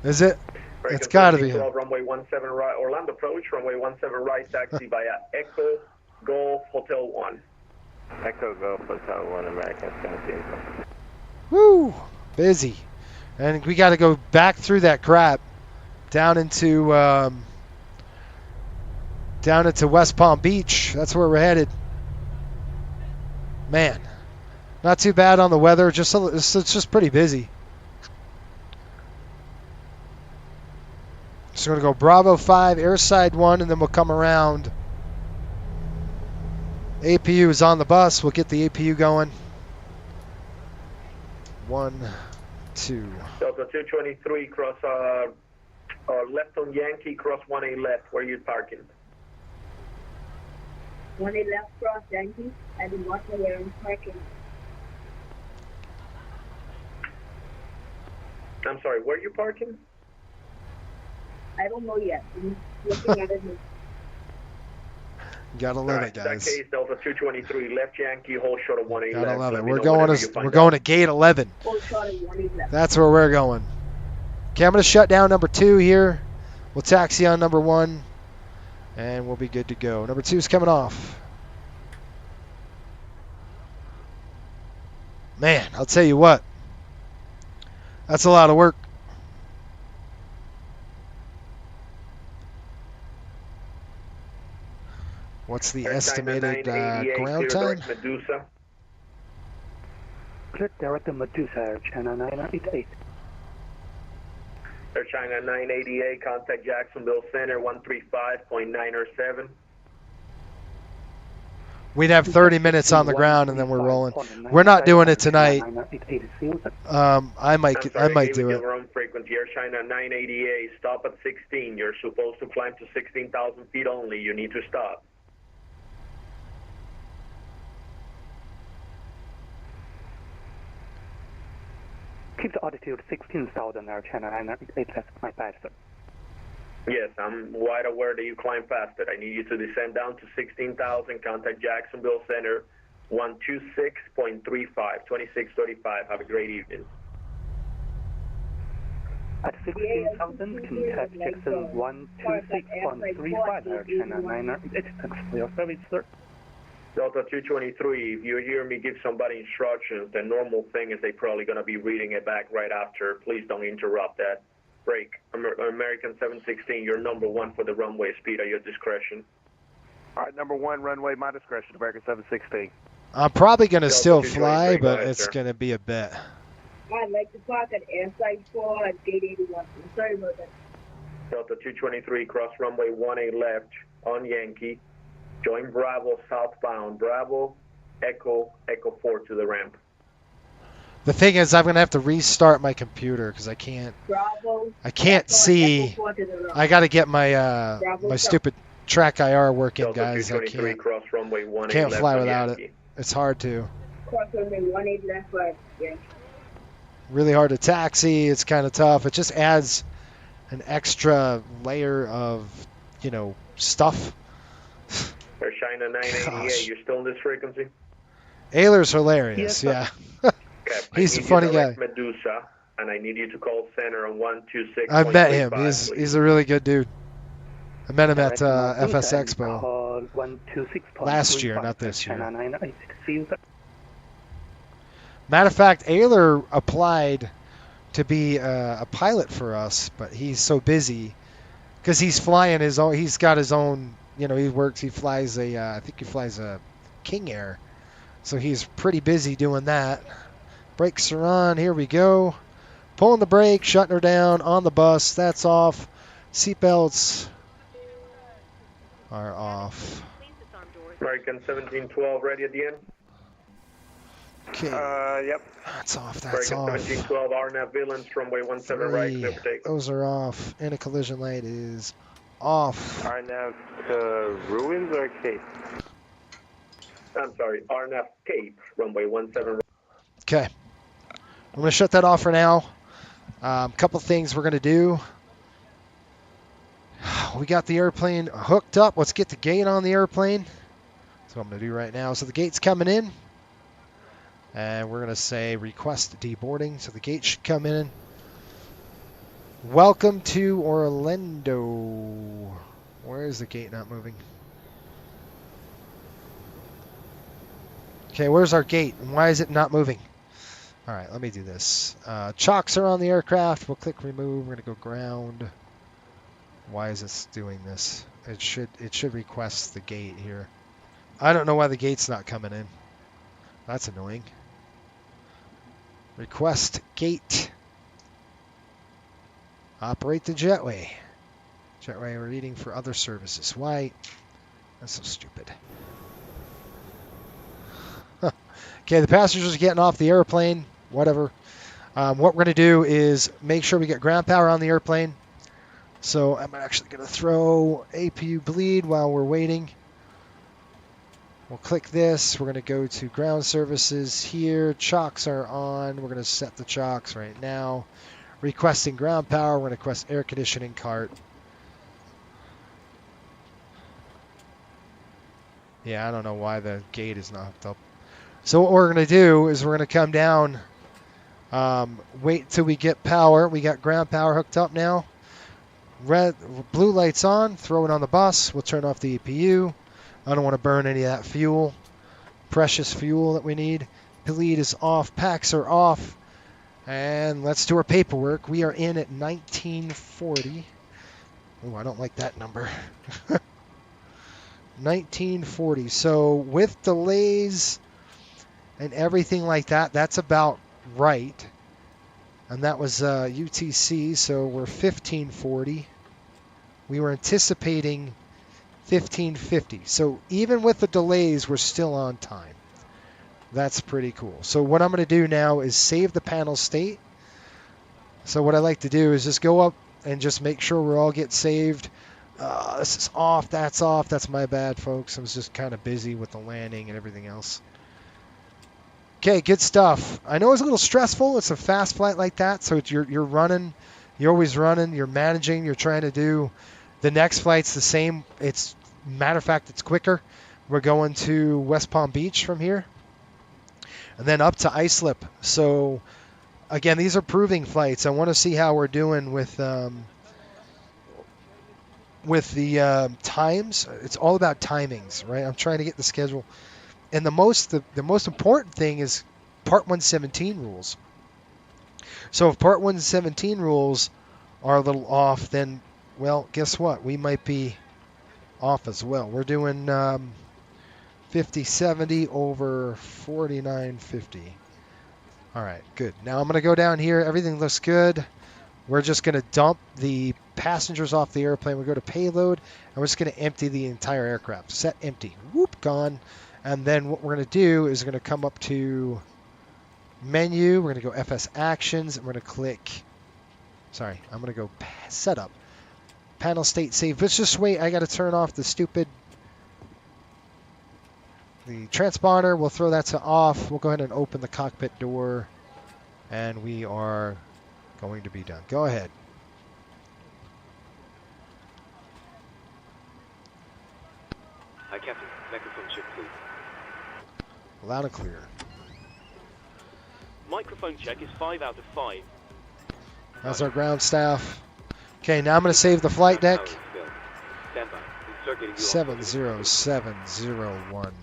Is it? It's gotta be him. Runway 17 right, Orlando approach, runway 17 right, taxi via Echo Golf Hotel 1. Echo Golf Hotel 1, American 17. Woo! Busy. And we got to go back through that crap down into West Palm Beach. That's where we're headed. Man, not too bad on the weather. It's just pretty busy. So we're going to go Bravo 5, airside 1, and then we'll come around. APU is on the bus. We'll get the APU going. 1, 2. Delta 223, cross left on Yankee, cross 1A left. Where are you parking? 1A left cross Yankee, and then watch where I'm parking. I'm sorry, where are you parking? I don't know yet. I'm looking at it. Gotta love it, guys. In that case, Delta 223, left Yankee, hold short of 1A left. Gotta love it. We're going to gate 11. Hold short of 1A left. That's where we're going. Okay, I'm going to shut down number 2 here. We'll taxi on number 1, and we'll be good to go. Number 2 is coming off. Man, I'll tell you what. That's a lot of work. What's the estimated ground time? Medusa. Click direct to Medusa, Air China 988. Air China 988, contact Jacksonville Center 135.907. We'd have 30 minutes on the ground and then we're rolling. We're not doing it tonight. I might do it. Wrong frequency. Air China 988, stop at 16. You're supposed to climb to 16,000 feet only. You need to stop. Keep the altitude 16,000, Air China 988, that's my bad, sir. Yes, I'm wide aware that you climb past it. I need you to descend down to 16,000, contact Jacksonville Center 126.35, 2635. Have a great evening. At 16,000, contact Jackson 126.35, Air China 988, thanks for your service, sir. Delta 223, if you hear me give somebody instructions, the normal thing is they're probably going to be reading it back right after. Please don't interrupt that. Break. American 716, you're number 1 for the runway speed at your discretion. All right, number 1, runway, my discretion, American 716. I'm probably going to still fly, but it's going to be a bit. I'd like to park at airside 4 at gate 81. I'm sorry about that. Delta 223, cross runway 1A left on Yankee. Join Bravo southbound. Bravo, Echo 4 to the ramp. The thing is, I'm going to have to restart my computer because I can't see. I got to get my my stupid track IR working, guys. I can't fly without it. It's hard to. Cross runway 18 left, but yeah. Really hard to taxi. It's kind of tough. It just adds an extra layer of, you know, stuff. Air China 988, you're still in this frequency? Ayler's hilarious, yeah. He's a funny guy. Medusa, and I need you to call center on 126. I've met him. He's a really good dude. I met him at FS Expo Call 126. last year, not this year. China 986. Matter of fact, Ayler applied to be a pilot for us, but he's so busy because he's flying his own. He's got his own. You know, he flies a. I think he flies a King Air, so he's pretty busy doing that. Brakes are on. Here we go. Pulling the brake, shutting her down on the bus. That's off. Seatbelts are off. American 1712 ready at the end. Okay. Yep. That's off. That's American off. 1712 RNAV Villains, runway 17 right, clear for takeoff. Those are off. And a collision light is off. RNAV Ruins or Cape? I'm sorry, RNAV Cape, runway 17 right. Okay. I'm going to shut that off for now. Couple things we're going to do. We got the airplane hooked up. Let's get the gate on the airplane. That's what I'm going to do right now. So the gate's coming in. And we're going to say request deboarding. So the gate should come in. Welcome to Orlando. Where is the gate not moving? Okay, where's our gate? And why is it not moving? All right, let me do this. Chocks are on the aircraft. We'll click remove. We're going to go ground. Why is this doing this? It should request the gate here. I don't know why the gate's not coming in. That's annoying. Request gate. Operate the jetway. Jetway reading for other services. Why? That's so stupid. Okay, the passengers are getting off the airplane. Whatever. What we're going to do is make sure we get ground power on the airplane. So I'm actually going to throw APU bleed while we're waiting. We'll click this. We're going to go to ground services here. Chocks are on. We're going to set the chocks right now. Requesting ground power. We're going to request air conditioning cart. Yeah, I don't know why the gate is not hooked up. So what we're going to do is we're going to come down, wait till we get power. We got ground power hooked up now. Blue lights on. Throw it on the bus. We'll turn off the EPU. I don't want to burn any of that fuel. Precious fuel that we need. Bleed is off. Packs are off. And let's do our paperwork. We are in at 1940. Oh, I don't like that number. 1940. So with delays and everything like that, that's about right. And that was UTC, so we're 1540. We were anticipating 1550. So even with the delays, we're still on time. That's pretty cool. So what I'm going to do now is save the panel state. So what I like to do is just go up and just make sure we all get saved. This is off. That's off. That's my bad, folks. I was just kind of busy with the landing and everything else. Okay, good stuff. I know it's a little stressful. It's a fast flight like that, so you're running. You're always running. You're managing. You're trying to do. The next flight's the same. It's matter of fact, it's quicker. We're going to West Palm Beach from here, and then up to Islip. So again, these are proving flights. I want to see how we're doing with the times. It's all about timings, right? I'm trying to get the schedule. And the most important thing is Part 117 rules. So if Part 117 rules are a little off, then, well, guess what? We might be off as well. We're doing 5070 over 4950. All right, good. Now I'm going to go down here. Everything looks good. We're just going to dump the passengers off the airplane. We go to payload, and we're just going to empty the entire aircraft. Set empty. Whoop, gone. And then what we're going to do is we're going to come up to menu. We're going to go FS Actions, and we're going to click. Sorry, I'm going to go Setup. Panel State Save. Let's just wait. I got to turn off the stupid. the transponder. We'll throw that to off. We'll go ahead and open the cockpit door, and we are going to be done. Go ahead. Hi, Captain. Microphone check, please. Loud and clear. Microphone check is 5 out of 5. That's our ground staff. Okay, now I'm going to save the flight deck. Stand by. 70701.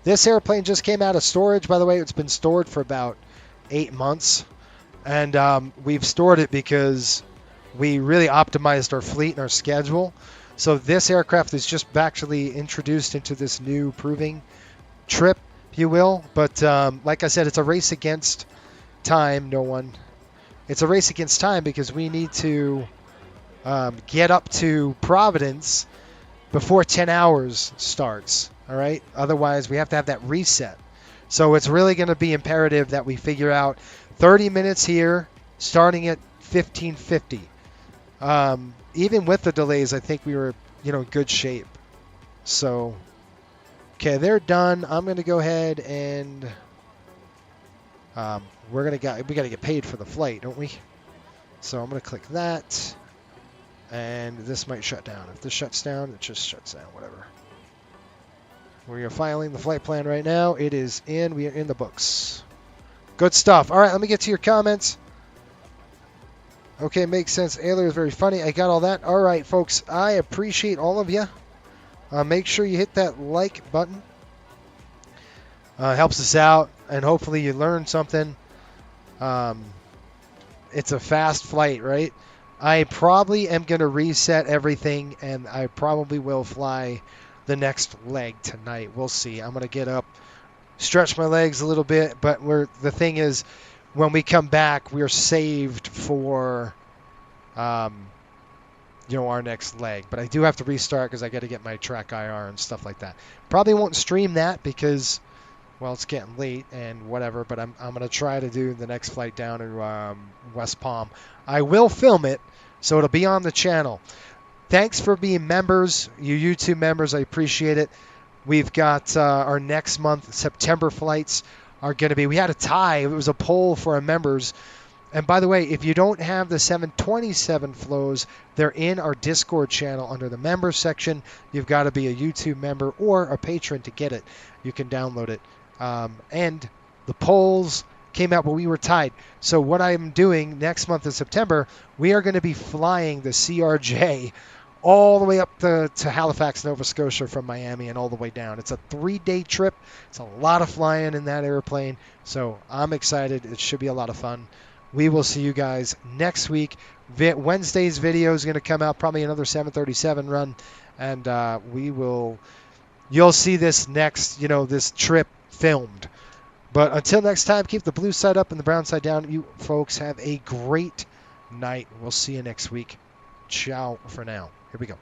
This airplane just came out of storage, by the way. It's been stored for about 8 months. And we've stored it because we really optimized our fleet and our schedule. So this aircraft is just actually introduced into this new proving trip, if you will. But like I said, it's a race against time. It's a race against time because we need to get up to Providence before 10 hours starts. All right. Otherwise, we have to have that reset. So it's really going to be imperative that we figure out 30 minutes here, starting at 15:50. Even with the delays, I think we were, in good shape. So, okay, they're done. I'm going to go ahead and we got to get paid for the flight, don't we? So I'm going to click that, and this might shut down. If this shuts down, it just shuts down. Whatever. We are filing the flight plan right now. It is in. We are in the books. Good stuff. All right, let me get to your comments. Okay, makes sense. Ailer is very funny. I got all that. All right, folks. I appreciate all of you. Make sure you hit that like button. Helps us out, and hopefully you learn something. It's a fast flight, right? I probably am going to reset everything, and I probably will fly the next leg tonight. We'll see. I'm going to get up, stretch my legs a little bit, but the thing is, when we come back, we're saved for, our next leg. But I do have to restart because I got to get my track IR and stuff like that. Probably won't stream that because, well, it's getting late and whatever. But I'm going to try to do the next flight down to West Palm. I will film it, so it'll be on the channel. Thanks for being members, you YouTube members. I appreciate it. We've got our next month, September flights are going to be, we had a tie. It was a poll for our members. And by the way, if you don't have the 727 flows, they're in our Discord channel under the members section. You've got to be a YouTube member or a patron to get it. You can download it. And the polls came out, but we were tied. So what I'm doing next month in September, we are going to be flying the CRJ all the way up to Halifax, Nova Scotia from Miami and all the way down. It's a 3-day trip. It's a lot of flying in that airplane. So I'm excited. It should be a lot of fun. We will see you guys next week. Wednesday's video is going to come out, probably another 737 run. And you'll see this next, this trip filmed. But until next time, keep the blue side up and the brown side down. You folks have a great night. We'll see you next week. Ciao for now. Here we go.